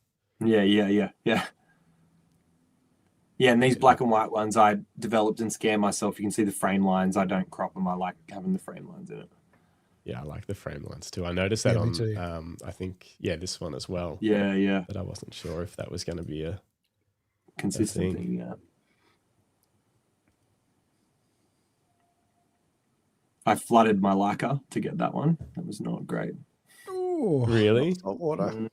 Yeah, and these black and white ones I developed and scanned myself. You can see the frame lines. I don't crop them. I like having the frame lines in it. Yeah, I like the frame lines too. I noticed that on, I think, this one as well. Yeah. But I wasn't sure if that was going to be a consistent thing. Yeah. I flooded my Leica to get that one. That was not great. Ooh, really? Salt water.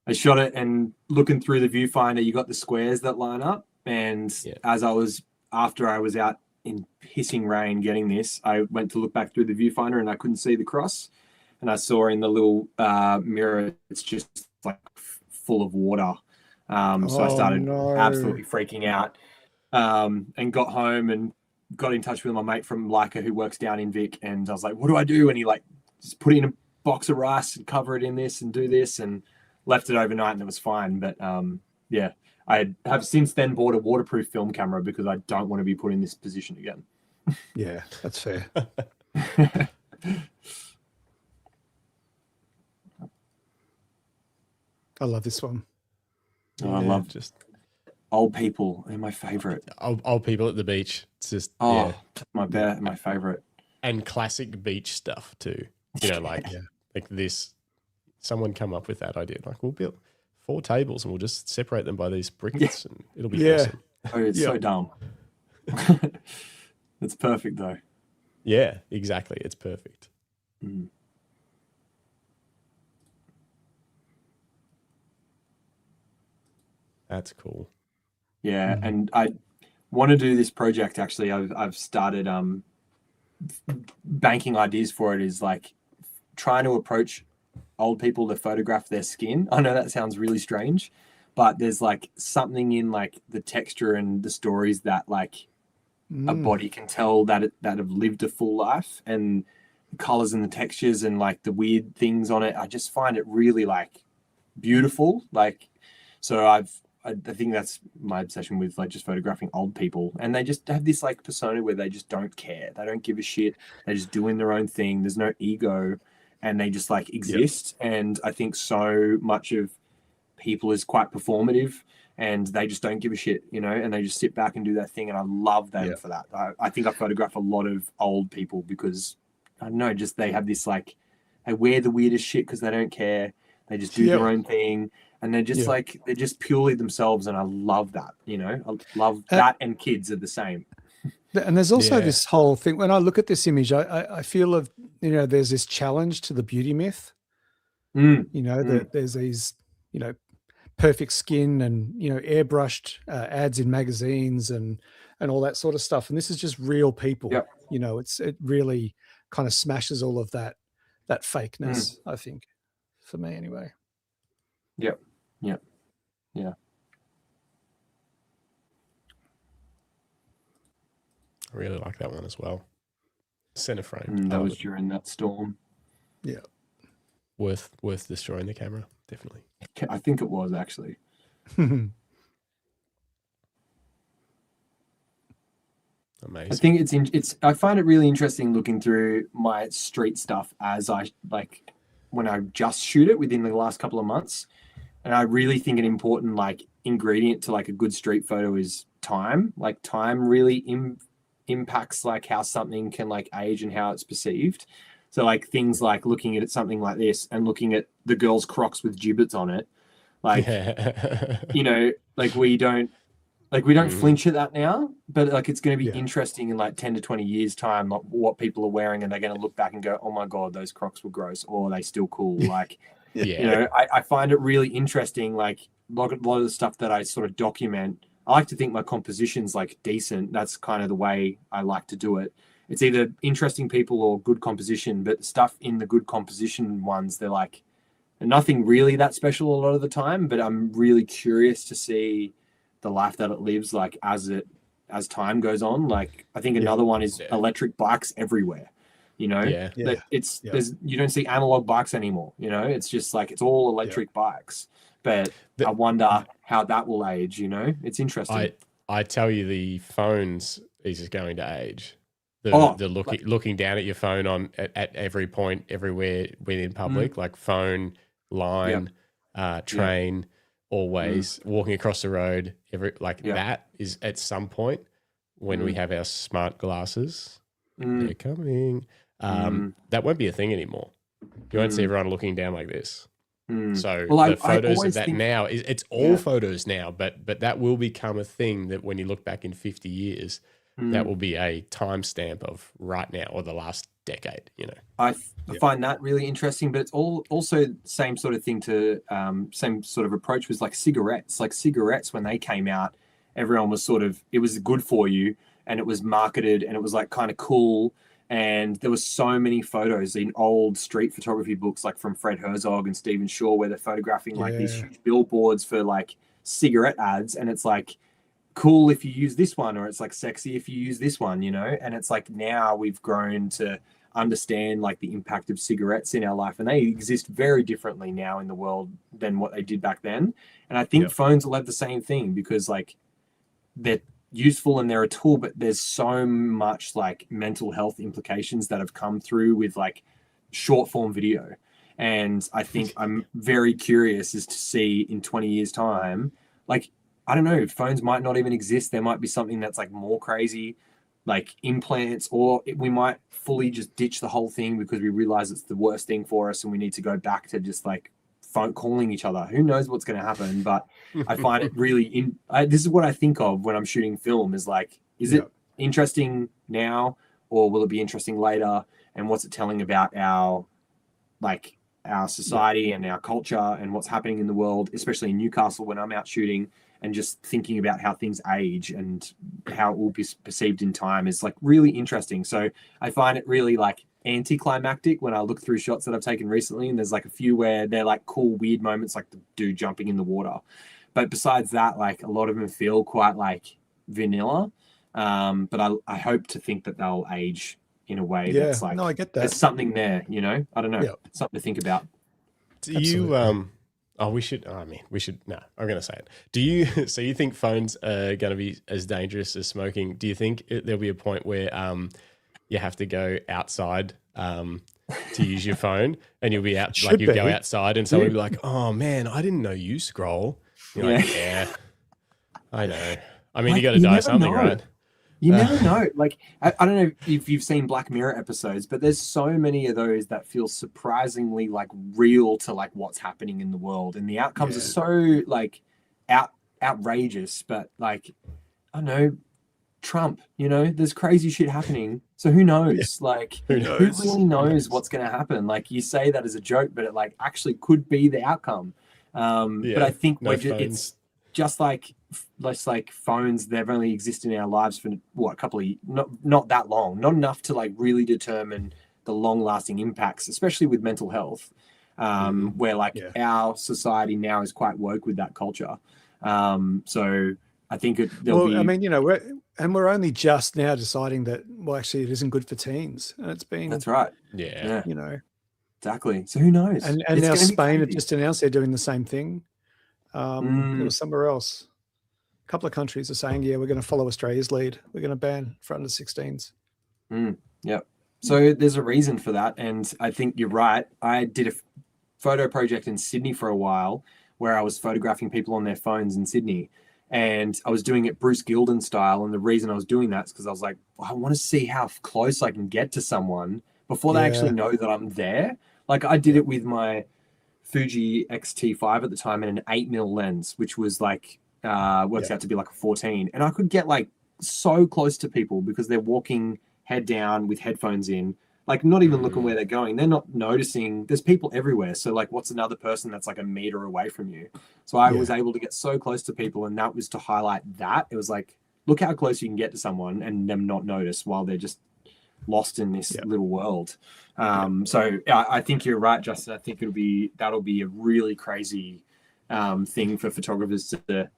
I shot it, and looking through the viewfinder, you got the squares that line up. And after I was out in pissing rain getting this, I went to look back through the viewfinder and I couldn't see the cross. And I saw in the little mirror, it's just like full of water. So I started absolutely freaking out, and got home and got in touch with my mate from Leica who works down in Vic. And I was like, what do I do? And he like just put it in a box of rice and cover it in this and do this, and left it overnight and it was fine. But I have since then bought a waterproof film camera because I don't want to be put in this position again. Yeah, that's fair. I love this one. I love just old people. They're my favorite. Old people at the beach. It's just my favorite. And classic beach stuff too. You know, like like this. Someone come up with that idea. Like, we'll build 4 tables and we'll just separate them by these bricks and it'll be awesome. Oh, it's so dumb. It's perfect though. Yeah, exactly. It's perfect. Mm. That's cool. Yeah, and I want to do this project. Actually, I've started banking ideas for it. Is like trying to approach old people to photograph their skin. I know that sounds really strange, but there's like something in like the texture and the stories that like a body can tell that have lived a full life, and the colors and the textures and like the weird things on it. I just find it really like beautiful. Like, so I think that's my obsession with like just photographing old people, and they just have this like persona where they just don't care. They don't give a shit. They're just doing their own thing. There's no ego, and they just like exist. Yep. And I think so much of people is quite performative, and they just don't give a shit, you know, and they just sit back and do their thing. And I love them for that. I think I photograph a lot of old people because I don't know, just they have this like, they wear the weirdest shit because they don't care. They just do their own thing. And they're just like, they're just purely themselves. And I love that, you know, I love that. And kids are the same. And there's also this whole thing, when I look at this image, I feel of, you know, there's this challenge to the beauty myth, you know, that there's these, you know, perfect skin and, you know, airbrushed ads in magazines and all that sort of stuff. And this is just real people, you know, it really kind of smashes all of that fakeness, I think, for me anyway. Yep. Yeah. I really like that one as well. Center frame. That was during that storm. Yeah. Worth destroying the camera, definitely. I think it was actually. Amazing. I think I find it really interesting looking through my street stuff as I like when I just shoot it within the last couple of months. And I really think an important like ingredient to like a good street photo is time. Like time really impacts like how something can like age and how it's perceived. So like things like looking at something like this and looking at the girl's Crocs with gibbets on it, like you know, like we don't flinch at that now, but like it's going to be interesting in like 10 to 20 years time, like, what people are wearing, and they're going to look back and go, oh my god, those Crocs were gross, or are they still cool? Like you know, I find it really interesting. Like a lot of the stuff that I sort of document, I like to think my composition's like decent. That's kind of the way I like to do it. It's either interesting people or good composition, but the stuff in the good composition ones, they're like nothing really that special a lot of the time, but I'm really curious to see the life that it lives like as time goes on. Like I think another one is electric bikes everywhere. You know, Yeah. that there's you don't see analog bikes anymore. You know, it's just like it's all electric bikes. But I wonder how that will age. You know, it's interesting. I tell you, the phones is going to age. The looking down at your phone at every point, everywhere within public, like phone, line, train, always walking across the road. That is at some point when we have our smart glasses. They're coming. That won't be a thing anymore. You won't see everyone looking down like this. So the photos of that now, it's all photos now, but that will become a thing that when you look back in 50 years, that will be a timestamp of right now or the last decade, you know. I find that really interesting, but it's also same sort of thing to same sort of approach was like cigarettes. Like cigarettes, when they came out, everyone was it was good for you and it was marketed and it was like kind of cool. And there was so many photos in old street photography books, like from Fred Herzog and Stephen Shaw, where they're photographing like these huge billboards for like cigarette ads. And it's like cool if you use this one, or it's like sexy if you use this one, you know? And it's like now we've grown to understand like the impact of cigarettes in our life. And they exist very differently now in the world than what they did back then. And I think phones will have the same thing because like they're useful and they're a tool, but there's so much like mental health implications that have come through with like short form video. And I think I'm very curious as to see in 20 years time, like, I don't know, phones might not even exist. There might be something that's like more crazy, like implants, or we might fully just ditch the whole thing because we realize it's the worst thing for us and we need to go back to just like phone calling each other. Who knows what's going to happen? But I find it really this is what I think of when I'm shooting film is like, is it interesting now or will it be interesting later? And what's it telling about our society and our culture and what's happening in the world, especially in Newcastle when I'm out shooting, and just thinking about how things age and how it will be perceived in time is like really interesting. So I find it really like anticlimactic when I look through shots that I've taken recently, and there's like a few where they're like cool weird moments, like the dude jumping in the water, but besides that, like a lot of them feel quite like vanilla, but I hope to think that they'll age in a way that's like, I get that. There's something there, you know. I don't know, something to think about. Do you we should I'm going to say it. Do you so you think phones are going to be as dangerous as smoking? Do you think there'll be a point where you have to go outside to use your phone, and you'll be out, like you go outside and someone will be like, "Oh man, I didn't know you scroll." You're like, "Yeah, I know." I mean, like, you got to die something, right? You never know. Like, I don't know if you've seen Black Mirror episodes, but there's so many of those that feel surprisingly like real to like what's happening in the world, and the outcomes are so like outrageous. But like, I don't know, Trump, you know, there's crazy shit happening. So who knows? Like, who really knows what's going to happen? Like, you say that as a joke, but it like actually could be the outcome. But I think it's just like phones. They've only existed in our lives for what, a couple of not that long, not enough to like really determine the long-lasting impacts, especially with mental health, where like our society now is quite woke with that culture. So I think there'll be. I mean, you know, we're only just now deciding that, well, actually, it isn't good for teens, and it's been. That's right. Yeah. You know. Exactly. So who knows? And now Spain have just announced they're doing the same thing. It was somewhere else. A couple of countries are saying, yeah, we're going to follow Australia's lead. We're going to ban for under 16s. Yep. So there's a reason for that. And I think you're right. I did a photo project in Sydney for a while where I was photographing people on their phones in Sydney. And I was doing it Bruce Gilden style. And the reason I was doing that is because I was like, I want to see how close I can get to someone before they actually know that I'm there. Like I did it with my Fuji X-T5 at the time and an 8mm lens, which was like, works out to be like a 14. And I could get like so close to people because they're walking head down with headphones in, like not even looking where they're going. They're not noticing. There's people everywhere. So like, what's another person that's like a meter away from you? So I was able to get so close to people, and that was to highlight that. It was like, look how close you can get to someone and them not notice while they're just lost in this little world. So I think you're right, Justin. I think that'll be a really crazy thing for photographers to,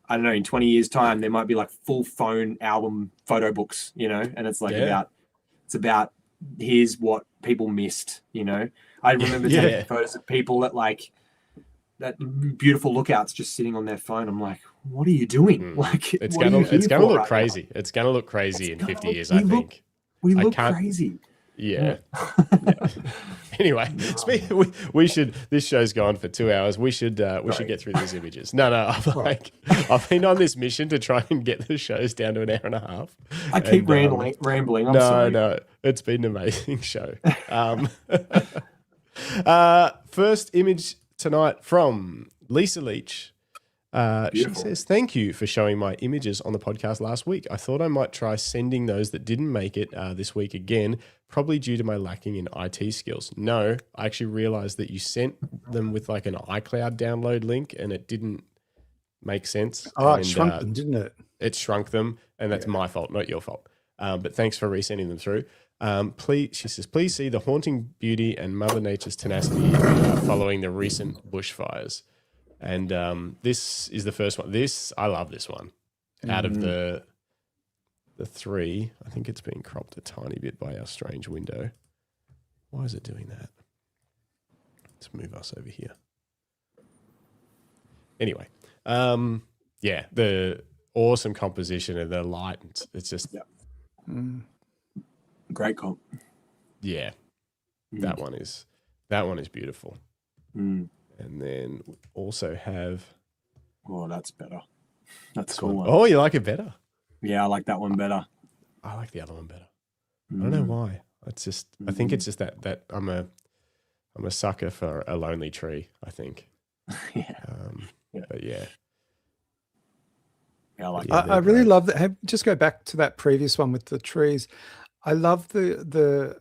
I don't know, in 20 years time, there might be like full phone album photo books, you know, and it's like it's about here's what people missed. You know, I remember taking photos of people that beautiful lookouts just sitting on their phone. I'm like, what are you doing? Like, it's gonna look crazy. Now? It's gonna look crazy in 50 years. I think we look crazy. Yeah. Anyway, we should. This show's gone for 2 hours. We should get through these images. No. I've been on this mission to try and get the shows down to an hour and a half. I keep rambling. I'm sorry. No, it's been an amazing show. First image tonight from Lisa Leach. She says, "Thank you for showing my images on the podcast last week. I thought I might try sending those that didn't make it this week again, probably due to my lacking in IT skills." No, I actually realized that you sent them with like an iCloud download link and it didn't make sense. Oh, it shrunk them, didn't it? It shrunk them, and that's my fault, not your fault. But thanks for resending them through. She says, please see the haunting beauty and Mother Nature's tenacity following the recent bushfires. And this is the first one. I love this one. Out of the three, I think it's been cropped a tiny bit by our strange window. Why is it doing that? Let's move us over here. Anyway, the awesome composition and the light. It's just great comp. Yeah, that one is beautiful. And then we also have. Oh, that's better. That's a cool one. Oh, you like it better? Yeah, I like that one better. I like the other one better. I don't know why. It's just. I think it's just that I'm a sucker for a lonely tree. I think. But yeah. Yeah, I like it. I really love that. Just go back to that previous one with the trees. I love the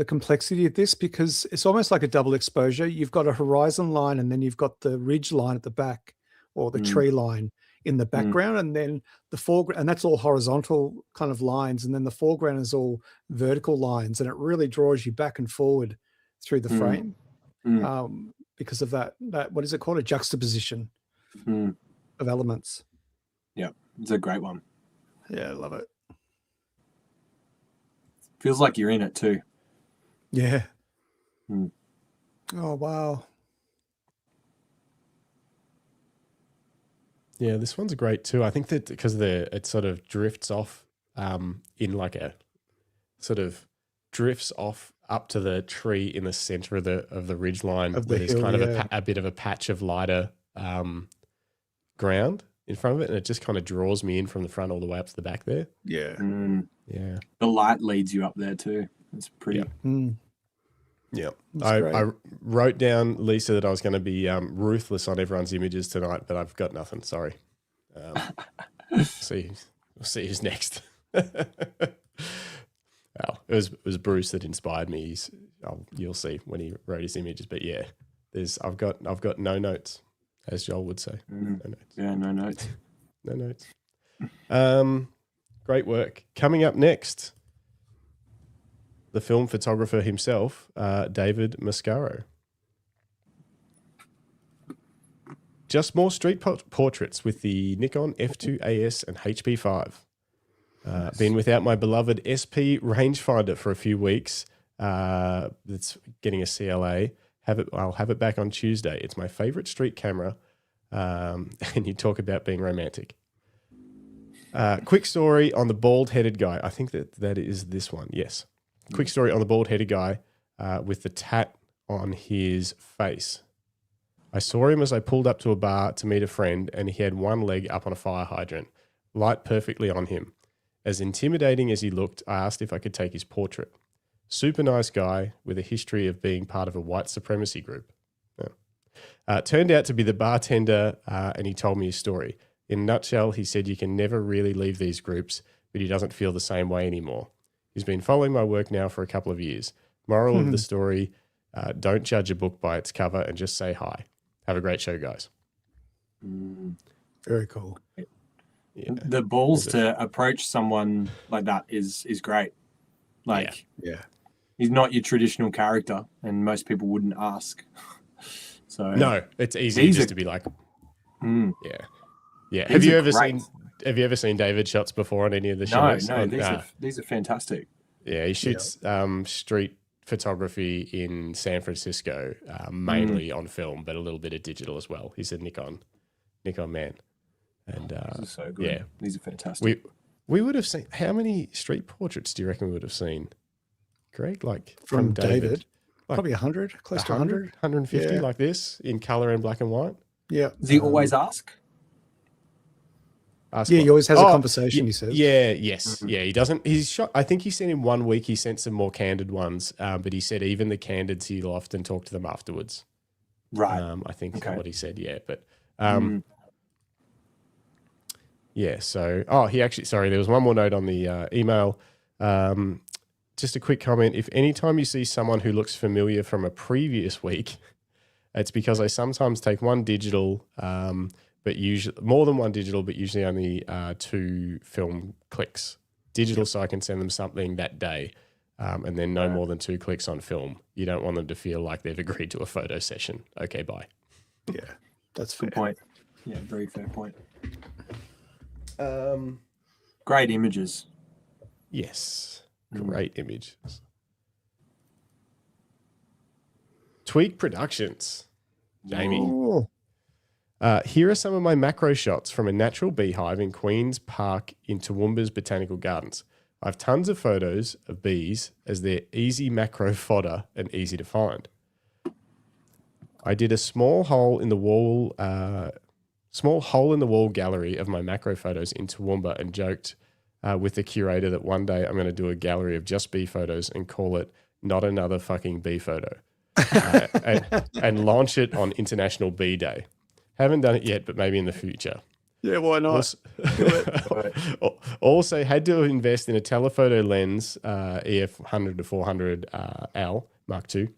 complexity of this because it's almost like a double exposure. You've got a horizon line and then you've got the ridge line at the back or the tree line in the background, and then the foreground, and that's all horizontal kind of lines, and then the foreground is all vertical lines, and it really draws you back and forward through the frame because of that what is it called, a juxtaposition of elements. Yeah, it's a great one. Yeah, I love it. Feels like you're in it too. Yeah. Oh, wow. Yeah, this one's great too. I think that because it sort of drifts off in like a sort of drifts off up to the tree in the center of the ridge line. There's kind of a bit of a patch of lighter ground in front of it, and it just kind of draws me in from the front all the way up to the back there. Yeah. Yeah. The light leads you up there too. It's pretty. Yeah. I wrote down, Lisa, that I was going to be ruthless on everyone's images tonight, but I've got nothing. Sorry. We'll see who's next. Well, it was Bruce that inspired me. You'll see when he wrote his images. But yeah, I've got no notes, as Joel would say. No notes. Yeah, no notes. No notes. Great work. Coming up next, the film photographer himself, David Mascaro. Just more street portraits with the Nikon F2AS and HP5. Nice. Been without my beloved SP rangefinder for a few weeks. It's getting a CLA. I'll have it back on Tuesday. It's my favorite street camera. And you talk about being romantic. Quick story on the bald-headed guy. I think that is this one. Yes. Quick story on the bald-headed guy with the tat on his face. I saw him as I pulled up to a bar to meet a friend, and he had one leg up on a fire hydrant, light perfectly on him. As intimidating as he looked, I asked if I could take his portrait. Super nice guy with a history of being part of a white supremacy group. Turned out to be the bartender, and he told me his story. In a nutshell, he said you can never really leave these groups, but he doesn't feel the same way anymore. He's been following my work now for a couple of years. Moral of the story, don't judge a book by its cover and just say hi. Have a great show, guys. Very cool. Yeah. The balls to approach someone like that is great. Like, he's not your traditional character, and most people wouldn't ask. So no, it's easy just to be like, yeah. Have you ever seen David shots before on any of the shows? No, these are fantastic. Yeah, he shoots street photography in San Francisco, mainly on film, but a little bit of digital as well. He's a Nikon man. And This is so good. yeah, These are fantastic. We would have seen, how many street portraits do you reckon we would have seen, Greg? Like From David? Like Probably 100, close to 100. 150 Yeah. like this in color and black and white. Yeah. Does he always ask? Ask Yeah, what? he always has a conversation, he says. Yeah, yes. Yeah, he doesn't. He's shot. I think he sent in 1 week. He sent some more candid ones, but he said even the candids, he'll often talk to them afterwards. Right. I think Okay. what he said. Yeah, but yeah. So, he actually. Sorry, there was one more note on the email. Just a quick comment. If anytime you see someone who looks familiar from a previous week, it's because I sometimes take one digital. But usually more than one digital, but usually only 2 film clicks. Digital, so I can send them something that day, and then no more than 2 clicks on film. You don't want them to feel like they've agreed to a photo session. Okay, bye. Yeah, that's fair. Good point. Yeah, very fair point. Great images. Yes, great images. Tweak Productions, Jamie. Oh, Here are some of my macro shots from a natural beehive in Queen's Park in Toowoomba's Botanical Gardens. I have tons of photos of bees as they're easy macro fodder and easy to find. I did a small hole in the wall gallery of my macro photos in Toowoomba and joked with the curator that one day I'm going to do a gallery of just bee photos and call it Not Another Fucking Bee Photo and launch it on International Bee Day. Haven't done it yet, but maybe in the future. yeah, why not? Also had to invest in a telephoto lens, EF 100 to 400 L Mark II,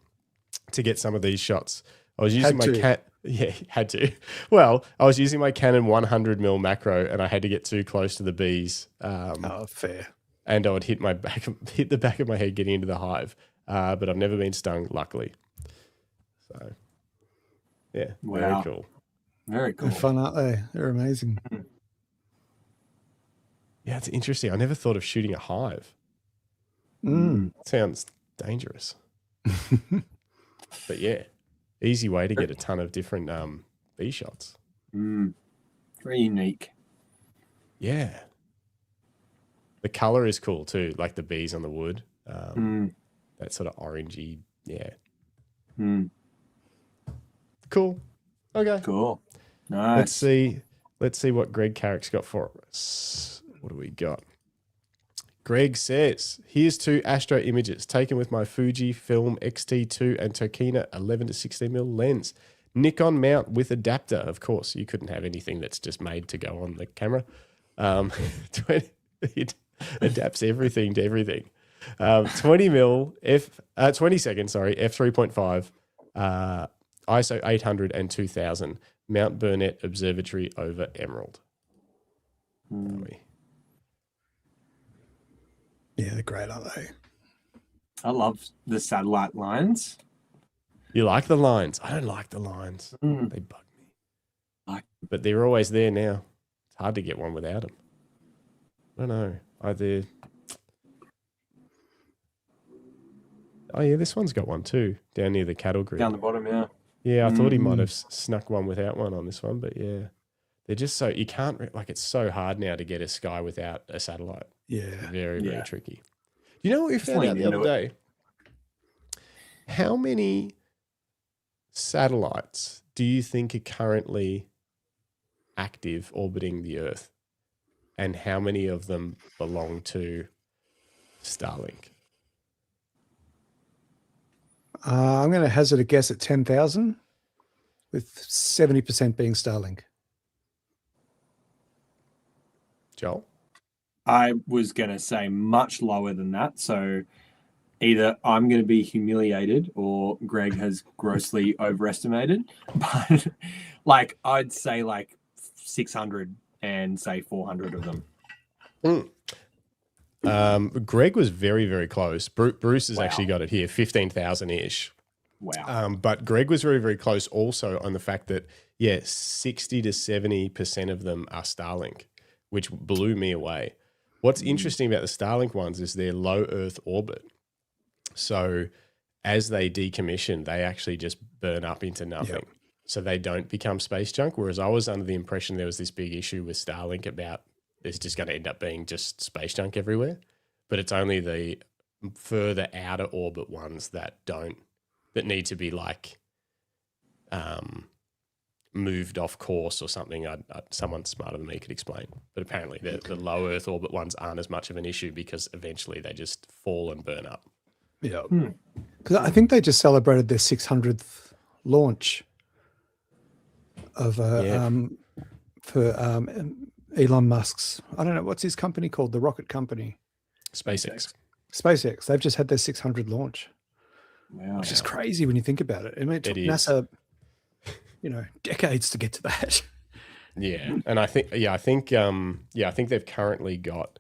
to get some of these shots. I was using had to. Well, I was using my Canon 100mm macro, and I had to get too close to the bees. Fair. And I would hit the back of my head getting into the hive. But I've never been stung, luckily. So, yeah, very Wow. cool. Very cool. They're fun, aren't they? They're amazing. Yeah, it's interesting. I never thought of shooting a hive. Sounds dangerous. But yeah, easy way to get a ton of different bee shots. Very unique. Yeah. The color is cool too, like the bees on the wood. That sort of orangey, yeah. Cool. Okay. Cool. Nice. Let's see what Greg Carrick's got for us. What do we got? Greg says, here's 2 Astro images taken with my Fujifilm X-T2 and Tokina 11 to 16mm lens. Nikon mount with adapter. Of course, you couldn't have anything that's just made to go on the camera. It adapts everything to everything. 20 seconds, f3.5, ISO 800 and 2000, Mount Burnett Observatory over Emerald. Yeah, they're great, aren't they? I love the satellite lines. You like the lines? I don't like the lines. They bug me. But they're always there now. It's hard to get one without them. I don't know. Oh, yeah, this one's got one too, down near the cattle grid. Down the bottom, yeah. Yeah, I thought he might have snuck one without one on this one, but yeah. They're just so, you can't, it's so hard now to get a sky without a satellite. Yeah. Very tricky. You know what we found out the other day? How many satellites do you think are currently active orbiting the Earth? And how many of them belong to Starlink? I'm going to hazard a guess at 10,000, with 70% being Starlink. Joel? I was going to say much lower than that. So either I'm going to be humiliated or Greg has grossly overestimated. But I'd say 600 and say 400 of them. Greg was very, very close. Bruce has actually got it here, 15,000-ish. Wow. But Greg was very, very close also on the fact that, 60 to 70% of them are Starlink, which blew me away. What's interesting about the Starlink ones is their low Earth orbit. So as they decommission, they actually just burn up into nothing. Yep. So they don't become space junk. Whereas I was under the impression there was this big issue with Starlink about there's just going to end up being just space junk everywhere. But it's only the further outer orbit ones that need to be like moved off course or something. Someone smarter than me could explain. But apparently the low Earth orbit ones aren't as much of an issue because eventually they just fall and burn up. Yeah. Because I think they just celebrated their 600th launch of for Elon Musk's, I don't know, what's his company called? The rocket company. SpaceX. They've just had their 600 launch. Wow. Which is crazy when you think about it. I mean, it took NASA, decades to get to that. Yeah. And I think they've currently got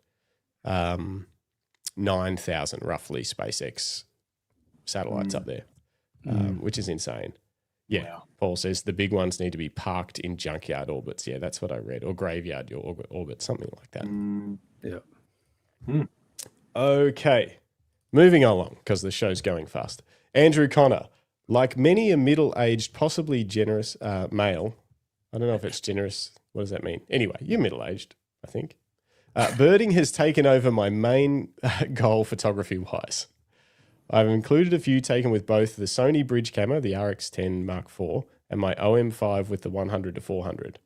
9,000 roughly SpaceX satellites up there, which is insane. Yeah. Wow. Paul says the big ones need to be parked in junkyard orbits. Yeah, that's what I read. Or graveyard orbit, something like that. Yeah. Okay. Moving along, because the show's going fast. Andrew Connor, like many a middle-aged, possibly generous male, I don't know if it's generous. What does that mean? Anyway, you're middle-aged, I think. Birding has taken over my main goal photography-wise. I've included a few taken with both the Sony bridge camera, the RX10 Mark IV, and my OM5 with the 100 to 400.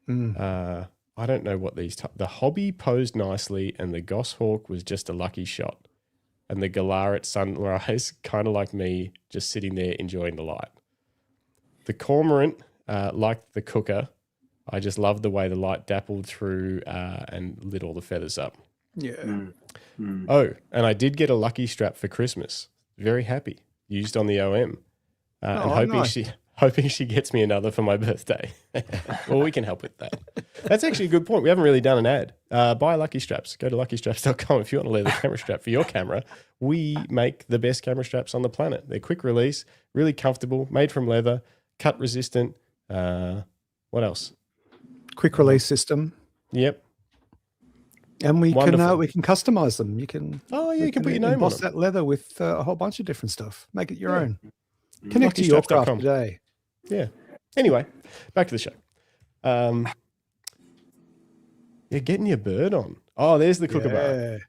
I don't know what these... the Hobby posed nicely, and the Goshawk was just a lucky shot. And the Galar at sunrise, kind of like me, just sitting there enjoying the light. The Cormorant, like the Cooker, I just loved the way the light dappled through and lit all the feathers up. Yeah. Oh, and I did get a lucky strap for Christmas. Very happy. Used on the OM. And hoping she gets me another for my birthday. Well, we can help with that. That's actually a good point. We haven't really done an ad. Buy Lucky Straps. Go to luckystraps.com if you want a leather camera strap for your camera. We make the best camera straps on the planet. They're quick release, really comfortable, made from leather, cut resistant. What else? Quick release system. Yep. And we can customize them. You can you can put your name on emboss them. that leather with a whole bunch of different stuff. Make it your own. Connect to your craft today. Yeah. Anyway, back to the show. You're getting your bird on. Oh, there's the kookaburra.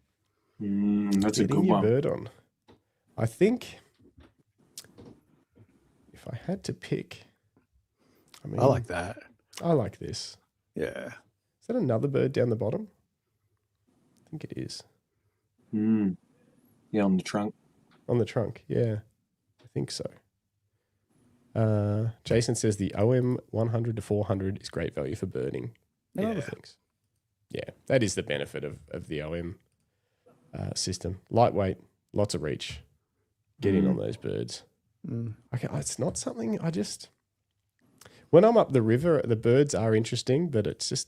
That's a good getting your one. bird on. I think if I had to pick, I like that. I like this. Yeah. Is that another bird down the bottom? I think it is. Yeah, on the trunk. On the trunk, yeah. I think so. Jason says the OM 100 to 400 is great value for birding and other things. Yeah, that is the benefit of the OM system. Lightweight, lots of reach. Get in on those birds. Okay, it's not something when I'm up the river, the birds are interesting, but it's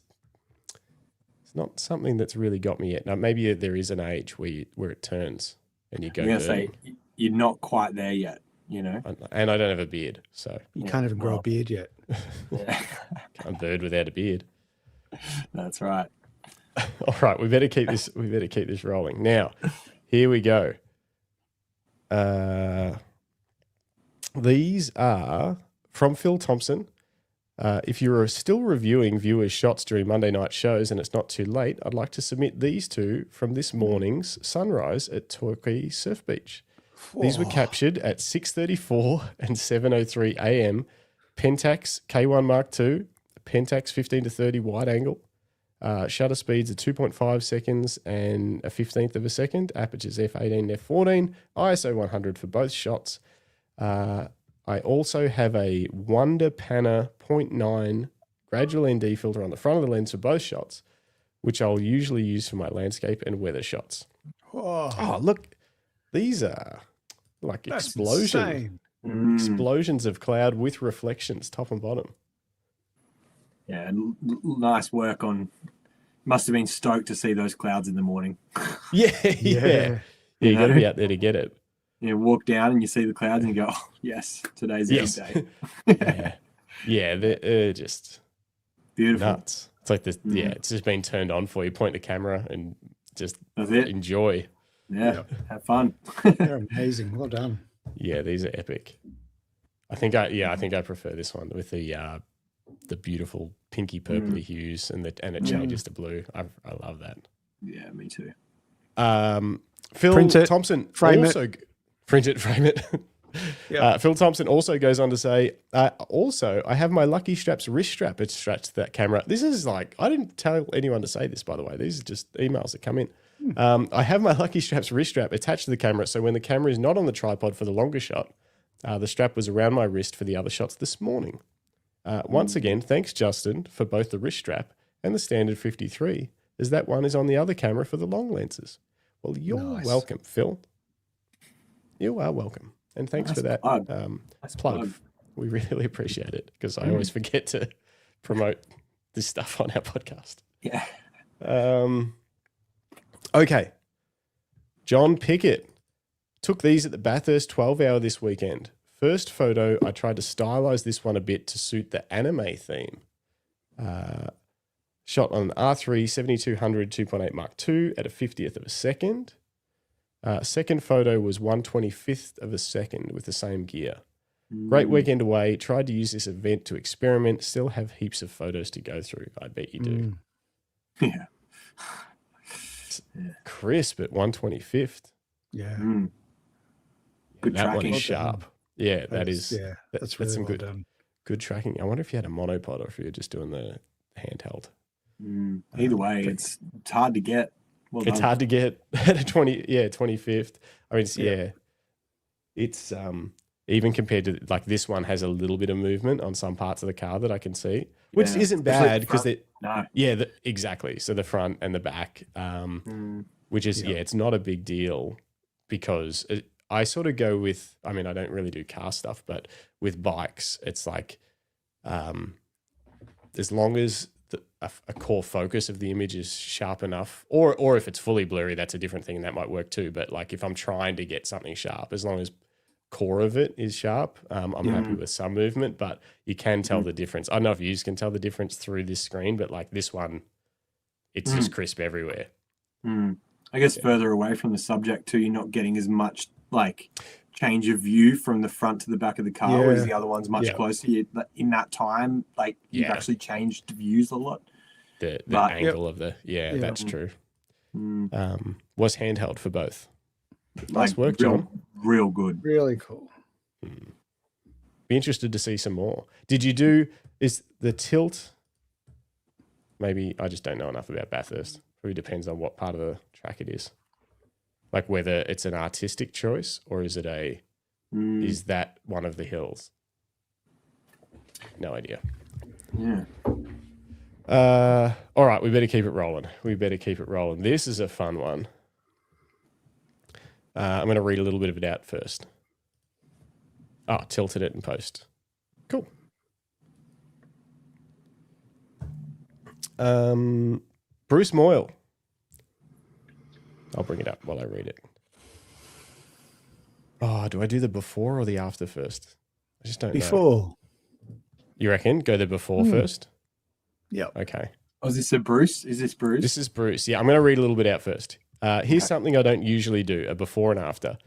not something that's really got me yet. Now, maybe there is an age where it turns and you go birding. Say, you're not quite there yet. And I don't have a beard, so you can't even grow a beard yet. Can't bird without a beard. That's right. All right, we better keep this. We better keep this rolling. Now, here we go. These are from Phil Thompson. If you're still reviewing viewers' shots during Monday night shows and it's not too late, I'd like to submit these two from this morning's sunrise at Torquay Surf Beach. These were captured at 6:34 and 7:03 a.m. Pentax K1 Mark II, Pentax 15 to 30 wide angle. Shutter speeds are 2.5 seconds and a 15th of a second. Apertures f18 and f14. ISO 100 for both shots. I also have a Wonder Panner 0.9 gradual ND filter on the front of the lens for both shots, which I'll usually use for my landscape and weather shots. Oh, look. These are like explosions of cloud with reflections, top and bottom. Yeah, nice work on. Must have been stoked to see those clouds in the morning. Yeah. You got to be out there to get it. You walk down and you see the clouds and you go, oh, yes, today's a good day. Yeah, they're just beautiful. Nuts. It's like this. Yeah, it's just been turned on for you. Point the camera and just That's it. enjoy. Yeah, have fun. They're amazing. Well done. Yeah, these are epic. I think I prefer this one with the beautiful pinky purpley hues and it changes to blue. I love that. Yeah, me too. Phil Print it, Thompson frame also print it, frame it. Yep. Phil Thompson also goes on to say, also, I have my Lucky Straps wrist strap attached to that camera. This is like, I didn't tell anyone to say this, by the way. These are just emails that come in. I have my Lucky Straps wrist strap attached to the camera, so when the camera is not on the tripod for the longer shot, the strap was around my wrist for the other shots this morning. Once again, thanks, Justin, for both the wrist strap and the standard 53, as that one is on the other camera for the long lenses. Well, you're welcome, Phil. You are welcome. And thanks for that plug. We really appreciate it because I always forget to promote this stuff on our podcast. Yeah. Okay. John Pickett took these at the Bathurst 12-hour this weekend. First photo, I tried to stylize this one a bit to suit the anime theme. Shot on an R3 7200 2.8 Mark II at a 50th of a second. Second photo was 1/25th of a second with the same gear. Great weekend away. Tried to use this event to experiment. Still have heaps of photos to go through. I bet you do. Yeah. Crisp at 1/25th. Yeah. Good that tracking. one is sharp. Yeah, That's really that's some well done. good tracking. I wonder if you had a monopod or if you were just doing the handheld. Either way, it's hard to get. Well It's done. hard to get at a 25th. I mean, it's even compared to like this one has a little bit of movement on some parts of the car that I can see, which isn't Especially bad the because front. No. exactly. So the front and the back, which is it's not a big deal because I sort of go with. I mean, I don't really do car stuff, but with bikes, it's like as long as a core focus of the image is sharp enough, or if it's fully blurry, that's a different thing and that might work too. But like if I'm trying to get something sharp, as long as core of it is sharp, I'm happy with some movement, but you can tell the difference. I don't know if you can tell the difference through this screen, but like this one, it's just crisp everywhere. I guess further away from the subject too, you're not getting as much like change of view from the front to the back of the car, whereas the other one's much closer. In that time, like you've actually changed views a lot. The angle of the that's true. Was handheld for both. Nice work, John. Real good. Really cool. Be interested to see some more. Did you do? Is the tilt? Maybe I just don't know enough about Bathurst. Probably depends on what part of the track it is. Like whether it's an artistic choice or is it is that one of the hills? No idea. Yeah. All right, we better keep it rolling. This is a fun one. I'm going to read a little bit of it out first. Tilted it in post. Cool. Bruce Moyle. I'll bring it up while I read it. Do I do the before or the after first? I just don't know. Before. You reckon? Go the before first? Yeah. Okay. Oh, is this Bruce? Is this Bruce? This is Bruce. Yeah, I'm going to read a little bit out first. Here's something I don't usually do, a before and after.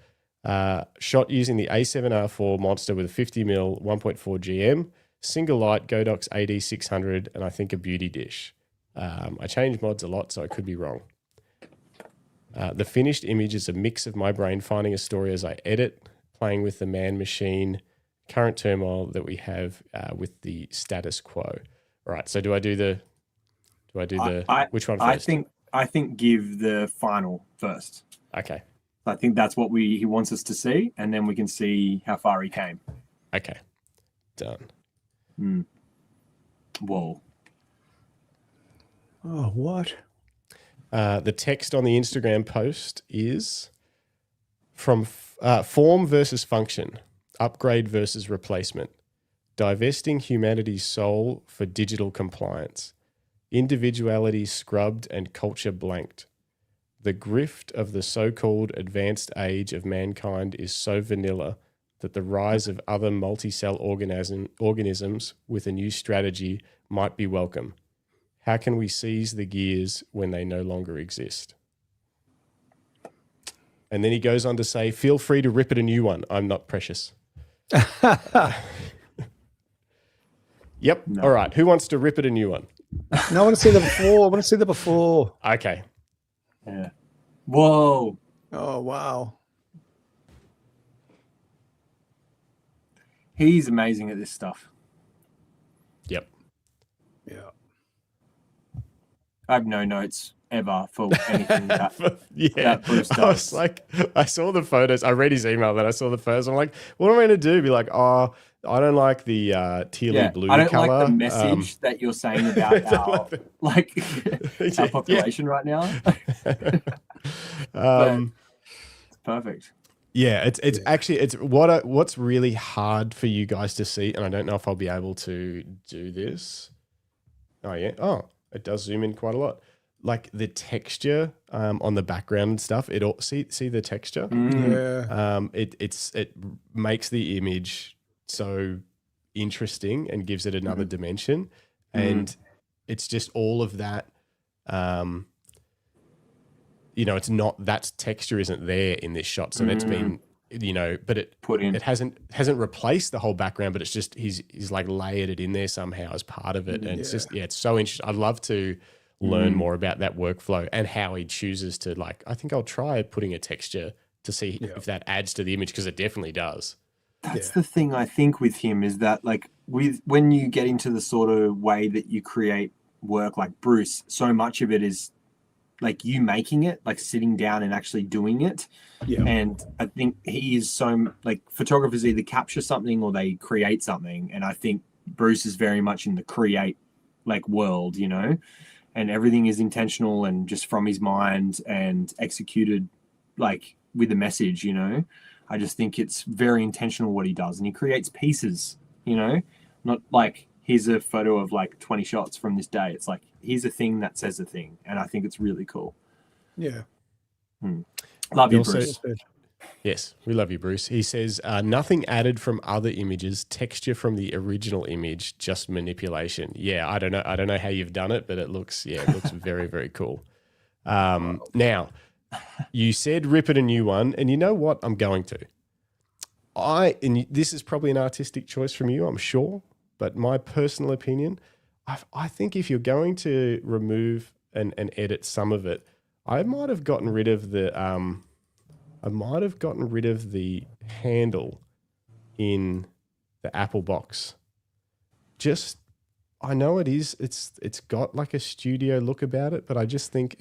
Shot using the A7R4 Monster with a 50mm 1.4 GM, single light Godox AD600, and I think a beauty dish. I change mods a lot, so I could be wrong. The finished image is a mix of my brain finding a story as I edit, playing with the man-machine, current turmoil that we have with the status quo. All right, so do I do the which one first? I think give the final first. Okay. I think that's what he wants us to see, and then we can see how far he came. Okay. Done. Whoa. Oh, what? The text on the Instagram post is from form versus function, upgrade versus replacement, divesting humanity's soul for digital compliance, individuality scrubbed and culture blanked. The grift of the so-called advanced age of mankind is so vanilla that the rise of other multi-cell organisms with a new strategy might be welcome. How can we seize the gears when they no longer exist? And then he goes on to say, feel free to rip it a new one. I'm not precious. Yep. No. All right. Who wants to rip it a new one? No, I want to see the before. I want to see the before. Okay. Yeah. Whoa. Oh, wow. He's amazing at this stuff. Yep. Yeah. I have no notes ever for anything that, Yeah. that Bruce I was does. like, I saw the photos. I read his email, then I saw the photos. I'm like, what am I going to do? Be like, oh, I don't like the tealy blue I don't color. like the message that you're saying about our, our population right now. It's perfect. Yeah, it's actually what's really hard for you guys to see, and I don't know if I'll be able to do this. Oh yeah, it does zoom in quite a lot. Like the texture on the background and stuff. It all see the texture. Yeah. It makes the image so interesting and gives it another dimension, and it's just all of that. It's not, that texture isn't there in this shot. So it's been, but it Put in. it hasn't replaced the whole background, but it's just, he's like layered it in there somehow as part of it. And it's just, it's so interesting. I'd love to learn more about that workflow and how he chooses to I think I'll try putting a texture to see if that adds to the image, because it definitely does. That's the thing I think with him is that when you get into the sort of way that you create work like Bruce, so much of it is like you making it, like sitting down and actually doing it. Yeah. And I think he is so photographers either capture something or they create something. And I think Bruce is very much in the create world, and everything is intentional and just from his mind and executed with a message, I just think it's very intentional what he does. And he creates pieces, not here's a photo of 20 shots from this day. It's here's a thing that says a thing. And I think it's really cool. Yeah. Love you, Also- Bruce. Yes, we love you, Bruce. He says, nothing added from other images, texture from the original image, just manipulation. Yeah, I don't know how you've done it, but it looks very, very cool. Now, you said rip it a new one, and you know what? I'm going to. And this is probably an artistic choice from you, I'm sure, but my personal opinion, I think if you're going to remove and edit some of it, I might have gotten rid of the handle in the Apple box. Just, I know it's got a studio look about it, but I just think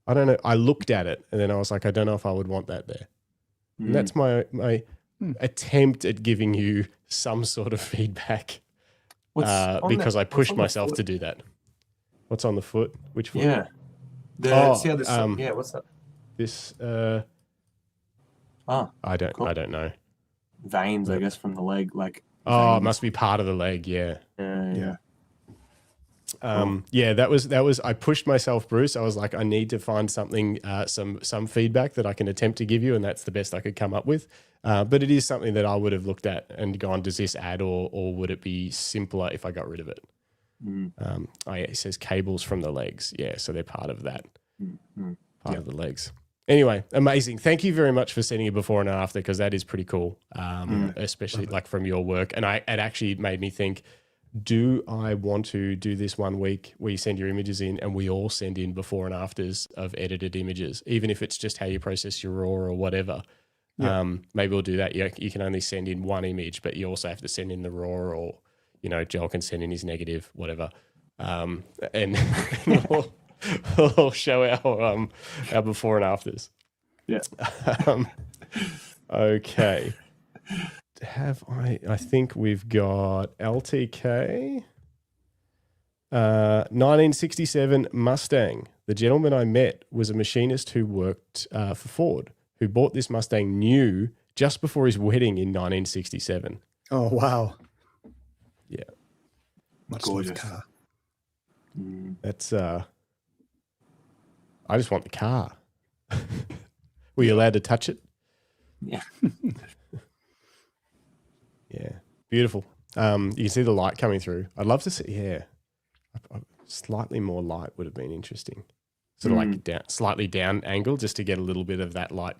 I don't know. I looked at it and then I was like, I don't know if I would want that there. And that's my attempt at giving you some sort of feedback, because I pushed myself to do that. What's on the foot? Which foot? Yeah. See how this, what's that? This, I don't know. Veins, I guess, from the leg. It must be part of the leg. Yeah. Yeah. That was, I pushed myself, Bruce. I was like, I need to find something, some feedback that I can attempt to give you. And that's the best I could come up with. But it is something that I would have looked at and gone, does this add or would it be simpler if I got rid of it? It says cables from the legs. Yeah. So they're part of that, part of the legs. Anyway, amazing. Thank you very much for sending a before and after, because that is pretty cool, especially from your work. And it actually made me think, do I want to do this one week where you send your images in and we all send in before and afters of edited images, even if it's just how you process your RAW or whatever. Maybe we'll do that. You can only send in one image, but you also have to send in the RAW, or, Joel can send in his negative, whatever. And we'll show our before and afters. Yeah. Okay. I think we've got LTK. 1967 Mustang. The gentleman I met was a machinist who worked for Ford, who bought this Mustang new just before his wedding in 1967. Oh, wow. Yeah. Much nice car. That's, I just want the car. Were you allowed to touch it? Yeah. Yeah. Beautiful. You can see the light coming through. I'd love to see, slightly more light would have been interesting. Sort of slightly down angle, just to get a little bit of that light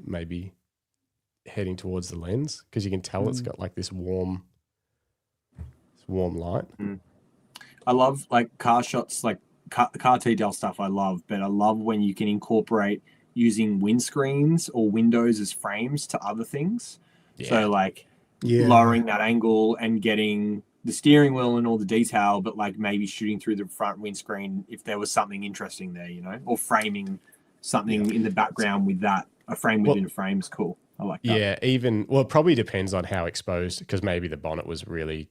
maybe heading towards the lens, because you can tell it's got like this warm light. I love like car shots, like car detail stuff I love, but I love when you can incorporate using windscreens or windows as frames to other things. So like lowering that angle and getting the steering wheel and all the detail, but like maybe shooting through the front windscreen if there was something interesting there, you know, or framing something in the background with that. A frame within a frame is cool. I like that. Yeah, it probably depends on how exposed, because maybe the bonnet was really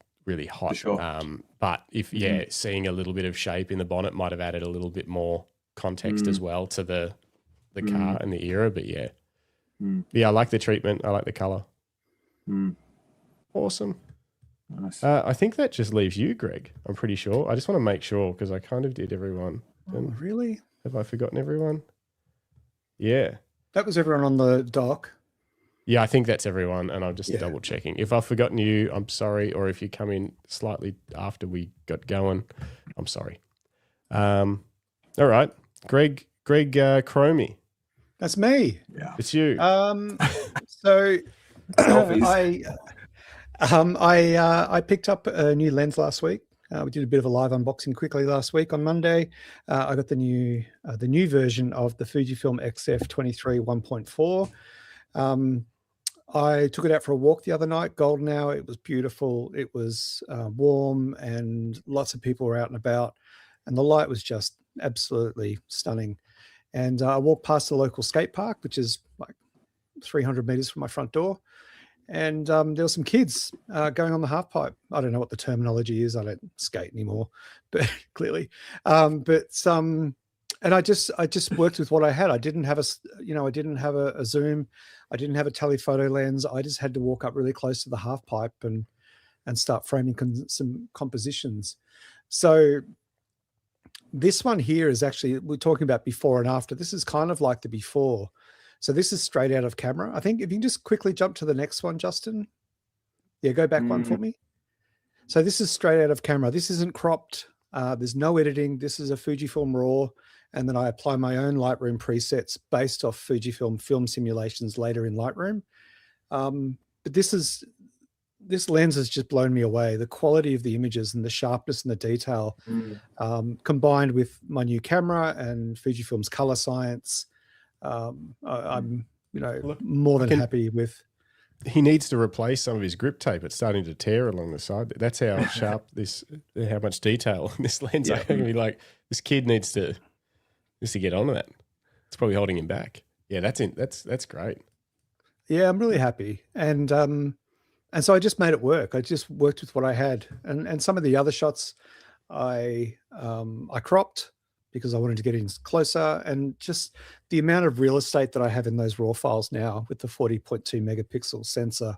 hot. For sure. But if seeing a little bit of shape in the bonnet might have added a little bit more context as well to the car and the era. But yeah, I like the treatment. I like the color. Awesome. Nice. I think that just leaves you, Greg. I'm pretty sure. I just want to make sure, because I kind of did everyone. Oh, really? Have I forgotten everyone? Yeah. That was everyone on the dock. Yeah, I think that's everyone, and I'm just double checking. If I've forgotten you, I'm sorry, or if you come in slightly after we got going, I'm sorry. All right, Greg Chromie. That's me. Yeah, it's you. So I picked up a new lens last week. We did a bit of a live unboxing quickly last week on Monday. I got the new version of the Fujifilm XF23 1.4. I took it out for a walk the other night, golden hour. It was beautiful. It was warm, and lots of people were out and about, and the light was just absolutely stunning. And I walked past the local skate park, which is like 300 meters from my front door. And there were some kids going on the half pipe. I don't know what the terminology is. I don't skate anymore, but clearly. And I just worked with what I had. I didn't have a zoom. I didn't have a telephoto lens. I just had to walk up really close to the half pipe and start framing some compositions. So this one here is actually, we're talking about before and after. This is kind of like the before. So this is straight out of camera. I think if you can just quickly jump to the next one, Justin. Yeah, go back one for me. So this is straight out of camera. This isn't cropped. There's no editing. This is a Fujifilm RAW. And then I apply my own Lightroom presets based off Fujifilm film simulations later in Lightroom. But this lens has just blown me away. The quality of the images and the sharpness and the detail, combined with my new camera and Fujifilm's color science, I'm more than happy with. He needs to replace some of his grip tape. It's starting to tear along the side. That's how sharp how much detail in this lens. I can be like, this kid needs to get onto that. It's probably holding him back. Yeah, that's great. Yeah, I'm really happy. And so I just made it work. I just worked with what I had. And some of the other shots I cropped because I wanted to get in closer, and just the amount of real estate that I have in those RAW files now with the 40.2 megapixel sensor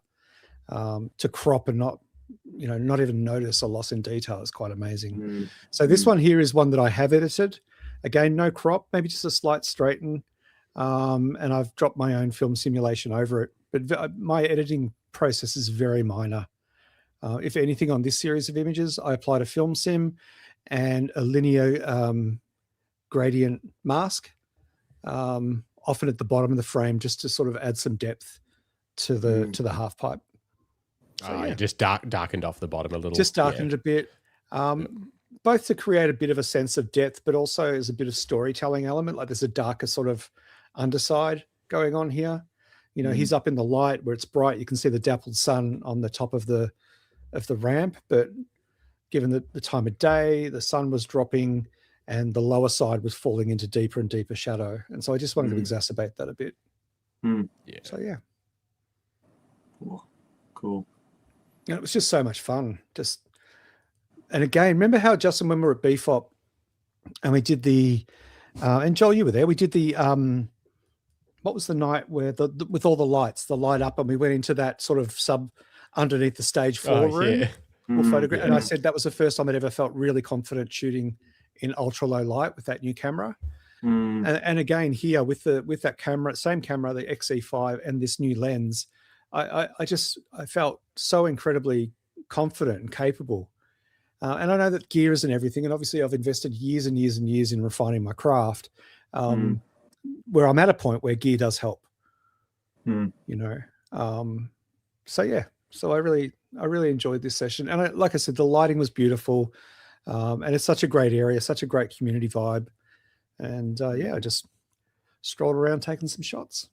to crop and not even notice a loss in detail is quite amazing. So this one here is one that I have edited. Again, no crop, maybe just a slight straighten. And I've dropped my own film simulation over it. But my editing process is very minor. If anything, on this series of images, I applied a film sim and a linear gradient mask, often at the bottom of the frame, just to sort of add some depth to the half pipe. So, you just darkened off the bottom a little. Just darkened a bit, both to create a bit of a sense of depth, but also as a bit of storytelling element. Like there's a darker sort of underside going on here. You know, he's up in the light where it's bright. You can see the dappled sun on the top of the ramp, but given the time of day, the sun was dropping and the lower side was falling into deeper and deeper shadow. And so I just wanted to exacerbate that a bit. Yeah. So yeah. Cool. And it was just so much fun. And again, remember how, Justin, when we were at BFOP and we did and Joel, you were there, we did what was the night where with all the lights, the light up, and we went into that sort of underneath the stage 4 room. Photograph. And I said that was the first time I'd ever felt really confident shooting in ultra low light with that new camera. And again here with that camera, same camera, the XE5, and this new lens, I felt so incredibly confident and capable. And I know that gear isn't everything, and obviously I've invested years and years and years in refining my craft, where I'm at a point where gear does help. Mm. You know, so yeah, so I really enjoyed this session, and like I said, the lighting was beautiful, and it's such a great area, such a great community vibe, and yeah, I just strolled around taking some shots.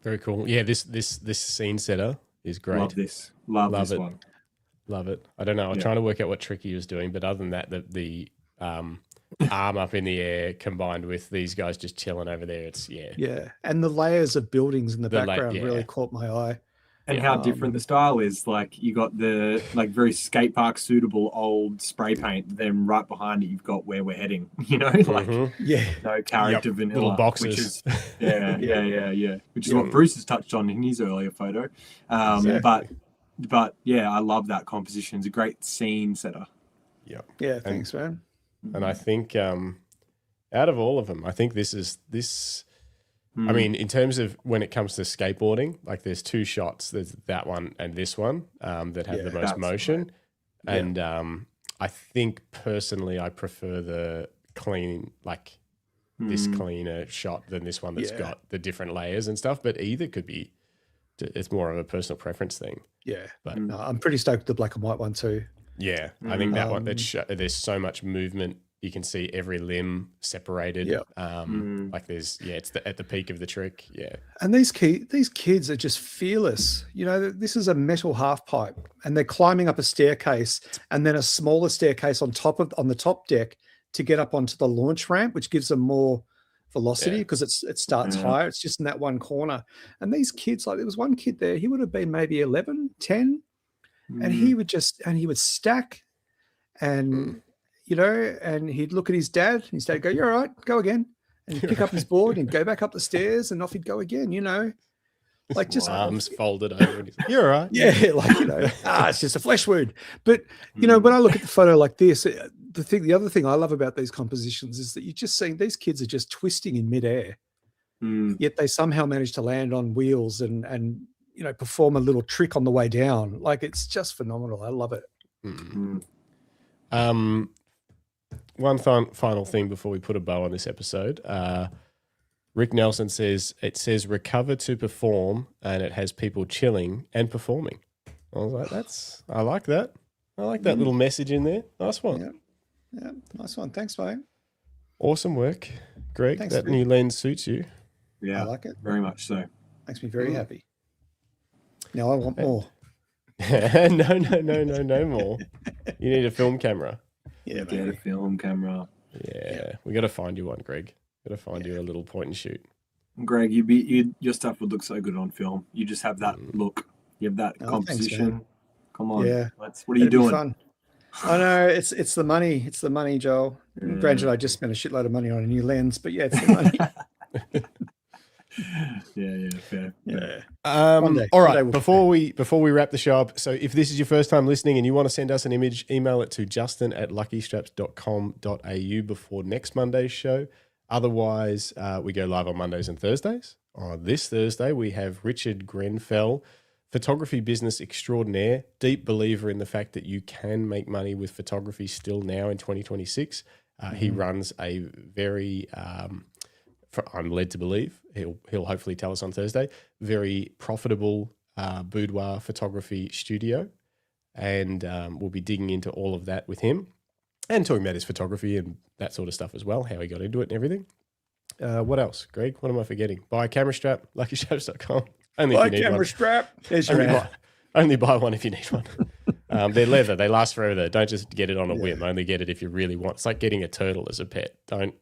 Very cool. Yeah, this scene setter is great. Love this. Love this it. one. Love it. I don't know. I was trying to work out what trick he was doing, but other than that, the arm up in the air combined with these guys just chilling over there, it's yeah, and the layers of buildings in the background really caught my eye. And how different the style is. Like you got the like very skate park suitable old spray paint. Then right behind it, you've got Where We're Heading. You know, like no character vanilla, little boxes. Which is which is what Bruce has touched on in his earlier photo. But yeah, I love that composition. It's a great scene setter. Yeah, thanks, man. And I think out of all of them, I think this. I mean, in terms of when it comes to skateboarding, like there's two shots. There's that one and this one that have the most motion. Right. And I think personally, I prefer the clean, like this cleaner shot than this one that's got the different layers and stuff. But either could be. It's more of a personal preference thing. Yeah, but no, I'm pretty stoked with the black and white one too. Yeah, I think that one. There's so much movement. You can see every limb separated. Like there's it's at the peak of the trick. Yeah, and these kids are just fearless. You know, this is a metal half pipe, and they're climbing up a staircase, and then a smaller staircase on the top deck to get up onto the launch ramp, which gives them more velocity because it starts higher. It's just in that one corner. And these kids, like there was one kid there, he would have been maybe 11, 10, and he would stack and you know, and he'd look at his dad and his dad go, "You're all right, go again." And he'd pick up his board and go back up the stairs and off he'd go again, you know. Like just arms folded over and he's like, "You're all right." Yeah, like, you know, it's just a flesh wound. But you know, when I look at the photo like this, the other thing I love about these compositions is that you're just seeing these kids are just twisting in midair, yet they somehow manage to land on wheels and you know perform a little trick on the way down. Like it's just phenomenal. I love it. One final thing before we put a bow on this episode. Rick Nelson says it says recover to perform, and it has people chilling and performing. I was like, I like that. I like that little message in there. Nice one. Yeah, nice one. Thanks, mate. Awesome work, Greg. Thanks, that new lens suits you. Yeah, I like it. Very much so. Makes me very happy. Now I want more. No more. You need a film camera. Yeah, get a film camera. Yeah, we got to find you one, Greg. Got to find you a little point and shoot. Greg, your stuff would look so good on film. You just have that look. You have that composition. Thanks, come on. Yeah. What are you doing? Fun. I know it's the money. It's the money, Joel. Granted, I just spent a shitload of money on a new lens, but yeah, it's the money. Fair. Yeah. All right. Before we wrap the show up, so if this is your first time listening and you want to send us an image, email it to justin@luckystraps.com.au before next Monday's show. Otherwise, we go live on Mondays and Thursdays. On this Thursday, we have Richard Grenfell, photography business extraordinaire, deep believer in the fact that you can make money with photography still now in 2026. He runs a very I'm led to believe he'll hopefully tell us on Thursday, very profitable boudoir photography studio, and we'll be digging into all of that with him and talking about his photography and that sort of stuff as well, how he got into it and everything. What else, Greg? What am I forgetting? Buy a camera strap, luckystraps.com. Only if you need one. Strap. Only buy one if you need one. They're leather. They last forever. Don't just get it on a whim. Only get it if you really want. It's like getting a turtle as a pet. Don't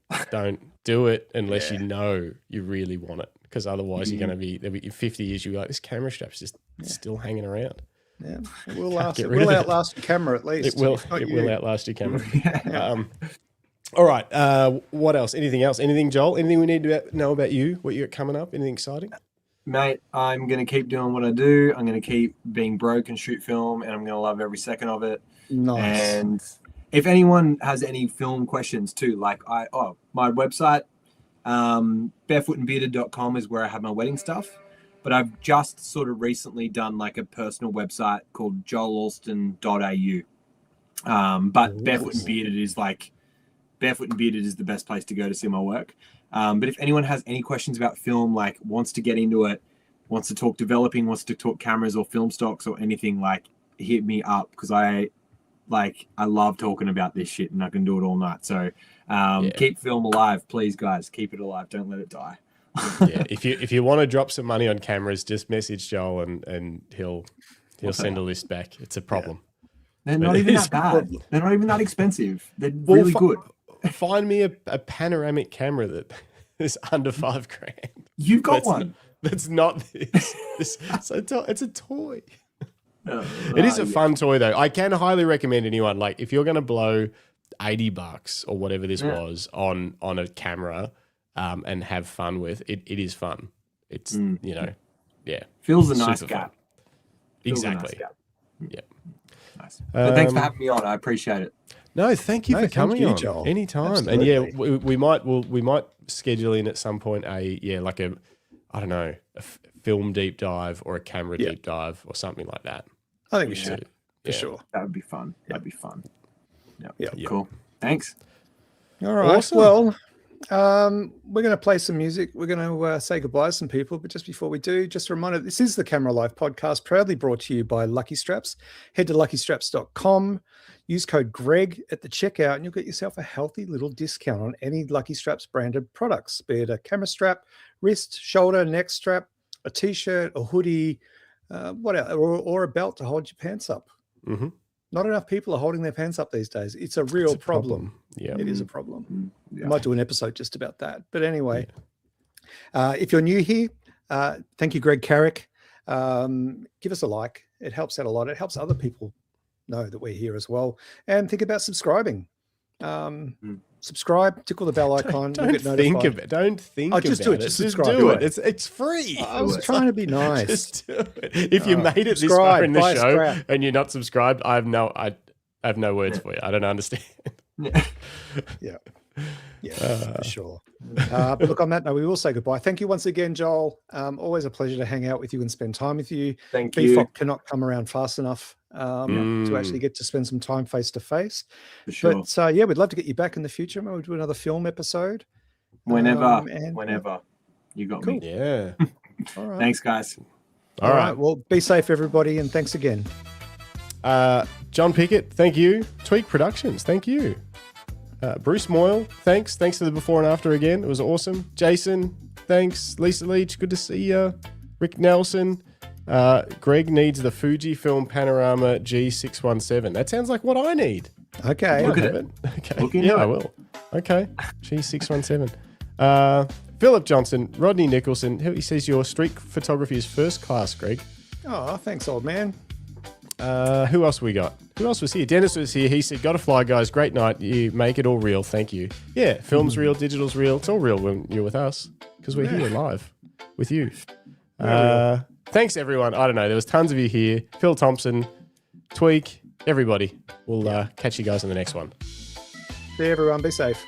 do it unless you know you really want it, because otherwise you're going to be in 50 years. You're like, this camera strap's just still hanging around. Yeah, it will last. It will outlast your camera at least. It will. It will outlast your camera. All right. What else? Anything else? Anything, Joel? Anything we need to know about you? What you got coming up? Anything exciting? Mate, I'm going to keep doing what I do. I'm going to keep being broke and shoot film, and I'm going to love every second of it. Nice. And if anyone has any film questions too, like my website, barefootandbearded.com is where I have my wedding stuff. But I've just sort of recently done like a personal website called joelalston.au. But Barefoot and Bearded is like Barefoot and Bearded is the best place to go to see my work. But if anyone has any questions about film, like wants to get into it, wants to talk developing, wants to talk cameras or film stocks or anything, like hit me up, because I love talking about this shit and I can do it all night. So keep film alive, please, guys. Keep it alive. Don't let it die. Yeah, if you want to drop some money on cameras, just message Joel and he'll send a list back. It's a problem. They're not even that bad. They're not even that expensive. They're really good. Find me a panoramic camera that is under $5,000. You've got one. That's not this. It's a toy. It is a fun toy though. I can highly recommend anyone, like if you're going to blow $80 or whatever this was on a camera and have fun with it, it is fun. It's Fills a nice super gap. Fun. Exactly. Nice gap. Yeah. Nice. But thanks for having me on. I appreciate it. No, thank you for coming on Joel. anytime. Absolutely. And yeah, we might schedule in at some point a film deep dive or a camera deep dive or something like that. I think we should for sure. That would be fun. That'd be fun. Yeah. Cool. Thanks. All right. Awesome. Well, we're going to play some music. We're going to say goodbye to some people. But just before we do, just a reminder, this is the Camera Life podcast, proudly brought to you by Lucky Straps. Head to luckystraps.com. Use code Greg at the checkout and you'll get yourself a healthy little discount on any Lucky Straps branded products, be it a camera strap, wrist, shoulder, neck strap, a t-shirt, a hoodie, or a belt to hold your pants up. Mm-hmm. Not enough people are holding their pants up these days. It's a real problem. Yeah, it is a problem. Yeah. We might do an episode just about that. But anyway, if you're new here, thank you, Greg Carrick. Give us a like. It helps out a lot. It helps other people know that we're here as well. And think about subscribing. Subscribe, tickle the bell icon. Don't think of it. Don't think about it. Do it. Just subscribe. do it. It's free. I was trying to be nice. Just do it. If you made it this far in the show and you're not subscribed, I have no words for you. I don't understand. Yeah, for sure. But look, on that note, we will say goodbye. Thank you once again, Joel. Always a pleasure to hang out with you and spend time with you. Thank you. BFOP cannot come around fast enough to actually get to spend some time face to face. For sure. But we'd love to get you back in the future. Maybe we'll do another film episode. Whenever you got me. Yeah. All right. Thanks, guys. All right. Well, be safe, everybody, and thanks again. John Pickett, thank you. Tweak Productions, thank you. Bruce Moyle, thanks to the before and after again. It was awesome. Jason, thanks. Lisa Leach, good to see you. Rick Nelson. Greg needs the Fujifilm Panorama G617. That sounds like what I need. Okay. Look at it. Okay. I will. Okay. G617. Philip Johnson, Rodney Nicholson. He says your street photography is first class, Greg. Oh, thanks, old man. Who else we got? Who else was here? Dennis was here. He said, "Gotta fly, guys. Great night. You make it all real. Thank you." Yeah, film's real, digital's real. It's all real when you're with us because we're here live with you. Thanks, everyone. I don't know. There was tons of you here. Phil Thompson, Tweak, everybody. We'll catch you guys on the next one. See you, everyone. Be safe.